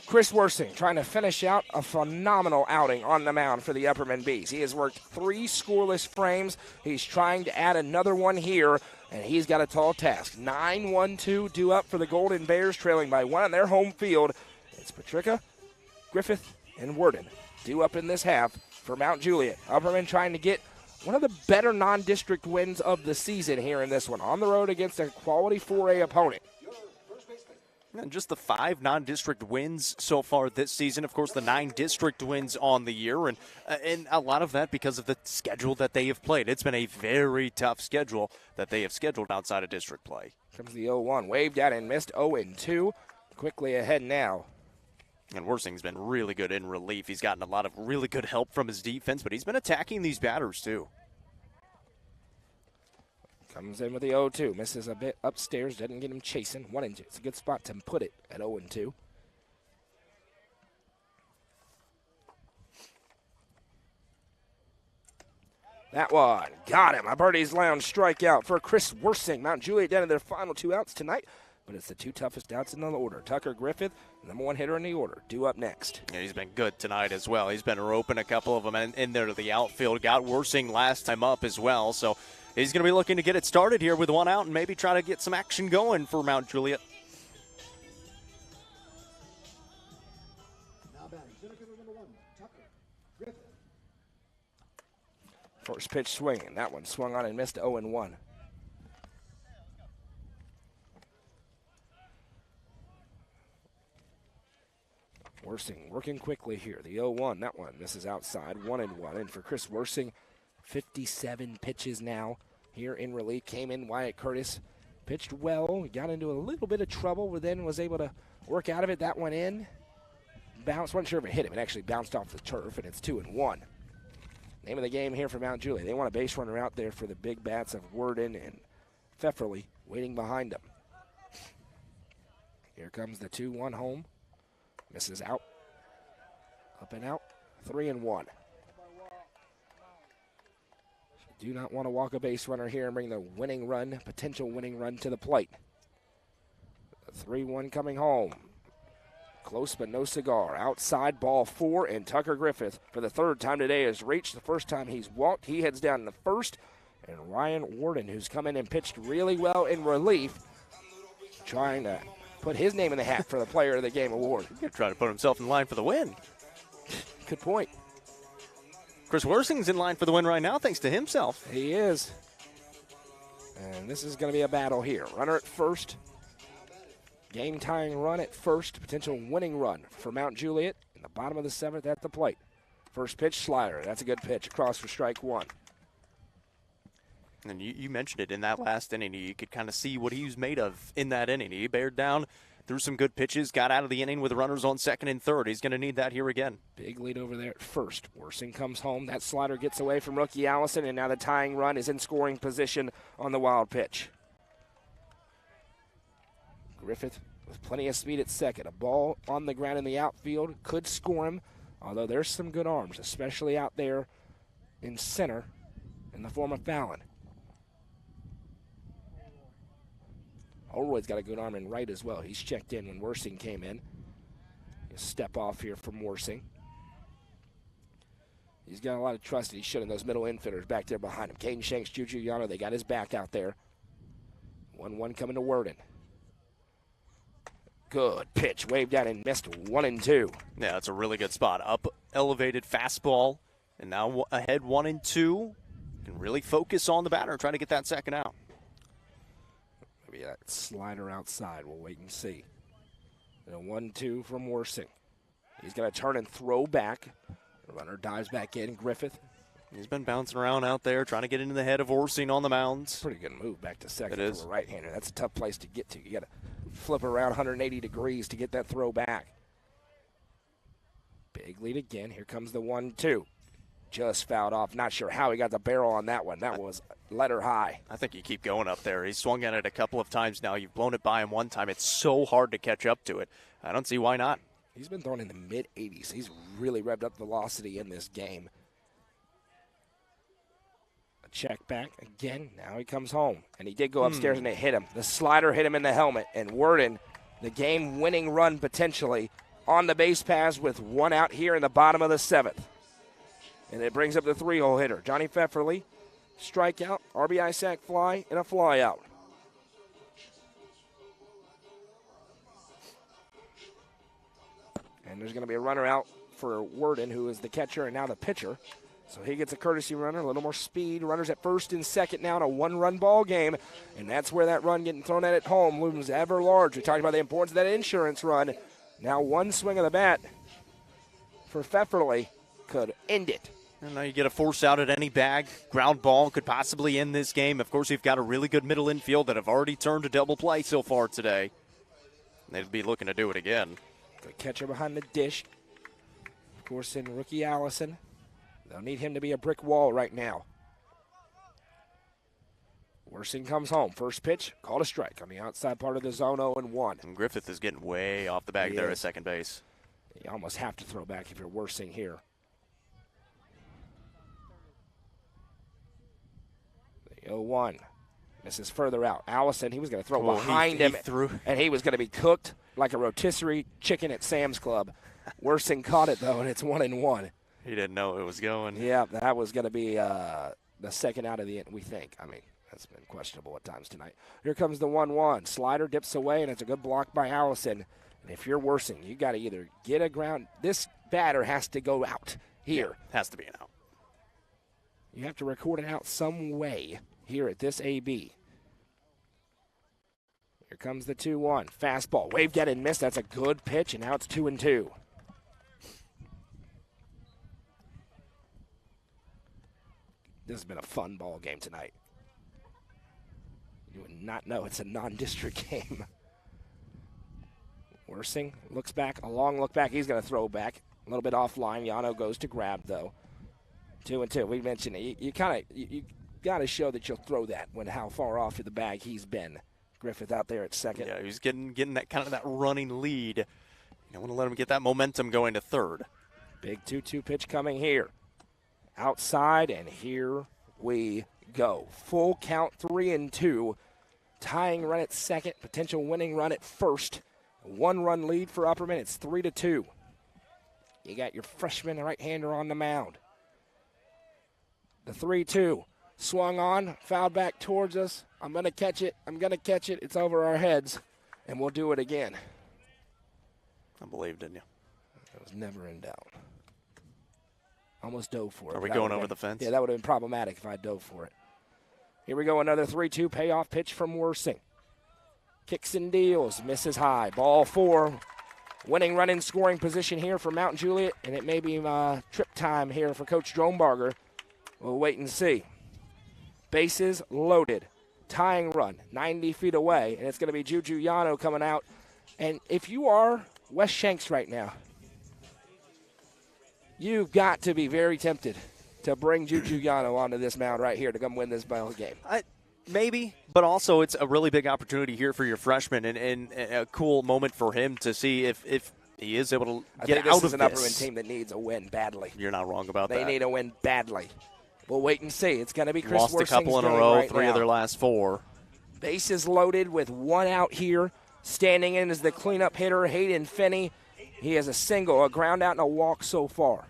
Chris Worsing trying to finish out a phenomenal outing on the mound for the Upperman Bees. He has worked 3 scoreless frames. He's trying to add another one here, and he's got a tall task. 9-1-2 due up for the Golden Bears, trailing by 1 on their home field. It's Patricia, Griffith, and Worden due up in this half for Mount Juliet. Upperman trying to get one of the better non-district wins of the season here in this one, on the road against a quality 4A opponent. And just the 5 non-district wins so far this season. Of course, the 9 district wins on the year, and a lot of that because of the schedule that they have played. It's been a very tough schedule that they have scheduled outside of district play. Comes the 0-1, waved out and missed. 0-2, quickly ahead now. And Worsing's been really good in relief. He's gotten a lot of really good help from his defense, but he's been attacking these batters too. Comes in with the 0-2. Misses a bit upstairs. Doesn't get him chasing. 1-2. It's a good spot to put it at 0-2. That one. Got him. A Birdie's Lounge strikeout for Chris Worsing. Mount Juliet down to their final 2 outs tonight, but it's the 2 toughest outs in the order. Tucker Griffith, number 1 hitter in the order, due up next. Yeah, he's been good tonight as well. He's been roping a couple of them in there to the outfield. Got Worsing last time up as well, so he's going to be looking to get it started here with 1 out and maybe try to get some action going for Mount Juliet. Now batting, center fielder number 1, Tucker Griffith. First pitch swinging. That one swung on and missed. 0-1. Worsing working quickly here. The 0-1. That one misses outside. 1-1. And for Chris Worsing, 57 pitches now here in relief. Came in Wyatt Curtis. Pitched well. Got into a little bit of trouble, but then was able to work out of it. That one in. Bounced. Wasn't sure if it hit him. It actually bounced off the turf, and it's 2-1. Name of the game here for Mount Juliet. They want a base runner out there for the big bats of Worden and Pfefferly waiting behind them. Here comes the 2-1 home. Misses out. Up and out. 3-1. Do not want to walk a base runner here and bring the winning run, potential winning run to the plate. The 3-1 coming home. Close but no cigar. Outside ball 4, and Tucker Griffith for the third time today has reached. The first time he's walked, he heads down in the first. And Ryan Warden, who's come in and pitched really well in relief, trying to put his name in the hat for the Player of the Game award. He's trying to put himself in line for the win. Good point. Chris Worsing's in line for the win right now, thanks to himself. He is. And this is going to be a battle here. Runner at first. Game-tying run at first. Potential winning run for Mount Juliet in the bottom of the 7th at the plate. First pitch, slider. That's a good pitch. Across for strike 1. And you mentioned it in that last inning. You could kind of see what he was made of in that inning. He bared down, threw some good pitches, got out of the inning with runners on second and third. He's going to need that here again. Big lead over there at first. Worsing comes home. That slider gets away from rookie Allison, and now the tying run is in scoring position on the wild pitch. Griffith with plenty of speed at second. A ball on the ground in the outfield could score him, although there's some good arms, especially out there in center in the form of Fallon. Holroyd's got a good arm in right as well. He's checked in when Worsing came in. He'll step off here from Worsing. He's got a lot of trust that he should in those middle infielders back there behind him. Caden Shanks, Juju Yano, they got his back out there. 1-1 coming to Worden. Good pitch, waved down and missed 1-2. Yeah, that's a really good spot. Up, elevated fastball, and now ahead 1-2. Can really focus on the batter and try to get that second out. Maybe that slider outside. We'll wait and see. And a 1-2 from Worsing. He's going to turn and throw back. The runner dives back in. Griffith. He's been bouncing around out there, trying to get into the head of Worsing on the mound. Pretty good move back to second it is. for a right-hander. That's a tough place to get to. You got to flip around 180 degrees to get that throw back. Big lead again. Here comes the 1-2. Just fouled off. Not sure how he got the barrel on that one. That was letter high. I think you keep going up there. He's swung at it a couple of times now. You've blown it by him one time. It's so hard to catch up to it. I don't see why not. He's been throwing in the mid-80s. He's really revved up velocity in this game. A check back again. Now he comes home. And he did go upstairs and it hit him. The slider hit him in the helmet. And Worden, the game-winning run potentially on the base paths with one out here in the bottom of the 7th. And it brings up the 3-hole hitter. Johnny Pfefferly, strikeout, RBI sac fly, and a fly out. And there's going to be a runner out for Worden, who is the catcher and now the pitcher. So he gets a courtesy runner, a little more speed. Runners at first and second now in a 1-run ball game. And that's where that run getting thrown at home looms ever large. We talked about the importance of that insurance run. Now one swing of the bat for Pfefferly could end it. And now you get a force out at any bag. Ground ball could possibly end this game. Of course, you've got a really good middle infield that have already turned to double play so far today. They'd be looking to do it again. Good catcher behind the dish. Of course, in rookie Allison. They'll need him to be a brick wall right now. Worsing comes home. First pitch, called a strike on the outside part of the zone, 0-1. And Griffith is getting way off the bag there at second base. You almost have to throw back if you're Worsing here. The 0-1. This is further out. Allison, he was going to throw behind him, and he was going to be cooked like a rotisserie chicken at Sam's Club. Worsing caught it, though, and it's 1-1. He didn't know it was going. Yeah, that was going to be the second out of the end, we think. I mean, that's been questionable at times tonight. Here comes the 1-1. Slider dips away, and it's a good block by Allison. And if you're Worsing, you got to either get a ground. This batter has to go out here. Yeah, has to be an out. You have to record it out some way here at this AB. Here comes the 2-1. Fastball. Waved at and missed. That's a good pitch, and now it's 2-2. This has been a fun ball game tonight. You would not know it's a non-district game. Worsing looks back, a long look back. He's going to throw back. A little bit offline. Yano goes to grab, though. 2-2. We mentioned it. You got to show that you'll throw that when how far off of the bag he's been. Griffith out there at second. Yeah, he's getting that kind of that running lead. You don't want to let him get that momentum going to third. Big 2-2 pitch coming here. Outside, and here we go. Full count, 3-2. Tying run at second, potential winning run at first. A 1-run lead for Upperman. It's 3-2. You got your freshman right-hander on the mound. The 3-2. Swung on, fouled back towards us. I'm going to catch it. It's over our heads, and we'll do it again. I believe, didn't you? It was never in doubt. Almost dove for it. Are we going over the fence? Yeah, that would have been problematic if I dove for it. Here we go, another 3-2 payoff pitch from Worsing. Kicks and deals, misses high. Ball 4. Winning run in scoring position here for Mount Juliet, and it may be trip time here for Coach Drombarger. We'll wait and see. Bases loaded. Tying run, 90 feet away, and it's going to be Juju Yano coming out. And if you are Wes Shanks right now, you've got to be very tempted to bring Juju Yano onto this mound right here to come win this ball game. Maybe, but also it's a really big opportunity here for your freshman and a cool moment for him to see if he is able to get out of this. This is an Upperman team that needs a win badly. You're not wrong about that. They need a win badly. We'll wait and see. It's going to be Chris Lost Worsing's a couple in a row, right 3 now. of their last 4. Bases loaded with 1 out here. Standing in is the cleanup hitter, Hayden Finney. He has a single, a ground out, and a walk so far.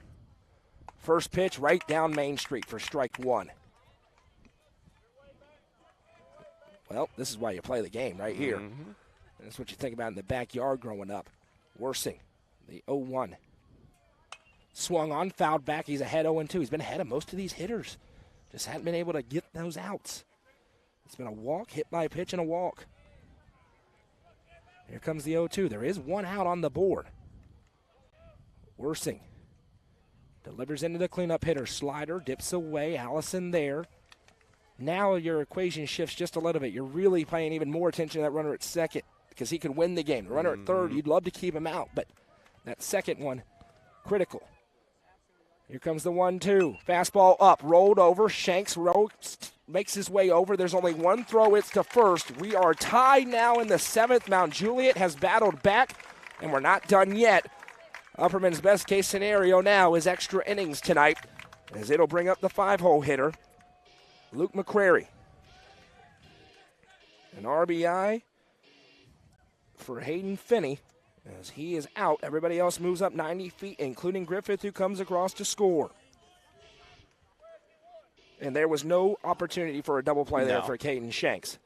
First pitch right down Main Street for strike 1. Well, this is why you play the game right here. Mm-hmm. That's what you think about in the backyard growing up. Worsing, the 0-1. Swung on, fouled back. He's ahead 0-2. He's been ahead of most of these hitters. Just hadn't been able to get those outs. It's been a walk, hit by a pitch, and a walk. Here comes the 0-2. There is 1 out on the board. Worsing delivers into the cleanup hitter. Slider dips away. Allison there. Now your equation shifts just a little bit. You're really paying even more attention to that runner at second because he could win the game. The runner at third, you'd love to keep him out, but that second one, critical. Here comes the 1-2. Fastball up, rolled over. Shanks makes his way over. There's only 1 throw. It's to first. We are tied now in the 7th. Mount Juliet has battled back, and we're not done yet. Upperman's best case scenario now is extra innings tonight, as it'll bring up the 5-hole hitter, Luke McCrary. An RBI for Hayden Finney. As he is out, everybody else moves up 90 feet, including Griffith, who comes across to score. And there was no opportunity for a double play there for Caden Shanks.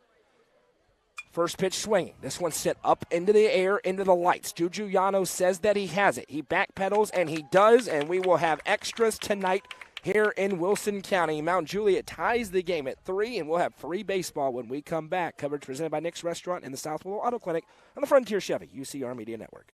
First pitch swinging. This one sent up into the air, into the lights. Juju Yano says that he has it. He backpedals, and he does, and we will have extras tonight here in Wilson County. Mount Juliet ties the game at 3, and we'll have free baseball when we come back. Coverage presented by Nick's Restaurant and the South Willow Auto Clinic on the Frontier Chevy, UCR Media Network.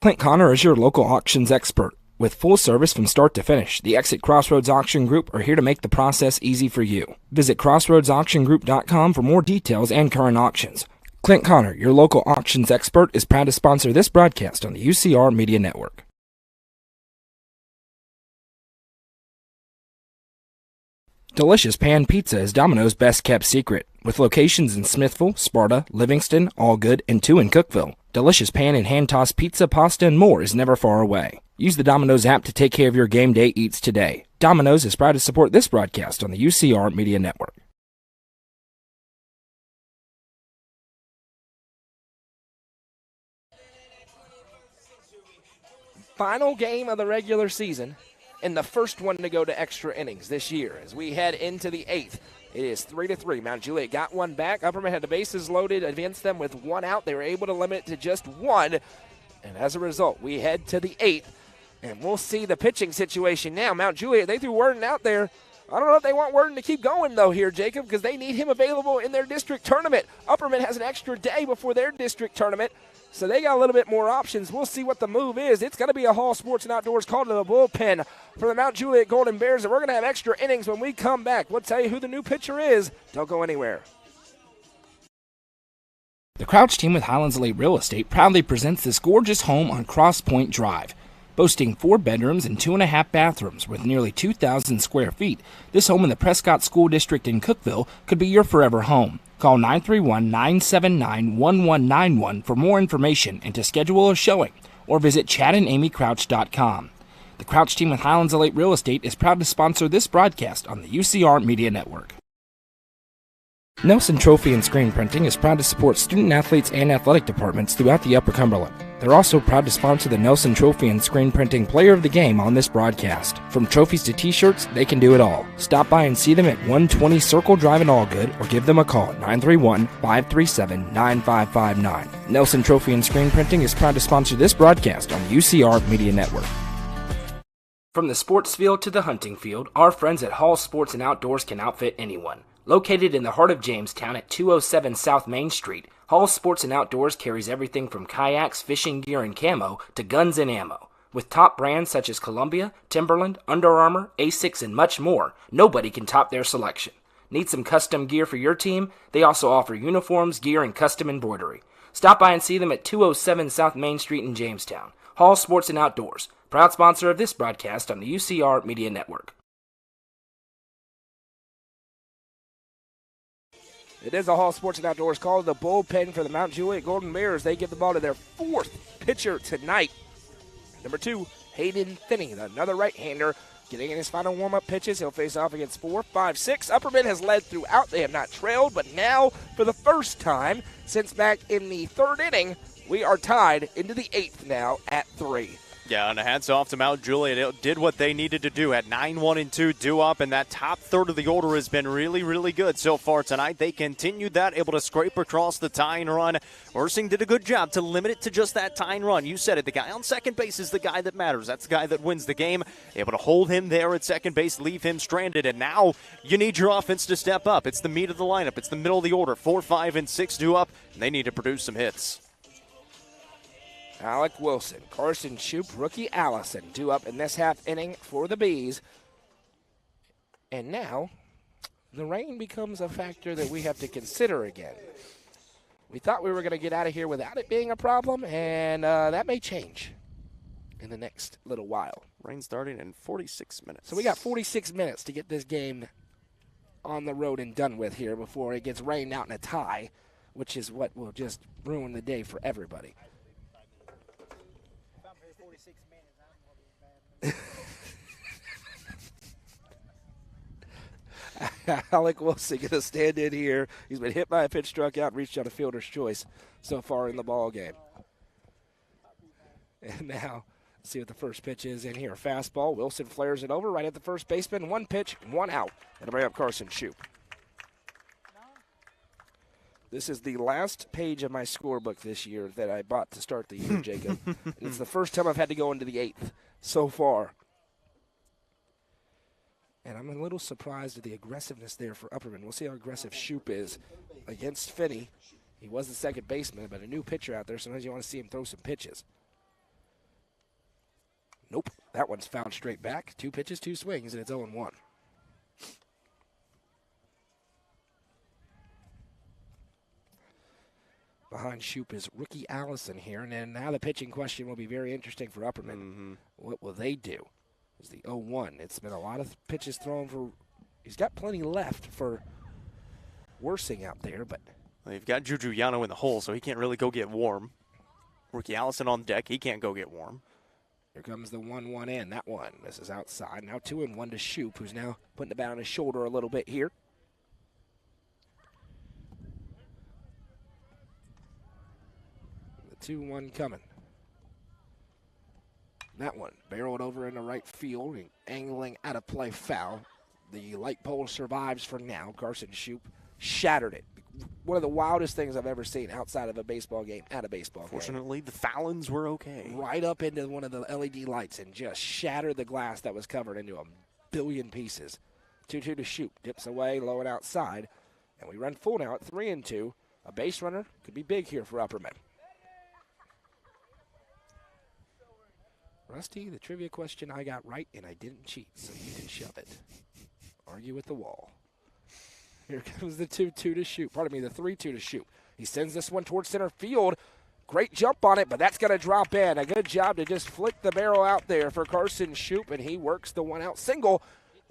Clint Connor is your local auctions expert. With full service from start to finish, the Exit Crossroads Auction Group are here to make the process easy for you. Visit crossroadsauctiongroup.com for more details and current auctions. Clint Connor, your local auctions expert, is proud to sponsor this broadcast on the UCR Media Network. Delicious Pan Pizza is Domino's best-kept secret. With locations in Smithville, Sparta, Livingston, Allgood, and 2 in Cookeville, Delicious Pan and hand-tossed pizza, pasta, and more is never far away. Use the Domino's app to take care of your game day eats today. Domino's is proud to support this broadcast on the UCR Media Network. Final game of the regular season, and the first one to go to extra innings this year as we head into the 8th. It is 3-3. Mount Juliet got 1 back. Upperman had the bases loaded against them with 1 out. They were able to limit it to just 1. And as a result, we head to the 8th. And we'll see the pitching situation now. Mount Juliet, they threw Worden out there. I don't know if they want Worden to keep going, though, here, Jacob, because they need him available in their district tournament. Upperman has an extra day before their district tournament, so they got a little bit more options. We'll see what the move is. It's going to be a Hall Sports and Outdoors call to the bullpen for the Mount Juliet Golden Bears, and we're going to have extra innings when we come back. We'll tell you who the new pitcher is. Don't go anywhere. The Crouch team with Highlands Elite Real Estate proudly presents this gorgeous home on Cross Point Drive. Boasting 4 bedrooms and 2.5 bathrooms with nearly 2,000 square feet, this home in the Prescott School District in Cookeville could be your forever home. Call 931-979-1191 for more information and to schedule a showing, or visit chadandamycrouch.com. The Crouch team with Highlands Elite Real Estate is proud to sponsor this broadcast on the UCR Media Network. Nelson Trophy and Screen Printing is proud to support student athletes and athletic departments throughout the Upper Cumberland. They're also proud to sponsor the Nelson Trophy and Screen Printing Player of the Game on this broadcast. From trophies to t-shirts, they can do it all. Stop by and see them at 120 Circle Drive in Allgood or give them a call at 931-537-9559. Nelson Trophy and Screen Printing is proud to sponsor this broadcast on the UCR Media Network. From the sports field to the hunting field, our friends at Hall Sports and Outdoors can outfit anyone. Located in the heart of Jamestown at 207 South Main Street, Hall Sports and Outdoors carries everything from kayaks, fishing gear, and camo to guns and ammo. With top brands such as Columbia, Timberland, Under Armour, Asics, and much more, nobody can top their selection. Need some custom gear for your team? They also offer uniforms, gear, and custom embroidery. Stop by and see them at 207 South Main Street in Jamestown. Hall Sports and Outdoors, proud sponsor of this broadcast on the UCR Media Network. It is a Hall Sports and Outdoors call to the bullpen for the Mount Juliet Golden Bears. They give the ball to their fourth pitcher tonight. Number 2, Hayden Finney, another right-hander, getting in his final warm-up pitches. He'll face off against 4, 5, 6. Upperman has led throughout. They have not trailed, but now, for the first time since back in the third inning, we are tied into the 8th now at 3. Yeah, and hats off to Mount Juliet. It did what they needed to do at 9-1-2 due up, and that top third of the order has been really, really good so far tonight. They continued that, able to scrape across the tying run. Ursing did a good job to limit it to just that tying run. You said it, the guy on second base is the guy that matters. That's the guy that wins the game. Able to hold him there at second base, leave him stranded, and now you need your offense to step up. It's the meat of the lineup. It's the middle of the order. 4, 5, and 6 due up, and they need to produce some hits. Alec Wilson, Carson Shoup, rookie Allison due up in this half inning for the Bees. And now the rain becomes a factor that we have to consider again. We thought we were going to get out of here without it being a problem, and that may change in the next little while. Rain starting in 46 minutes. So we got 46 minutes to get this game on the road and done with here before it gets rained out in a tie, which is what will just ruin the day for everybody. Alec Wilson going to stand in here. He's been hit by a pitch, struck out, reached out a fielder's choice so far in the ball game. And now, let's see what the first pitch is in here. Fastball. Wilson flares it over right at the first baseman. 1 pitch, 1 out. That'll bring up Carson Shoup. This is the last page of my scorebook this year that I bought to start the year, Jacob. And it's the first time I've had to go into the 8th so far. And I'm a little surprised at the aggressiveness there for Upperman. We'll see how aggressive Shoup is against Finney. He was the second baseman, but a new pitcher out there. Sometimes you want to see him throw some pitches. Nope, that one's fouled straight back. 2 pitches, 2 swings, and it's 0-1. Behind Shoup is rookie Allison here. And then now the pitching question will be very interesting for Upperman. Mm-hmm. What will they do? It's the 0-1. It's been a lot of pitches thrown for – he's got plenty left for Worsing out there, but – Well, you've got Juju Yano in the hole, so he can't really go get warm. Rookie Allison on deck. He can't go get warm. Here comes the 1-1 in. That one. This is outside. Now 2-1 to Shoup, who's now putting the bat on his shoulder a little bit here. The 2-1 coming. That one barreled over into right field and angling out of play foul. The light pole survives for now. Carson Shoup shattered it. One of the wildest things I've ever seen outside of a baseball game at a baseball game. Fortunately, the Fallons were okay. Right up into one of the LED lights and just shattered the glass that was covered into a billion pieces. 2-2 to Shoup. Dips away, low and outside. And we run full now at 3-2. A base runner could be big here for Upperman. Rusty, the trivia question I got right, and I didn't cheat, so you can shove it. Argue with the wall. Here comes the 2-2 to Shoup. Pardon me, the 3-2 to Shoup. He sends this one towards center field. Great jump on it, but that's going to drop in. A good job to just flick the barrel out there for Carson Shoup, and he works the one-out single.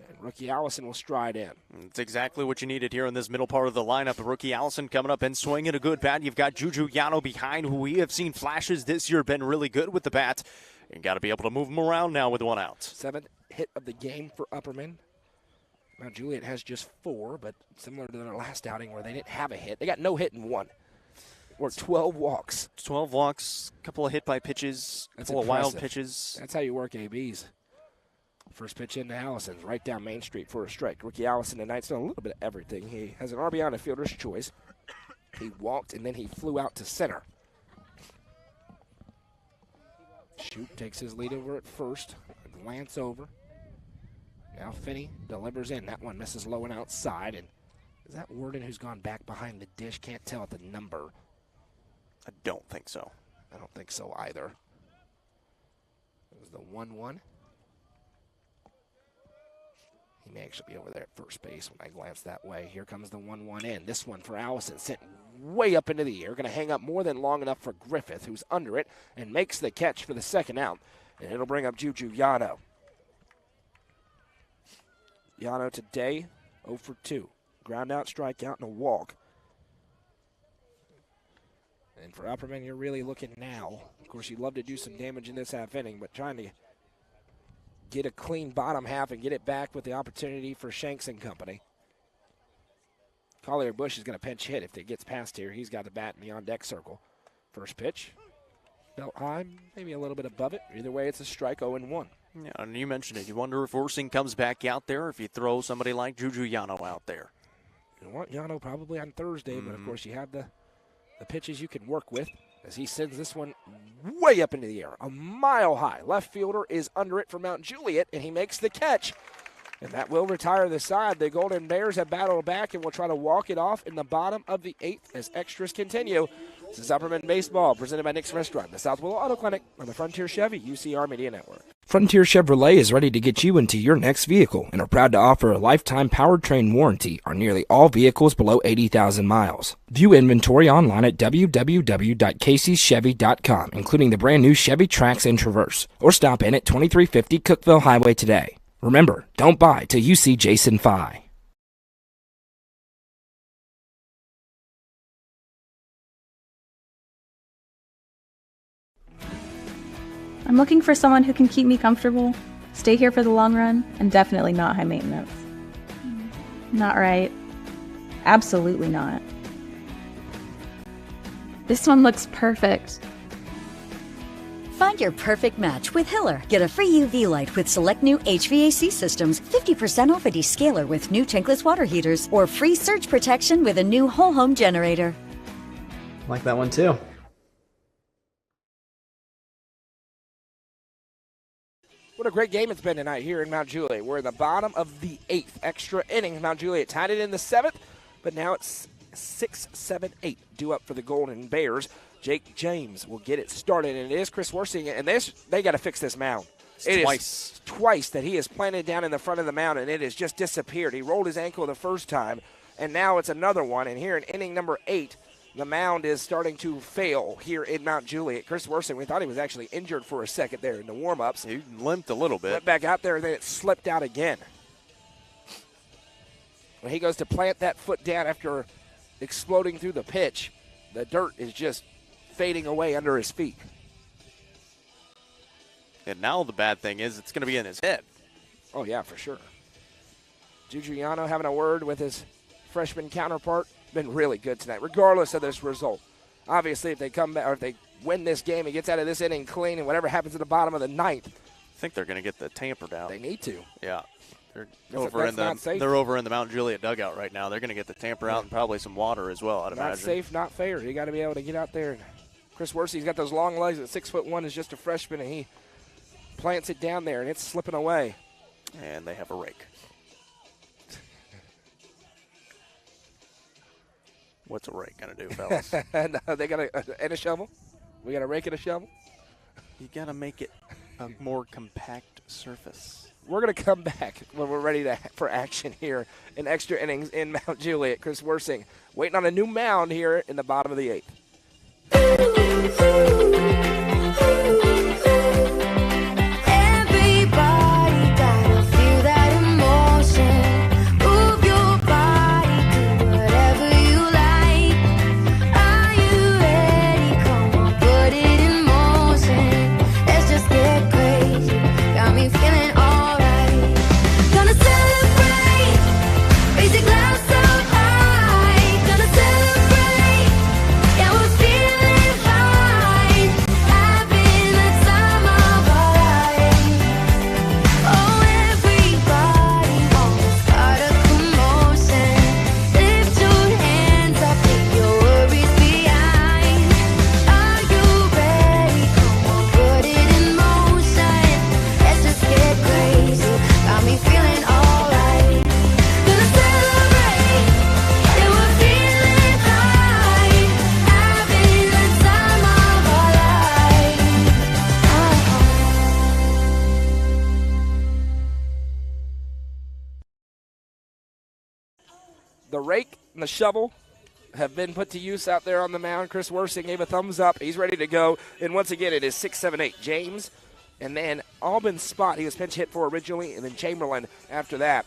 And rookie Allison will stride in. It's exactly what you needed here in this middle part of the lineup. Rookie Allison coming up and swinging a good bat. You've got Juju Yano behind, who we have seen flashes this year, been really good with the bat. You got to be able to move him around now with 1 out. 7th hit of the game for Upperman. Mount Juliet has just 4, but similar to their last outing where they didn't have a hit. They got no hit in 1. Or 12 walks. 12 walks, a couple of hit by pitches, a couple of wild pitches. That's how you work ABs. First pitch into Allison's right down Main Street for a strike. Rookie Allison tonight's done a little bit of everything. He has an RBI on a fielder's choice. He walked and then he flew out to center. Shoot takes his lead over at first. A glance over. Now Finney delivers in. That one misses low and outside. And is that Worden who's gone back behind the dish? Can't tell at the number. I don't think so. I don't think so either. It was the 1-1. He may actually be over there at first base when I glance that way. Here comes the 1-1 in. This one for Allison sent way up into the air. Going to hang up more than long enough for Griffith, who's under it, and makes the catch for the second out. And it'll bring up Juju Yano. Yano today, 0 for 2. Ground out, strikeout, and a walk. And for Upperman, you're really looking now. Of course, you'd love to do some damage in this half inning, but trying to get a clean bottom half and get it back with the opportunity for Shanks and company. Collier Bush is going to pinch hit if it gets past here. He's got the bat in the on-deck circle. First pitch. Belt high, maybe a little bit above it. Either way, it's a strike, 0-1. Yeah, and you mentioned it. You wonder if Worsing comes back out there, if you throw somebody like Juju Yano out there. You want Yano probably on Thursday, but of course you have the pitches you can work with as he sends this one way up into the air, a mile high. Left fielder is under it for Mount Juliet, and he makes the catch. And that will retire the side. The Golden Bears have battled back and will try to walk it off in the bottom of the 8th as extras continue. This is Upperman Baseball, presented by Nick's Restaurant, the South Willow Auto Clinic, on the Frontier Chevy UCR Media Network. Frontier Chevrolet is ready to get you into your next vehicle and are proud to offer a lifetime powertrain warranty on nearly all vehicles below 80,000 miles. View inventory online at www.caseychevy.com, including the brand new Chevy Trax and Traverse, or stop in at 2350 Cookeville Highway today. Remember, don't buy till you see Jason Fye. I'm looking for someone who can keep me comfortable, stay here for the long run, and definitely not high maintenance. Not right. Absolutely not. This one looks perfect. Find your perfect match with Hiller. Get a free UV light with select new HVAC systems, 50% off a descaler with new tankless water heaters, or free surge protection with a new whole home generator. Like that one too. What a great game it's been tonight here in Mount Juliet. We're in the bottom of the 8th extra inning. Mount Juliet tied it in the 7th, but now it's 6-7-8 due up for the Golden Bears. Jake James will get it started, and it is Chris Worsing, and they got to fix this mound. Twice. Twice that he has planted down in the front of the mound, and it has just disappeared. He rolled his ankle the first time, and now it's another one. And here in inning number 8, the mound is starting to fail here in Mount Juliet. Chris Worsing, we thought he was actually injured for a second there in the warm-ups. He limped a little bit. Went back out there, and then it slipped out again. When he goes to plant that foot down after exploding through the pitch, the dirt is just fading away under his feet. And now the bad thing is it's going to be in his head. Oh, yeah, for sure. Juju Yano having a word with his freshman counterpart. Been really good tonight, regardless of this result. Obviously, if they come back or if they win this game, he gets out of this inning clean, and whatever happens at the bottom of the 9th. I think they're going to get the tamper down. They need to. Yeah. They're over in the Mount Juliet dugout right now. They're going to get the tamper out and probably some water as well, I'd imagine. Not safe, not fair. You got to be able to get out there. Chris Worsing's got those long legs at 6'1", is just a freshman, and he plants it down there, and it's slipping away. And they have a rake. What's a rake going to do, fellas? They got and a shovel. We got a rake and a shovel. You got to make it a more compact surface. We're going to come back when we're ready for action here in extra innings in Mount Juliet. Chris Worsing waiting on a new mound here in the bottom of the 8th. Feeling alright. Gonna celebrate. The rake and the shovel have been put to use out there on the mound. Chris Worsing gave a thumbs up. He's ready to go. And once again, it is 6-7-8. James, and then Auburn's spot he was pinch hit for originally, and then Chamberlain after that.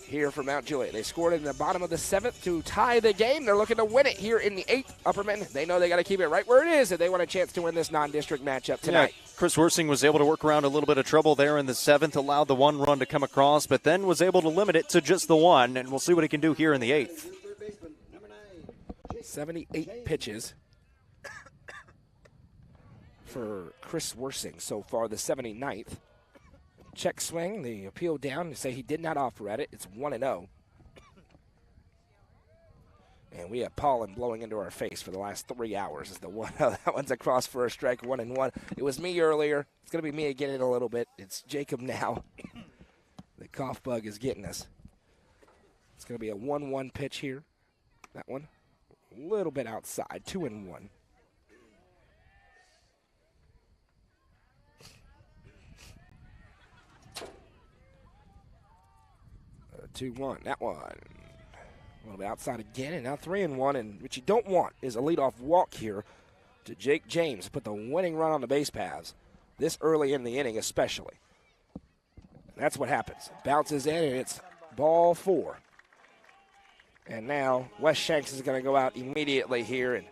Here for Mount Juliet. They scored in the bottom of the 7th to tie the game. They're looking to win it here in the 8th. Upperman, they know they got to keep it right where it is if they want a chance to win this non-district matchup tonight. Yeah, Chris Worsing was able to work around a little bit of trouble there in the 7th, allowed the 1 run to come across, but then was able to limit it to just the 1, and we'll see what he can do here in the 8th. 78 pitches for Chris Worsing so far, the 79th. Check swing, the appeal down to say he did not offer at it. It's 1-0. And we have pollen blowing into our face for the last 3 hours. Is the one that one's across for a strike, 1-1. It was me earlier. It's going to be me again in a little bit. It's Jacob now. The cough bug is getting us. It's going to be a 1-1 pitch here. That one, a little bit outside, 2-1. 2-1. That one. A little bit outside again, and now 3-1. And what you don't want is a leadoff walk here to Jake James. Put the winning run on the base paths this early in the inning, especially. And that's what happens. Bounces in, and it's ball 4. And now Wes Shanks is going to go out immediately here. And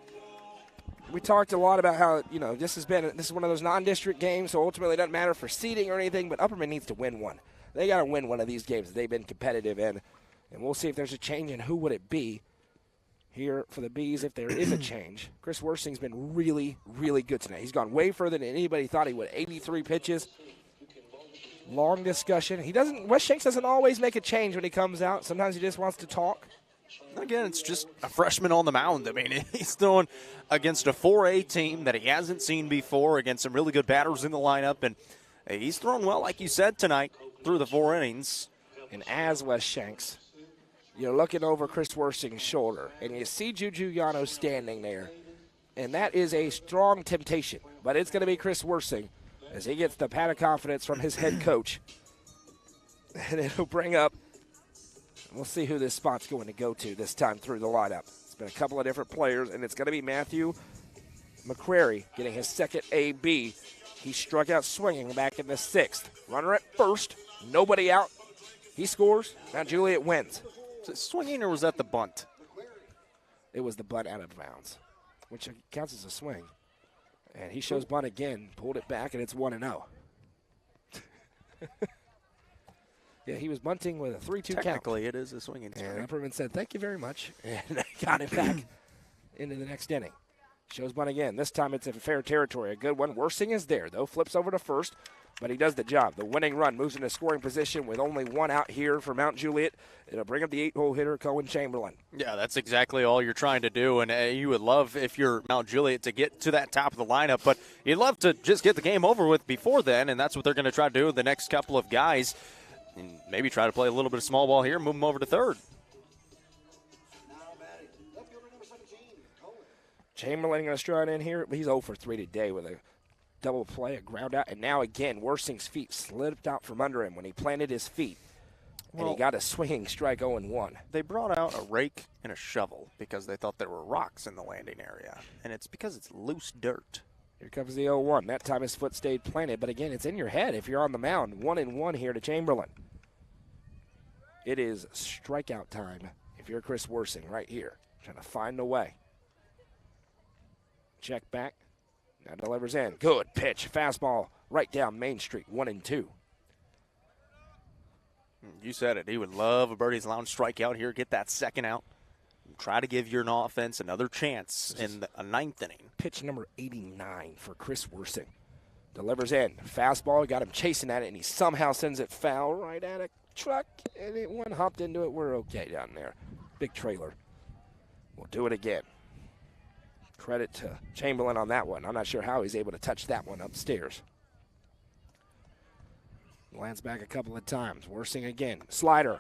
we talked a lot about how, this is one of those non-district games, so ultimately it doesn't matter for seeding or anything, but Upperman needs to win one. They got to win one of these games that they've been competitive in, and we'll see if there's a change, and who would it be here for the Bees if there is a change. Chris Worsing's been really, really good tonight. He's gone way further than anybody thought he would. 83 pitches. Long discussion. Wes Shanks doesn't always make a change when he comes out. Sometimes he just wants to talk. Again, it's just a freshman on the mound. I mean, he's throwing against a 4A team that he hasn't seen before, against some really good batters in the lineup, and he's thrown well, like you said, tonight through the 4 innings. And as Wes Shanks, you're looking over Chris Worsing's shoulder, and you see Juju Yano standing there, and that is a strong temptation. But it's going to be Chris Worsing as he gets the pat of confidence from his head coach. And it'll bring up, we'll see who this spot's going to go to this time through the lineup. It's been a couple of different players, and it's going to be Matthew McQuarrie getting his second AB. He struck out swinging back in the 6th. Runner at first, nobody out. He scores. Now Juliet wins. Was it swinging or was that the bunt? It was the bunt out of bounds, which counts as a swing. And he shows bunt again, pulled it back, and it's 1-0. Yeah, he was bunting with a 3-2 count. Technically, it is a swinging strike. And Upperman said, thank you very much, and got it back into the next inning. Shows bunt again. This time it's in fair territory. A good one. Worsing is there, though. Flips over to first, but he does the job. The winning run moves into scoring position with only one out here for Mount Juliet. It'll bring up the 8-hole hitter, Cohen Chamberlain. Yeah, that's exactly all you're trying to do, and you would love, if you're Mount Juliet, to get to that top of the lineup, but you'd love to just get the game over with before then, and that's what they're going to try to do with the next couple of guys, and maybe try to play a little bit of small ball here, move them over to third. Chamberlain going to stride in here. He's 0 for 3 today with a double play, a ground out, and now again, Worsing's feet slipped out from under him when he planted his feet, and he got a swinging strike 0-1. They brought out a rake and a shovel because they thought there were rocks in the landing area, and it's because it's loose dirt. Here comes the 0-1. That time his foot stayed planted, but again, it's in your head if you're on the mound. 1-1 here to Chamberlain. It is strikeout time if you're Chris Worsing right here, trying to find a way. Check back. Now delivers in. Good pitch. Fastball right down Main Street. 1-2. You said it. He would love a Birdie's Lounge strikeout here. Get that second out. Try to give your offense another chance in a 9th inning. Pitch number 89 for Chris Worsing. Delivers in. Fastball. Got him chasing at it, and he somehow sends it foul right at a truck, and one hopped into it. We're okay down there. Big trailer. We'll do it again. Credit to Chamberlain on that one. I'm not sure how he's able to touch that one upstairs. Lands back a couple of times. Worsing again. Slider.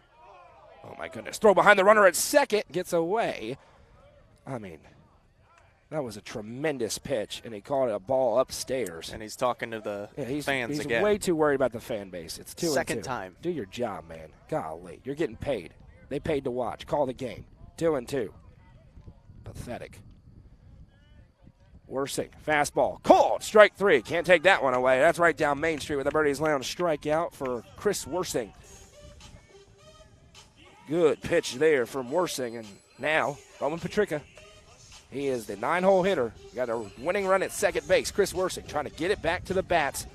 Oh, my goodness. Throw behind the runner at second. Gets away. I mean, that was a tremendous pitch, and he called it a ball upstairs. And he's talking to the fans again. He's way too worried about the fan base. It's 2-2. Second time. Do your job, man. Golly. You're getting paid. They paid to watch. Call the game. 2-2. Pathetic. Worsing, fastball, called, strike 3. Can't take that one away. That's right down Main Street with a Birdie's Lounge strikeout for Chris Worsing. Good pitch there from Worsing, and now Bowman Petricka. He is the 9-hole hitter. Got a winning run at second base. Chris Worsing trying to get it back to the bats.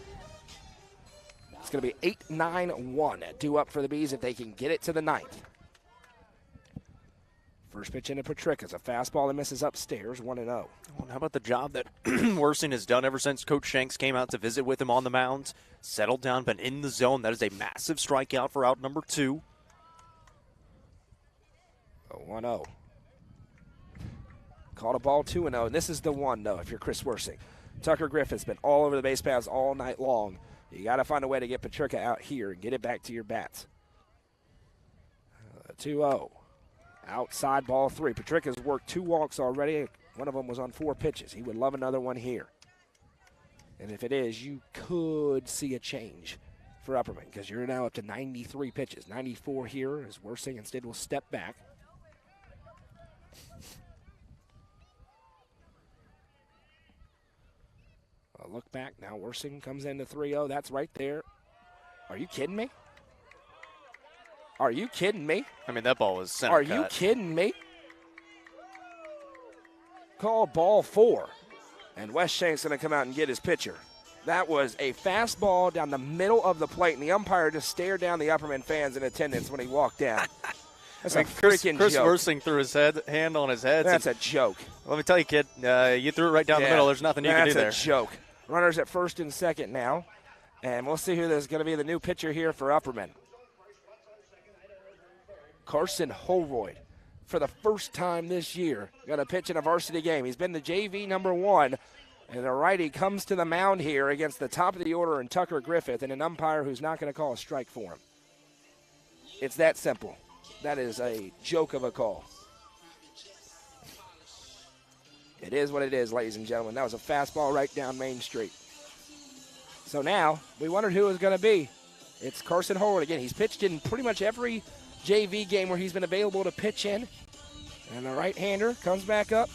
It's going to be 8-9-1. Due up for the Bees if they can get it to the 9th. First pitch into Petricka's a fastball that misses upstairs, 1-0. Well, how about the job that Worsing has done ever since Coach Shanks came out to visit with him on the mound? Settled down, been in the zone. That is a massive strikeout for out number 2. 1-0. Called a ball 2-0, and this is the one, though, if you're Chris Worsing. Tucker Griffith's been all over the base paths all night long. You got to find a way to get Petricka out here and get it back to your bats. 2-0. Outside ball 3. Petricka's worked 2 walks already. One of them was on 4 pitches. He would love another one here. And if it is, you could see a change for Upperman because you're now up to 93 pitches. 94 here as Worsing instead will step back. A look back. Now Worsing comes into 3-0. That's right there. Are you kidding me? Are you kidding me? I mean, that ball was center Are cut. you kidding me? Call ball 4. And Wes Shank's going to come out and get his pitcher. That was a fastball down the middle of the plate, and the umpire just stared down the Upperman fans in attendance when he walked down. That's a freaking Chris joke. Worsing threw his hand on his head. That's a joke. Let me tell you, kid, you threw it right down the middle. There's nothing you can do there. That's a joke. Runners at first and second now. And we'll see who is going to be the new pitcher here for Upperman. Carson Holroyd, for the first time this year, going to pitch in a varsity game. He's been the JV number 1, and the righty comes to the mound here against the top of the order and Tucker Griffith, and an umpire who's not going to call a strike for him. It's that simple. That is a joke of a call. It is what it is, ladies and gentlemen. That was a fastball right down Main Street. So now, we wondered who it was going to be. It's Carson Holroyd again. He's pitched in pretty much every JV game where he's been available to pitch in. And the right-hander comes back up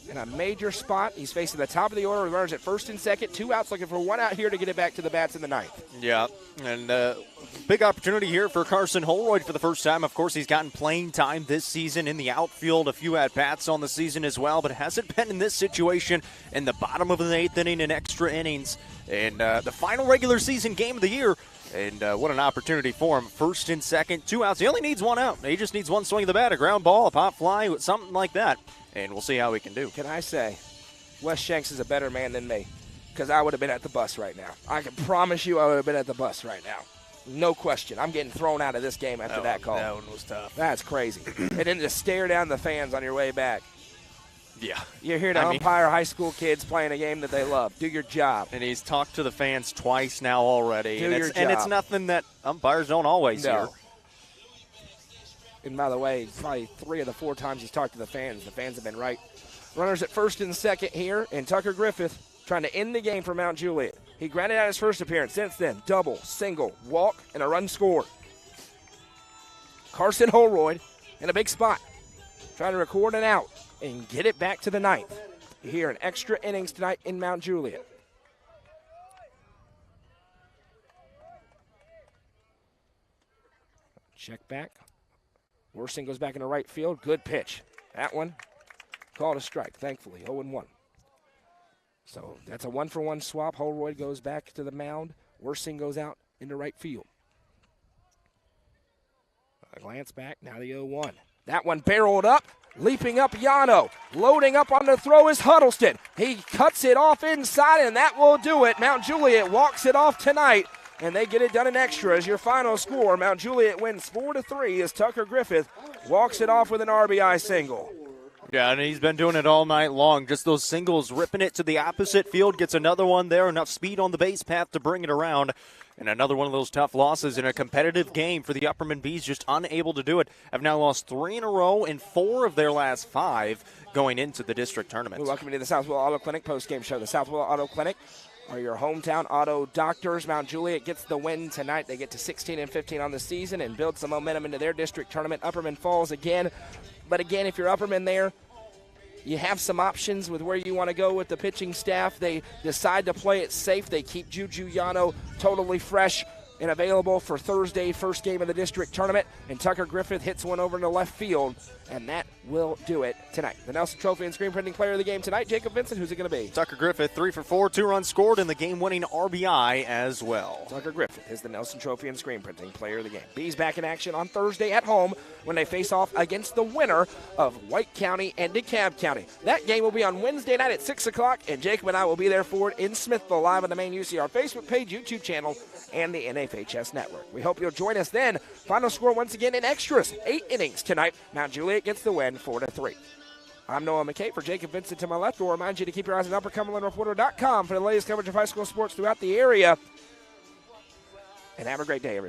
in a major spot. He's facing the top of the order. Runners at first and second. 2 outs, looking for 1 out here to get it back to the bats in the 9th. Yeah, and big opportunity here for Carson Holroyd for the first time. Of course, he's gotten playing time this season in the outfield, a few at-bats on the season as well, but hasn't been in this situation in the bottom of the 8th inning in extra innings. And the final regular season game of the year. And what an opportunity for him. First and second, 2 outs. He only needs 1 out. He just needs 1 swing of the bat, a ground ball, a pop fly, something like that. And we'll see how he can do. Can I say, Wes Shanks is a better man than me, because I would have been at the bus right now. I can promise you I would have been at the bus right now. No question. I'm getting thrown out of this game after that call. That one was tough. That's crazy. And then just stare down the fans on your way back. Yeah. You're here to umpire high school kids playing a game that they love. Do your job. And he's talked to the fans twice now already. Do your job. And it's nothing that umpires don't always hear. And by the way, probably 3 of the 4 times he's talked to the fans have been right. Runners at first and second here, and Tucker Griffith trying to end the game for Mount Juliet. He grounded out his first appearance. Since then, double, single, walk, and a run scored. Carson Holroyd in a big spot, trying to record an out and get it back to the 9th. Here in extra innings tonight in Mount Juliet. Check back. Worsing goes back into right field. Good pitch. That one called a strike, thankfully. 0-1. So that's a 1-for-1 swap. Holroyd goes back to the mound. Worsing goes out into right field. A glance back. Now the 0-1. That one barreled up. Leaping up Yano. Loading up on the throw is Huddleston. He cuts it off inside, and that will do it. Mount Juliet walks it off tonight. And they get it done in extra as your final score. Mount Juliet wins 4-3 as Tucker Griffith walks it off with an RBI single. Yeah, and he's been doing it all night long. Just those singles, ripping it to the opposite field. Gets another one there. Enough speed on the base path to bring it around. And another one of those tough losses in a competitive game for the Upperman Bees. Just unable to do it. Have now lost 3 in a row in 4 of their last 5 going into the district tournament. We welcome you to the South Willow Auto Clinic post-game show. The South Willow Auto Clinic are your hometown auto doctors. Mount Juliet gets the win tonight. They get to 16-15 on the season and build some momentum into their district tournament. Upperman falls again. But again, if you're Upperman there, you have some options with where you want to go with the pitching staff. They decide to play it safe. They keep Juju Yano totally fresh and available for Thursday, first game of the district tournament. And Tucker Griffith hits one over into left field, and that will do it tonight. The Nelson Trophy and Screen Printing Player of the Game tonight, Jacob Vincent. Who's it going to be? Tucker Griffith, 3 for 4, 2 runs scored, and the game-winning RBI as well. Tucker Griffith is the Nelson Trophy and Screen Printing Player of the Game. Bees back in action on Thursday at home when they face off against the winner of White County and DeKalb County. That game will be on Wednesday night at 6 o'clock, and Jacob and I will be there for it in Smithville, live on the main UCR Facebook page, YouTube channel, and the NFHS Network. We hope you'll join us then. Final score once again in extras. 8 innings tonight. Mount Juliet gets the win 4-3. I'm Noah McKay for Jacob Vincent to my left. We'll remind you to keep your eyes on UpperCumberlandReporter.com for the latest coverage of high school sports throughout the area. And have a great day, everyone.